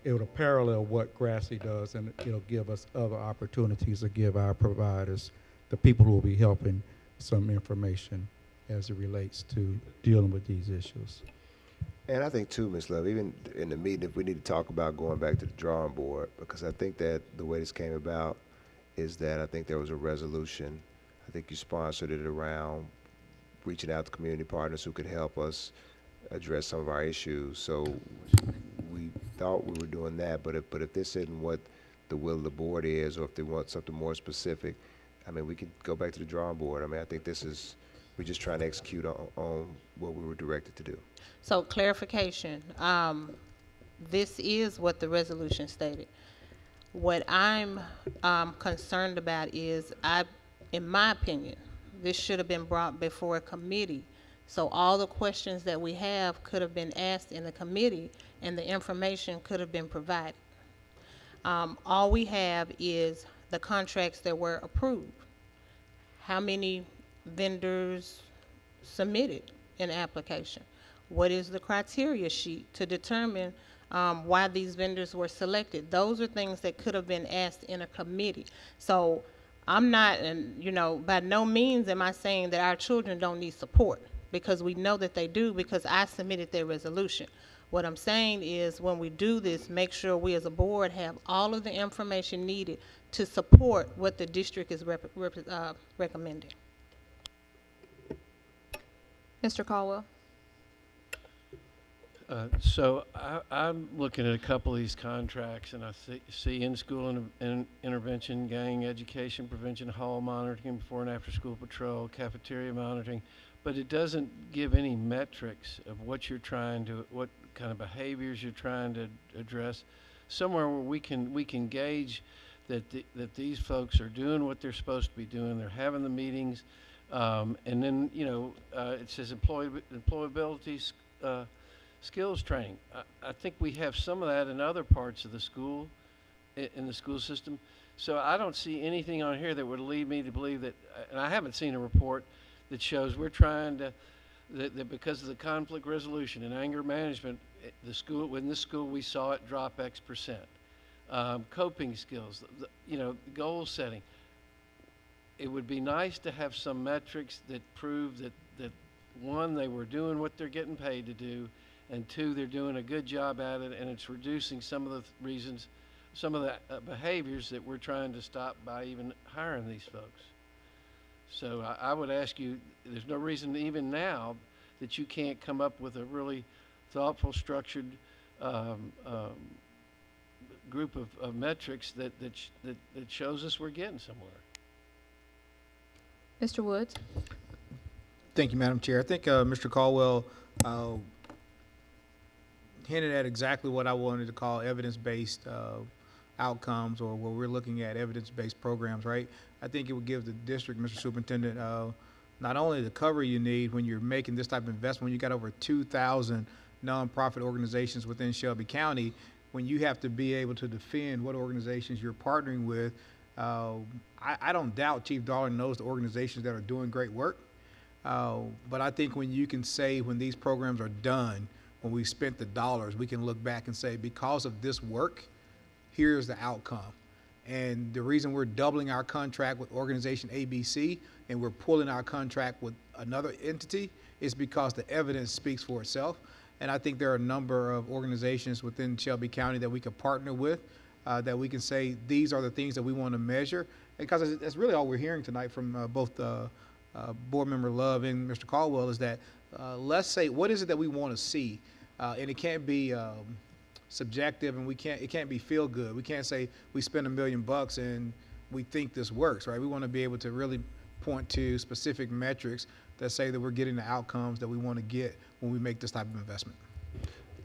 it'll parallel what Grassy does, and it'll give us other opportunities to give our providers, the people who will be helping, some information as it relates to dealing with these issues. And I think too, Ms. Love, even in the meeting, if we need to talk about going back to the drawing board, because I think that the way this came about is that I think there was a resolution. I think you sponsored it around reaching out to community partners who could help us address some of our issues. So we thought we were doing that, but if this isn't what the will of the board is, or if they want something more specific, I mean, we could go back to the drawing board. I mean, I think we're just trying to execute on what we were directed to do. So clarification, this is what the resolution stated. What I'm concerned about is, in my opinion, this should have been brought before a committee. So all the questions that we have could have been asked in the committee, and the information could have been provided. All we have is the contracts that were approved. How many vendors submitted an application? What is the criteria sheet to determine why these vendors were selected? Those are things that could have been asked in a committee. So I'm not, and by no means am I saying that our children don't need support, because we know that they do, because I submitted their resolution. What I'm saying is, when we do this, make sure we as a board have all of the information needed to support what the district is recommending. Mr. Caldwell. So I'm looking at a couple of these contracts, and I see in-school intervention, gang education, prevention, hall monitoring, before and after school patrol, cafeteria monitoring, but it doesn't give any metrics of what kind of behaviors you're trying to address. Somewhere where we can gauge that these folks are doing what they're supposed to be doing. They're having the meetings, and then it says employability skills training. I think we have some of that in other parts of the school, in the school system. So I don't see anything on here that would lead me to believe that, and I haven't seen a report that shows we're trying to, that because of the conflict resolution and anger management, in this school we saw it drop X percent. Coping skills, goal setting. It would be nice to have some metrics that prove that one, they were doing what they're getting paid to do, and two, they're doing a good job at it, and it's reducing some of the reasons, some of the behaviors that we're trying to stop by even hiring these folks. So I would ask you, there's no reason even now that you can't come up with a really thoughtful, structured group of metrics that shows us we're getting somewhere. Mr. Woods? Thank you, Madam Chair. I think Mr. Caldwell hinted at exactly what I wanted to call evidence-based outcomes, or where we're looking at evidence-based programs, right? I think it would give the district, Mr. Superintendent, not only the cover you need when you're making this type of investment, when you got over 2,000 nonprofit organizations within Shelby County, when you have to be able to defend what organizations you're partnering with. I don't doubt Chief Darling knows the organizations that are doing great work, but I think when you can say, when these programs are done, when we spent the dollars, we can look back and say, because of this work, here's the outcome. And the reason we're doubling our contract with organization ABC and we're pulling our contract with another entity is because the evidence speaks for itself. And I think there are a number of organizations within Shelby County that we could partner with, that we can say, these are the things that we want to measure. Because that's really all we're hearing tonight from both Board Member Love and Mr. Caldwell, is that let's say, what is it that we want to see? And it can't be subjective, and it can't be feel good. We can't say we spend $1 million and we think this works, right? We want to be able to really point to specific metrics that say that we're getting the outcomes that we want to get when we make this type of investment.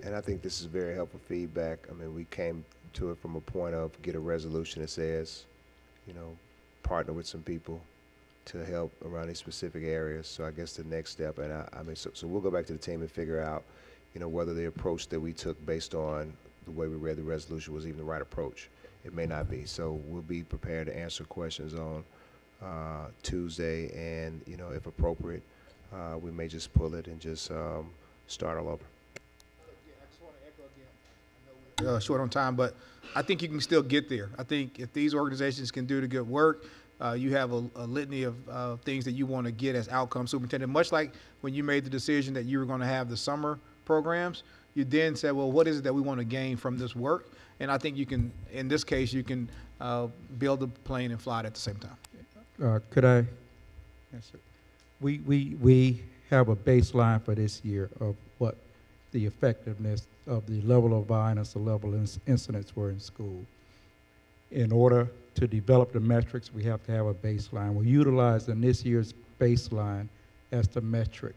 And I think this is very helpful feedback. I mean, we came to it from a point of get a resolution that says, partner with some people to help around these specific areas. So I guess the next step, and so we'll go back to the team and figure out, whether the approach that we took based on the way we read the resolution was even the right approach. It may not be. So we'll be prepared to answer questions on Tuesday, and if appropriate, we may just pull it and just start all over. Short on time, but I think you can still get there. I think if these organizations can do the good work, you have a litany of things that you want to get as outcome, Superintendent. Much like when you made the decision that you were going to have the summer programs, you then said, well, what is it that we want to gain from this work? And I think you can, in this case, you can build the plane and fly it at the same time. Could I? Yes, sir. We have a baseline for this year of what the effectiveness of the level of violence, the level of incidents were in school. In order to develop the metrics, we have to have a baseline. We're utilizing this year's baseline as the metric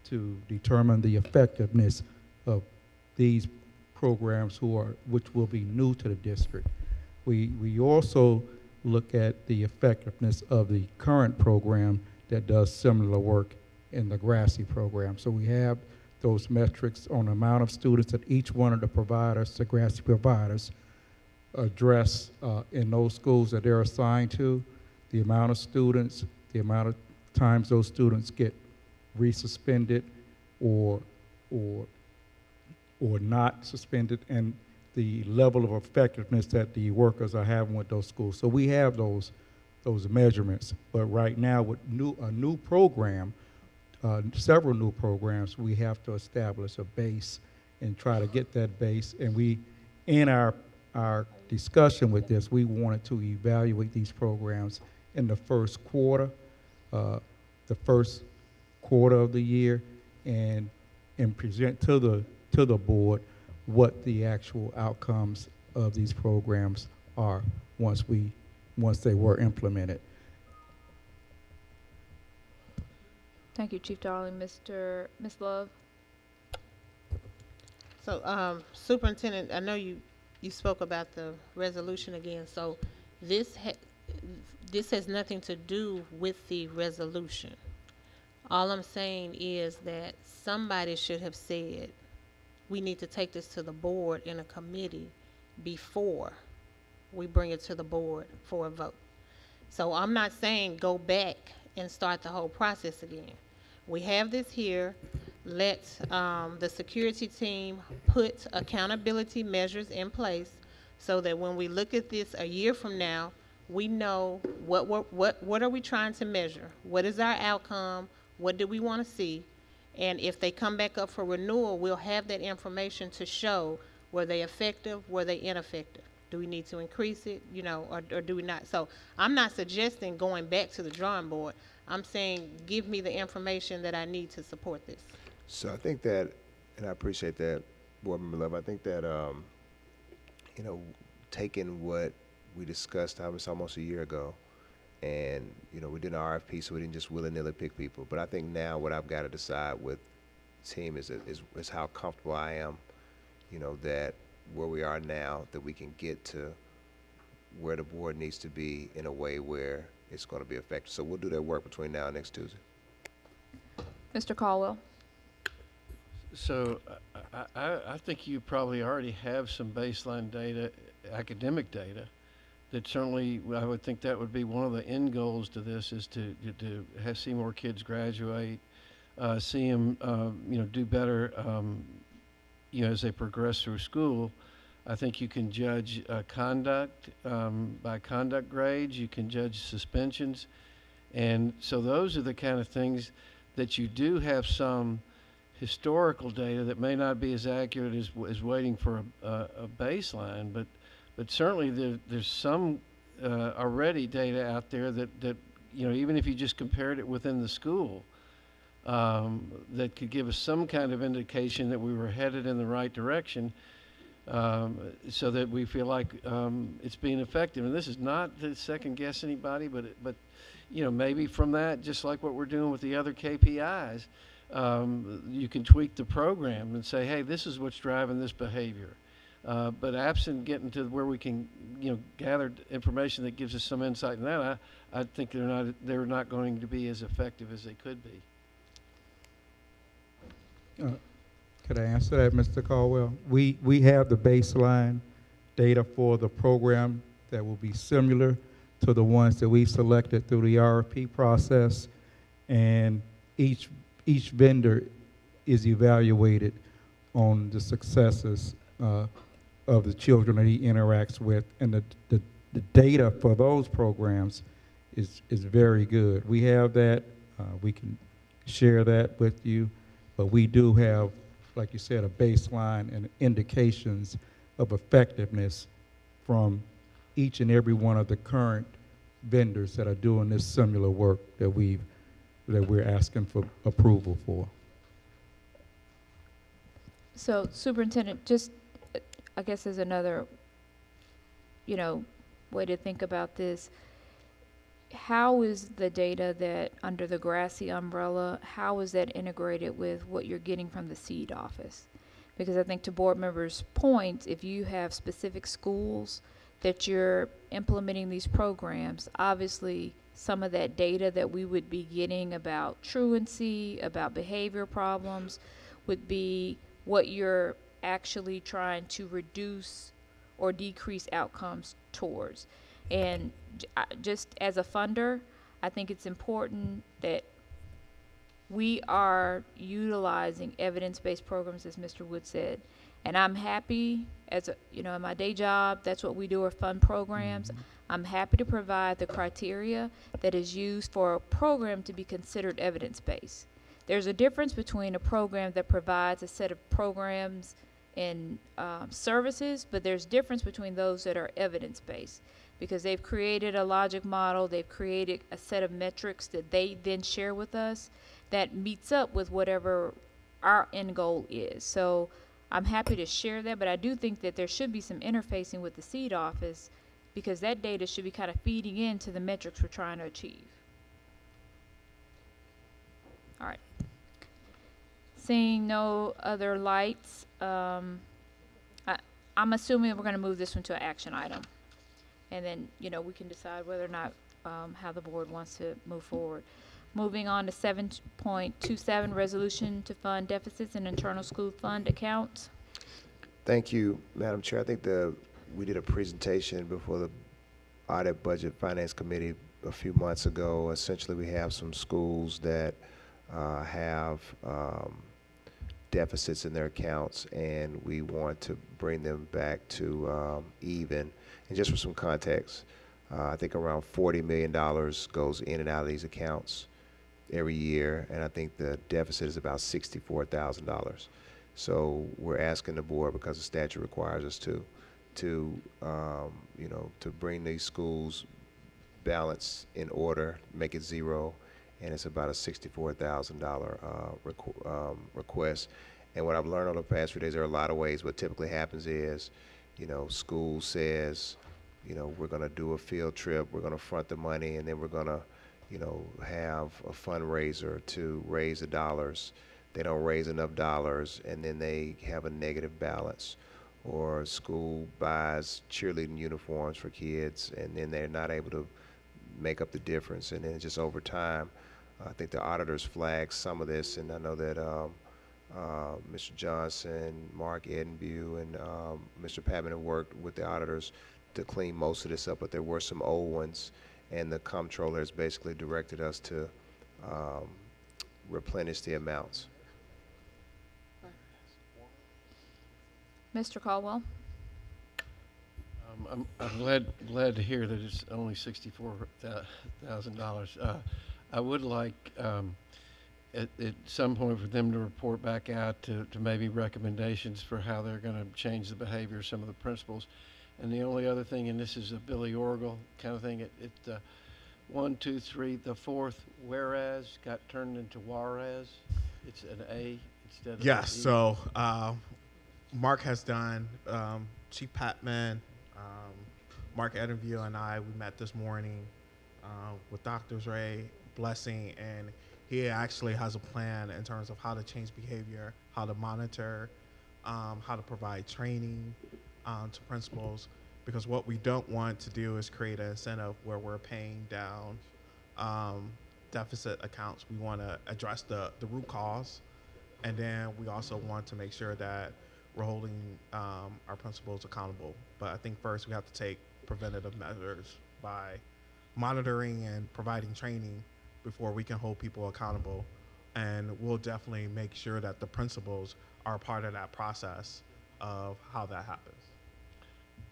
to determine the effectiveness of these programs which will be new to the district. We also look at the effectiveness of the current program that does similar work in the Grassy program. So we have those metrics on the amount of students that each one of the providers, the Grassy providers, address in those schools that they're assigned to, the amount of students, the amount of times those students get resuspended or not suspended, and the level of effectiveness that the workers are having with those schools. So we have those measurements, but right now with a new program, several new programs, we have to establish a base and try to get that base. And we, in our discussion with this, we wanted to evaluate these programs in the first quarter of the year, and present to the board what the actual outcomes of these programs are once they were implemented. Thank you, Chief Darling. Ms. Love? So, Superintendent, I know you spoke about the resolution again. So This has nothing to do with the resolution. All I'm saying is that somebody should have said, we need to take this to the board in a committee before we bring it to the board for a vote. So I'm not saying go back and start the whole process again. We have this here. Let the security team put accountability measures in place so that when we look at this a year from now, we know what are we trying to measure? What is our outcome? What do we want to see? And if they come back up for renewal, we'll have that information to show, were they effective, were they ineffective? Do we need to increase it, you know, or do we not? So I'm not suggesting going back to the drawing board. I'm saying give me the information that I need to support this. So I think that, and I appreciate that, Board Member Love, I think that, you know, taking what we discussed, I was almost a year ago, and, you know, we did an RFP, so we didn't just willy-nilly pick people. But I think now what I've got to decide with the team is how comfortable I am, you know, that where we are now, that we can get to where the board needs to be in a way where it's going to be effective. So we'll do that work between now and next Tuesday. Mr. Caldwell. So I think you probably already have some baseline data, academic data, that certainly I would think that would be one of the end goals to this, is to see more kids graduate, see them you know, do better you know, as they progress through school. I think you can judge conduct by conduct grades. You can judge suspensions, and so those are the kind of things that you do have some historical data that may not be as accurate as waiting for a baseline, but certainly there's some already data out there that you know, even if you just compared it within the school, that could give us some kind of indication that we were headed in the right direction, so that we feel like it's being effective. And this is not to second guess anybody, but you know, maybe from that, just like what we're doing with the other KPIs, you can tweak the program and say, hey, this is what's driving this behavior. But absent getting to where we can, you know, gather information that gives us some insight in that, I think they're not going to be as effective as they could be. Could I answer that, Mr. Caldwell? We have the baseline data for the program that will be similar to the ones that we selected through the RFP process, and each vendor is evaluated on the successes of the children that he interacts with, and the data for those programs is very good. We have that. We can share that with you, but we do have, like you said, a baseline and indications of effectiveness from each and every one of the current vendors that are doing this similar work that we're asking for approval for. So, Superintendent, just I guess as another, you know, way to think about this, how is the data that under the Grassy umbrella, how is that integrated with what you're getting from the seed office? Because I think to board members' points, if you have specific schools that you're implementing these programs, obviously some of that data that we would be getting about truancy, about behavior problems, would be what you're actually trying to reduce or decrease outcomes towards. And just as a funder, I think it's important that we are utilizing evidence-based programs, as Mr. Wood said. And I'm happy, as a, you know, in my day job, that's what we do, are fund programs. I'm happy to provide the criteria that is used for a program to be considered evidence-based. There's a difference between a program that provides a set of programs and services, but there's difference between those that are evidence-based, because they've created a logic model, they've created a set of metrics that they then share with us that meets up with whatever our end goal is. So I'm happy to share that, but I do think that there should be some interfacing with the seed office, because that data should be kind of feeding into the metrics we're trying to achieve. All right. Seeing no other lights, I'm assuming we're going to move this one to an action item. And then, you know, we can decide whether or not, how the board wants to move forward. Moving on to 7.27, resolution to fund deficits in internal school fund accounts. Thank you, Madam Chair. I think we did a presentation before the Audit Budget Finance Committee a few months ago. Essentially, we have some schools that have deficits in their accounts, and we want to bring them back to even. And just for some context, I think around $40 million goes in and out of these accounts every year, and I think the deficit is about $64,000. So we're asking the board, because the statute requires us to you know, to bring these schools balance in order, make it zero, and it's about a $64,000 request. And what I've learned over the past few days, there are a lot of ways. What typically happens is, you know, school says, you know, we're going to do a field trip, we're going to front the money, and then we're going to, you know, have a fundraiser to raise the dollars. They don't raise enough dollars, and then they have a negative balance. Or school buys cheerleading uniforms for kids, and then they're not able to make up the difference. And then just over time, I think the auditors flagged some of this, and I know that Mr. Johnson, Mark Edenview, and Mr. Patman have worked with the auditors to clean most of this up, but there were some old ones, and the comptroller has basically directed us to replenish the amounts. Mr. Caldwell? I'm glad to hear that it's only $64,000. I would like at some point for them to report back out to maybe recommendations for how they're going to change the behavior of some of the principals. And the only other thing, and this is a Billy Orgel kind of thing, 1, 2, 3, the fourth whereas got turned into whereas. It's an A instead of Yes, an E. so Mark has done, Chief Patman, Mark Edenview and I, we met this morning with Drs. Ray, Blessing, and he actually has a plan in terms of how to change behavior, how to monitor, how to provide training to principals, because what we don't want to do is create an incentive where we're paying down deficit accounts. We want to address the root cause, and then we also want to make sure that we're holding our principals accountable. But I think first we have to take preventative measures by monitoring and providing training before we can hold people accountable. And we'll definitely make sure that the principals are part of that process of how that happens.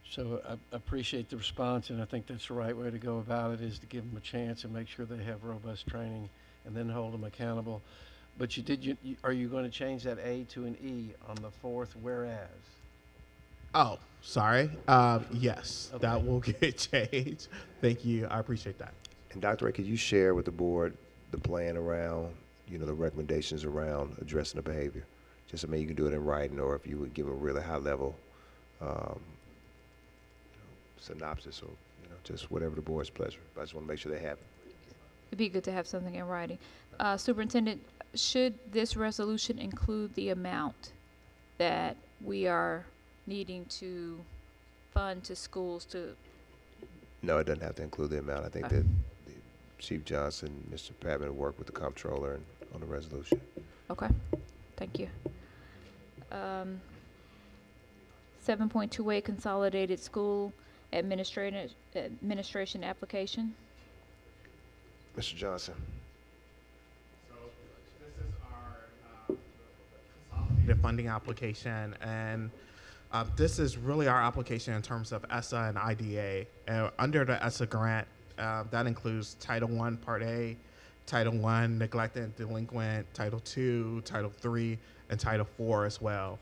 So I appreciate the response, and I think that's the right way to go about it, is to give them a chance and make sure they have robust training and then hold them accountable. But are you going to change that A to an E on the fourth whereas? Oh, sorry. Yes, okay. That will get changed. Thank you. I appreciate that. And Dr. Ray, could you share with the board the plan around, you know, the recommendations around addressing the behavior? Just, I mean, you can do it in writing, or if you would give a really high level synopsis, or, you know, just whatever the board's pleasure. But I just want to make sure they have it. It'd be good to have something in writing. Superintendent, should this resolution include the amount that we are needing to fund to schools to? No, it doesn't have to include the amount. I think that Chief Johnson, Mr. Patman worked with the comptroller on the resolution. Okay, thank you. 7.28 consolidated school administration application. Mr. Johnson. So this is our consolidated funding application, and this is really our application in terms of ESSA and IDA. Under the ESSA grant, that includes Title I, Part A, Title I, Neglected and Delinquent, Title II, Title III, and Title IV as well.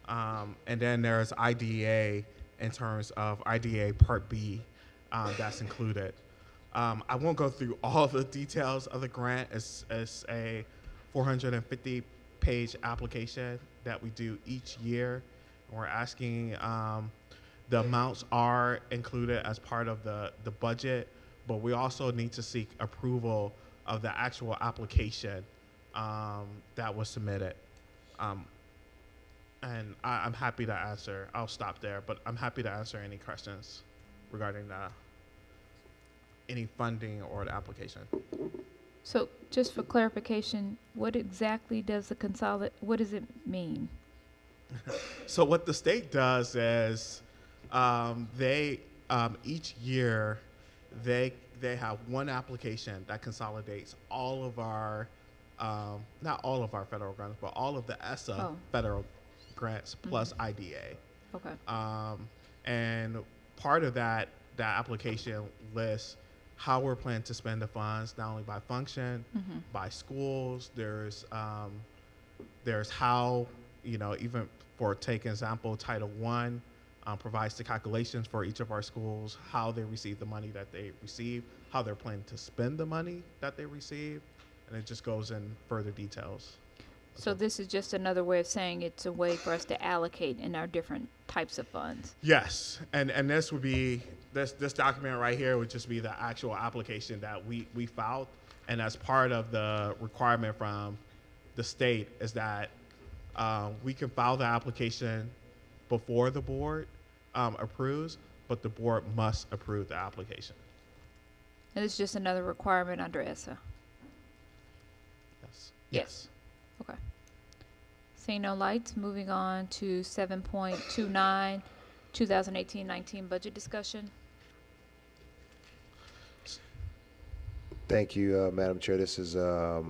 And then there's IDA in terms of IDA Part B that's included. I won't go through all the details of the grant. It's a 450-page application that we do each year. We're asking, the amounts are included as part of the budget, but we also need to seek approval of the actual application that was submitted. And I'm happy to answer. I'll stop there, but I'm happy to answer any questions regarding any funding or the application. So just for clarification, what exactly does what does it mean? So what the state does is they each year they have one application that consolidates all of our not all of our federal grants, but all of the ESSA federal grants plus IDA. Okay. And part of that application lists how we're planning to spend the funds, not only by function, by schools. There's how, even for take example, Title I provides the calculations for each of our schools, how they receive the money that they receive, how they're planning to spend the money that they receive, and it just goes in further details. So this is just another way of saying it's a way for us to allocate in our different types of funds. Yes, and this would be, this document right here would just be the actual application that we filed, and as part of the requirement from the state is that we can file the application before the board approves, but the board must approve the application. And it's just another requirement under ESSA. Yes. Okay. Seeing no lights, moving on to 7.29, 2018-19 budget discussion. Thank you, Madam Chair. This is a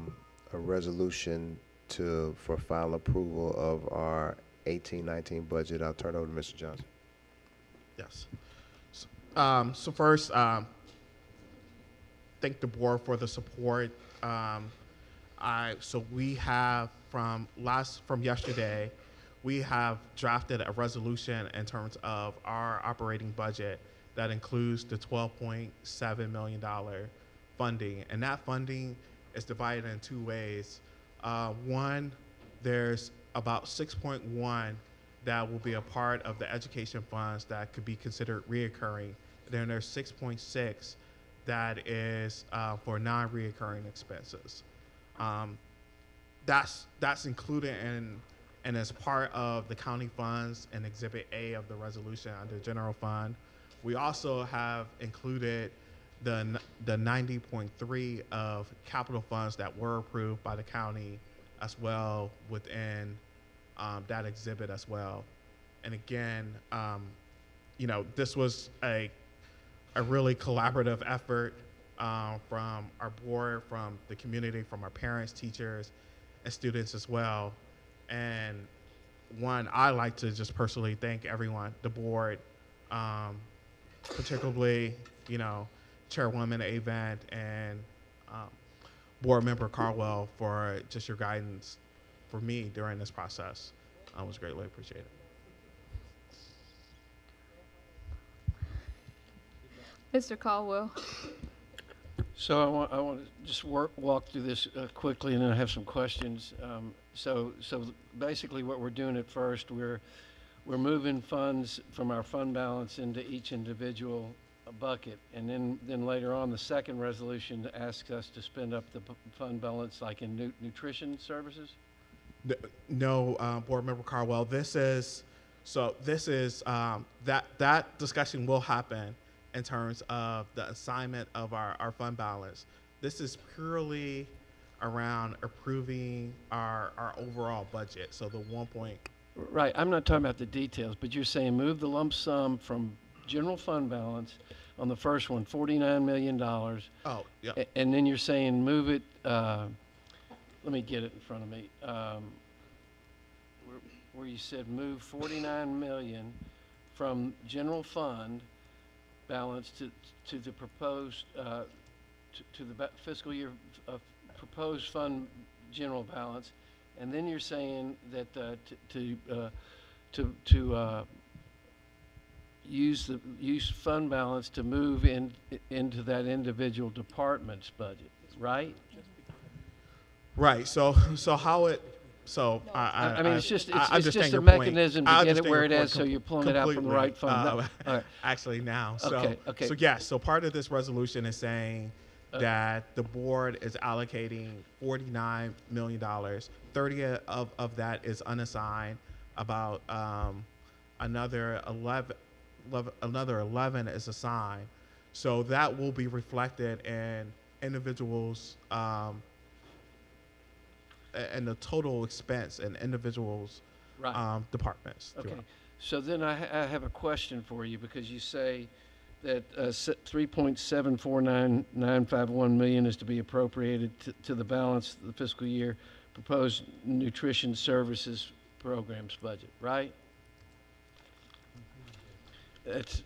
resolution for final approval of our 18-19 budget. I'll turn it over to Mr. Johnson. Yes. So first, thank the board for the support. So we have from yesterday, we have drafted a resolution in terms of our operating budget that includes the $12.7 million funding, and that funding is divided in two ways. One, there's about 6.1 that will be a part of the education funds that could be considered reoccurring. Then there's 6.6 that is for non-reoccurring expenses. That's included and as part of the county funds in Exhibit A of the resolution under general fund. We also have included the 90.3 of capital funds that were approved by the county as well within that exhibit as well. And again, this was a really collaborative effort from our board, from the community, from our parents, teachers, and students as well. And one, I like to just personally thank everyone, the board, particularly, Chairwoman Avent and Board Member Carwell for just your guidance for me during this process. I was greatly appreciated. Mr. Caldwell. So I want to just walk through this quickly, and then I have some questions. So basically, what we're doing at first, we're moving funds from our fund balance into each individual bucket, and then later on, the second resolution asks us to spend up the fund balance, like in nutrition services. No, Board Member Carwell. This is that discussion will happen in terms of the assignment of our fund balance. This is purely around approving our overall budget. So the 1 point. Right. I'm not talking about the details, but you're saying move the lump sum from general fund balance on the first one, $49 million. Oh, yeah. And then you're saying move it. Let me get it in front of me. Where you said move $49 million from general fund balance to the proposed to the fiscal year proposed fund general balance, and then you're saying that to use fund balance to move into that individual department's budget, right? Right. So how it. So I mean, it's just I it's just a your mechanism point. to get it where it is, so you're pulling it out from the right fund. All right. Actually, now. So, Okay. So yes. So part of this resolution is saying that the board is allocating $49 million. 30 of that is unassigned. About another 11 is assigned. So that will be reflected in individuals, and the total expense in individuals' Right. departments. Okay, throughout. so then I have a question for you, because you say that 3.749951 million is to be appropriated to the balance of the fiscal year proposed nutrition services programs budget, right? It's,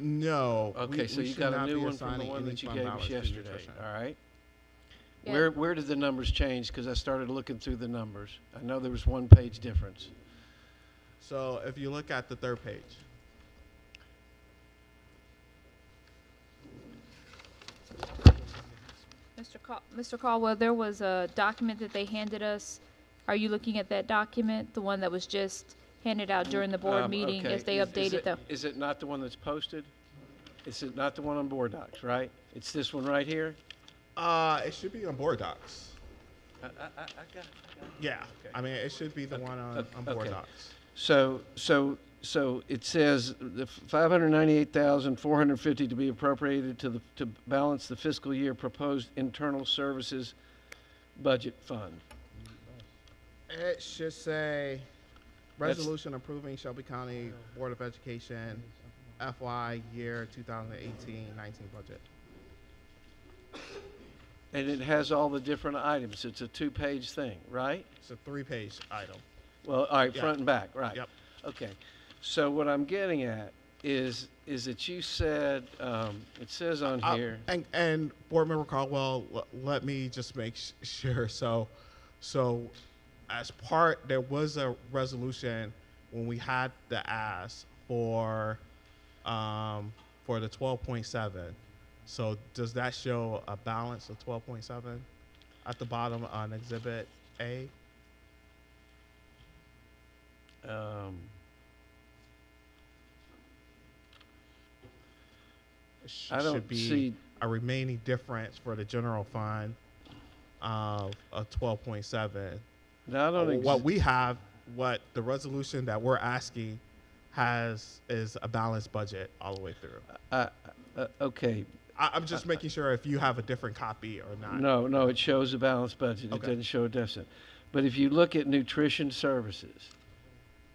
No. okay, so we you should got a not new be one from the assigning one any that you fund gave us balance to yesterday, nutrition. all right? Yeah. Where did the numbers change? Because I started looking through the numbers. I know there was one page difference. So if you look at the third page, Mr. Caldwell, there was a document that they handed us. Are you looking at that document, the one that was just handed out during the board meeting Okay. as they Is updated it- the? Is it not the one that's posted? Is it not the one on board docs, right? It's this one right here? it should be on board docs. I got it. Yeah. Okay. I mean, it should be the one on board Okay. docs. So it says the 598,450 to be appropriated to balance the fiscal year proposed internal services budget fund. It should say That's- resolution approving Shelby County Board of Education FY year 2018-19 budget. And it has all the different items. It's a two-page thing, right? It's a 3-page item. Well, all right, Yeah. front and back, right? Yep. Okay. So what I'm getting at is that you said, it says on here. And Board Member Caldwell, let me just make sure. So as part, there was a resolution when we had the ask for the 12.7. So does that show a balance of 12.7 at the bottom on Exhibit A? I don't Should be see- a remaining difference for the general fund of 12.7. No, I don't What the resolution that we're asking is a balanced budget all the way through. Okay. I'm just making sure if you have a different copy or not. No, it shows a balanced budget. It Okay. doesn't show a deficit. But if you look at nutrition services,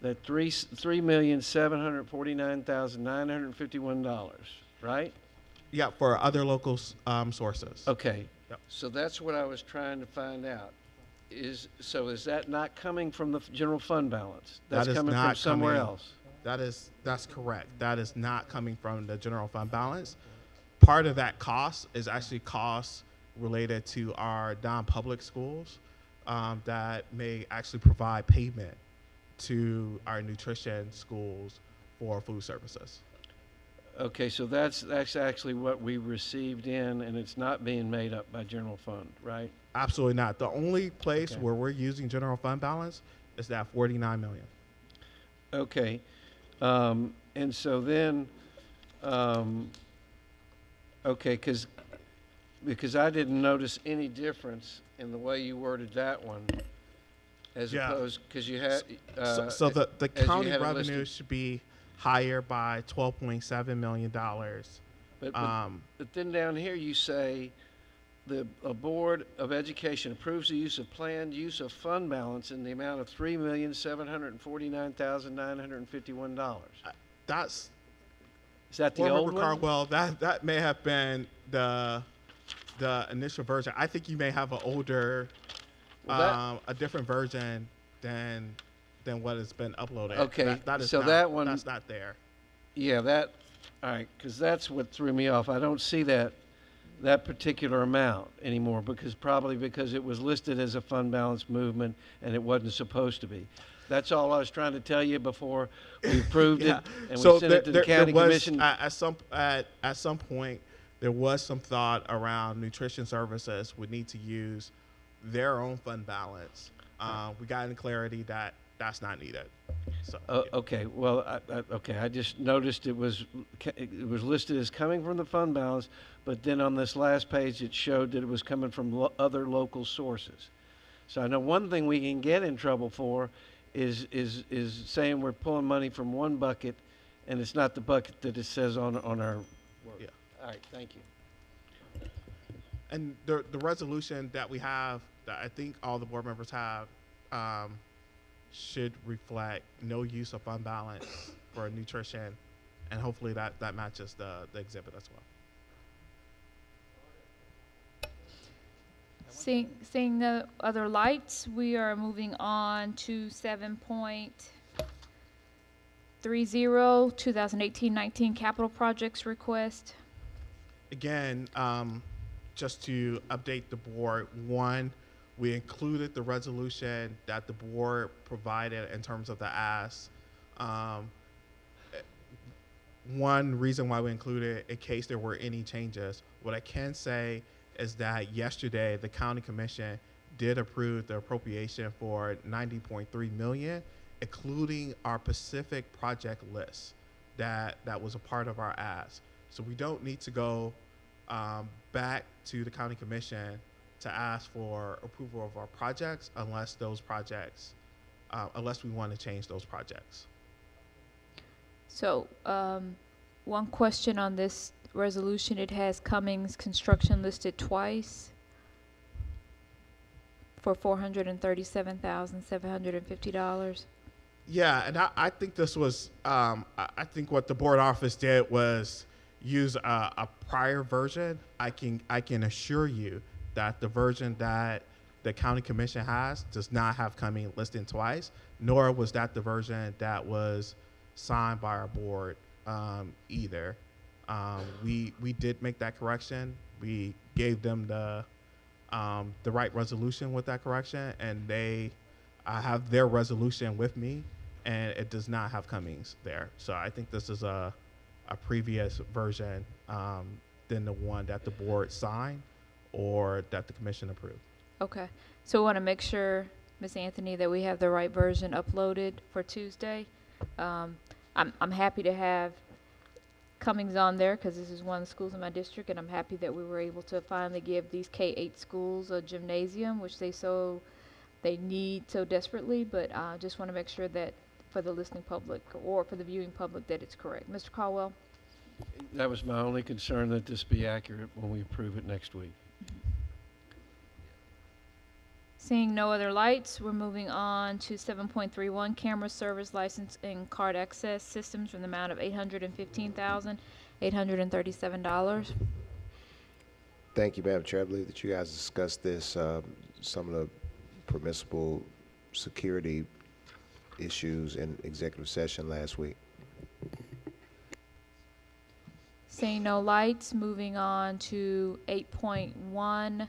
that $3,749,951, right? Yeah, for other local sources. Okay. Yep. So that's what I was trying to find out. Is that not coming from the general fund balance? That's That is coming from not somewhere coming- else? That's correct. That is not coming from the general fund balance. Part of that cost is actually costs related to our non-public schools that may actually provide payment to our nutrition schools for food services. Okay, so that's actually what we received in, and it's not being made up by general fund, right? Absolutely not. The only place Okay. where we're using general fund balance is that 49 million. Okay, and so then, okay, because I didn't notice any difference in the way you worded that one, as Yeah. opposed, because you had, So the as you county have it revenue listed. should be higher by $12.7 million. But then down here you say, a Board of Education approves the use of planned use of fund balance in the amount of $3,749,951. That's Is that the Board old Member one? Caldwell, that may have been the initial version. I think you may have an older, Well, a different version than what has been uploaded. Okay, that is so not, that one- that's not there. Yeah, all right, because that's what threw me off. I don't see that particular amount anymore, probably because it was listed as a fund balance movement and it wasn't supposed to be. That's all I was trying to tell you before we approved it and we sent it to the county commission. At some point, there was some thought around nutrition services would need to use their own fund balance. We got in clarity that that's not needed. So, Okay, well, I just noticed it was listed as coming from the fund balance, but then on this last page, it showed that it was coming from other local sources. So I know one thing we can get in trouble for is saying we're pulling money from one bucket and it's not the bucket that it says on our work. Yeah. All right, thank you. And the resolution that we have, that I think all the board members have, should reflect no use of fund balance for nutrition, and hopefully that matches the exhibit as well. Seeing no other lights, we are moving on to 7.30, 2018-19 capital projects request. Again, just to update the board, one, we included the resolution that the board provided in terms of the ask. One reason why we included it, in case there were any changes, what I can say is that yesterday the county commission did approve the appropriation for $90.3 million, including our Pacific project list that was a part of our ask. So we don't need to go back to the county commission to ask for approval of our projects unless those projects, unless we want to change those projects. So, one question on this resolution, it has Cummings Construction listed twice for $437,750. Yeah, and I think this was, I think what the board office did was use a prior version. I can assure you that the version that the county commission has does not have Cummings listed twice, nor was that the version that was signed by our board either. We did make that correction. We gave them the right resolution with that correction, and I have their resolution with me, and it does not have Cummings there. So I think this is a previous version than the one that the board signed or that the commission approved. Okay, so we want to make sure, Ms. Anthony, that we have the right version uploaded for Tuesday. I'm happy to have Cummings on there because this is one of the schools in my district, and I'm happy that we were able to finally give these K-8 schools a gymnasium, which they need so desperately. But I just want to make sure that for the listening public or for the viewing public that it's correct. Mr. Caldwell? That was my only concern, that this be accurate when we approve it next week. Seeing no other lights, we're moving on to 7.31, camera service license and card access systems from the amount of $815,837. Thank you, Madam Chair. I believe that you guys discussed this, some of the permissible security issues in executive session last week. Seeing no lights, moving on to 8.1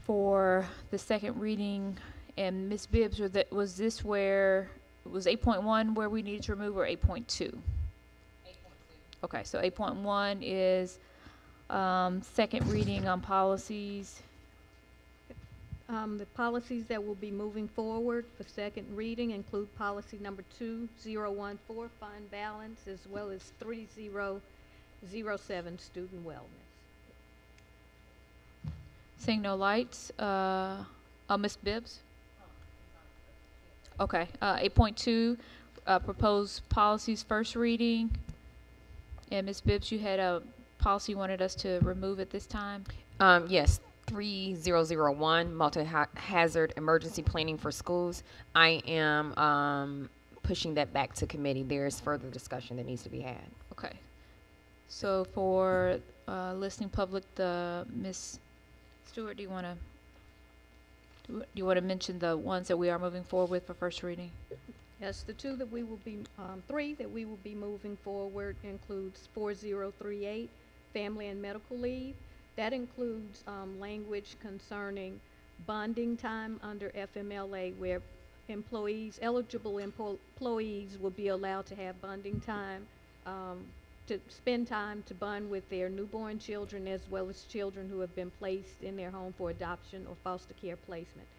for the second reading. And Ms. Bibbs, was this where, was 8.1 where we needed to remove, or 8.2? 8.2. Okay, so 8.1 is second reading on policies. The policies that will be moving forward for second reading include policy number 2014, fund balance, as well as 3007, student wellness. Seeing no lights, Ms. Bibbs? Okay, 8.2, proposed policies first reading. And Ms. Bibbs, you had a policy you wanted us to remove at this time? Yes. 3001, multi-hazard emergency planning for schools. I am pushing that back to committee. There's further discussion that needs to be had. Okay. So for listening public, Ms. Stewart, do you want to mention the ones that we are moving forward with for first reading? Yes, the two that we will be, three that we will be moving forward includes 4038, family and medical leave. That includes language concerning bonding time under FMLA, where eligible employees will be allowed to have bonding time, to spend time to bond with their newborn children as well as children who have been placed in their home for adoption or foster care placement.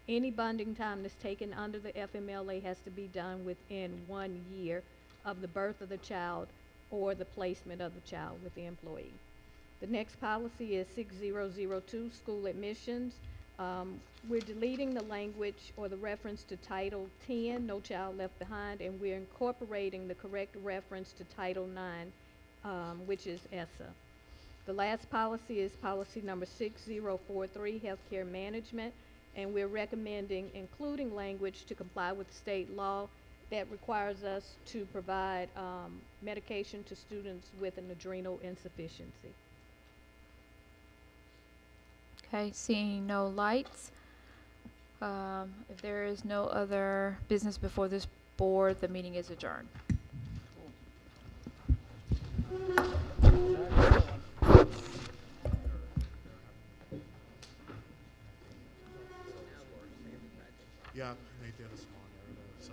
Any bonding time that's taken under the FMLA has to be done within 1 year of the birth of the child or the placement of the child with the employee. The next policy is 6002, school admissions. We're deleting the language or the reference to Title 10, No Child Left Behind, and we're incorporating the correct reference to Title 9, which is ESSA. The last policy is policy number 6043, Healthcare Management, and we're recommending including language to comply with state law that requires us to provide medication to students with an adrenal insufficiency. Okay, seeing no lights. If there is no other business before this board, the meeting is adjourned. Yeah, they did a small narrative, so.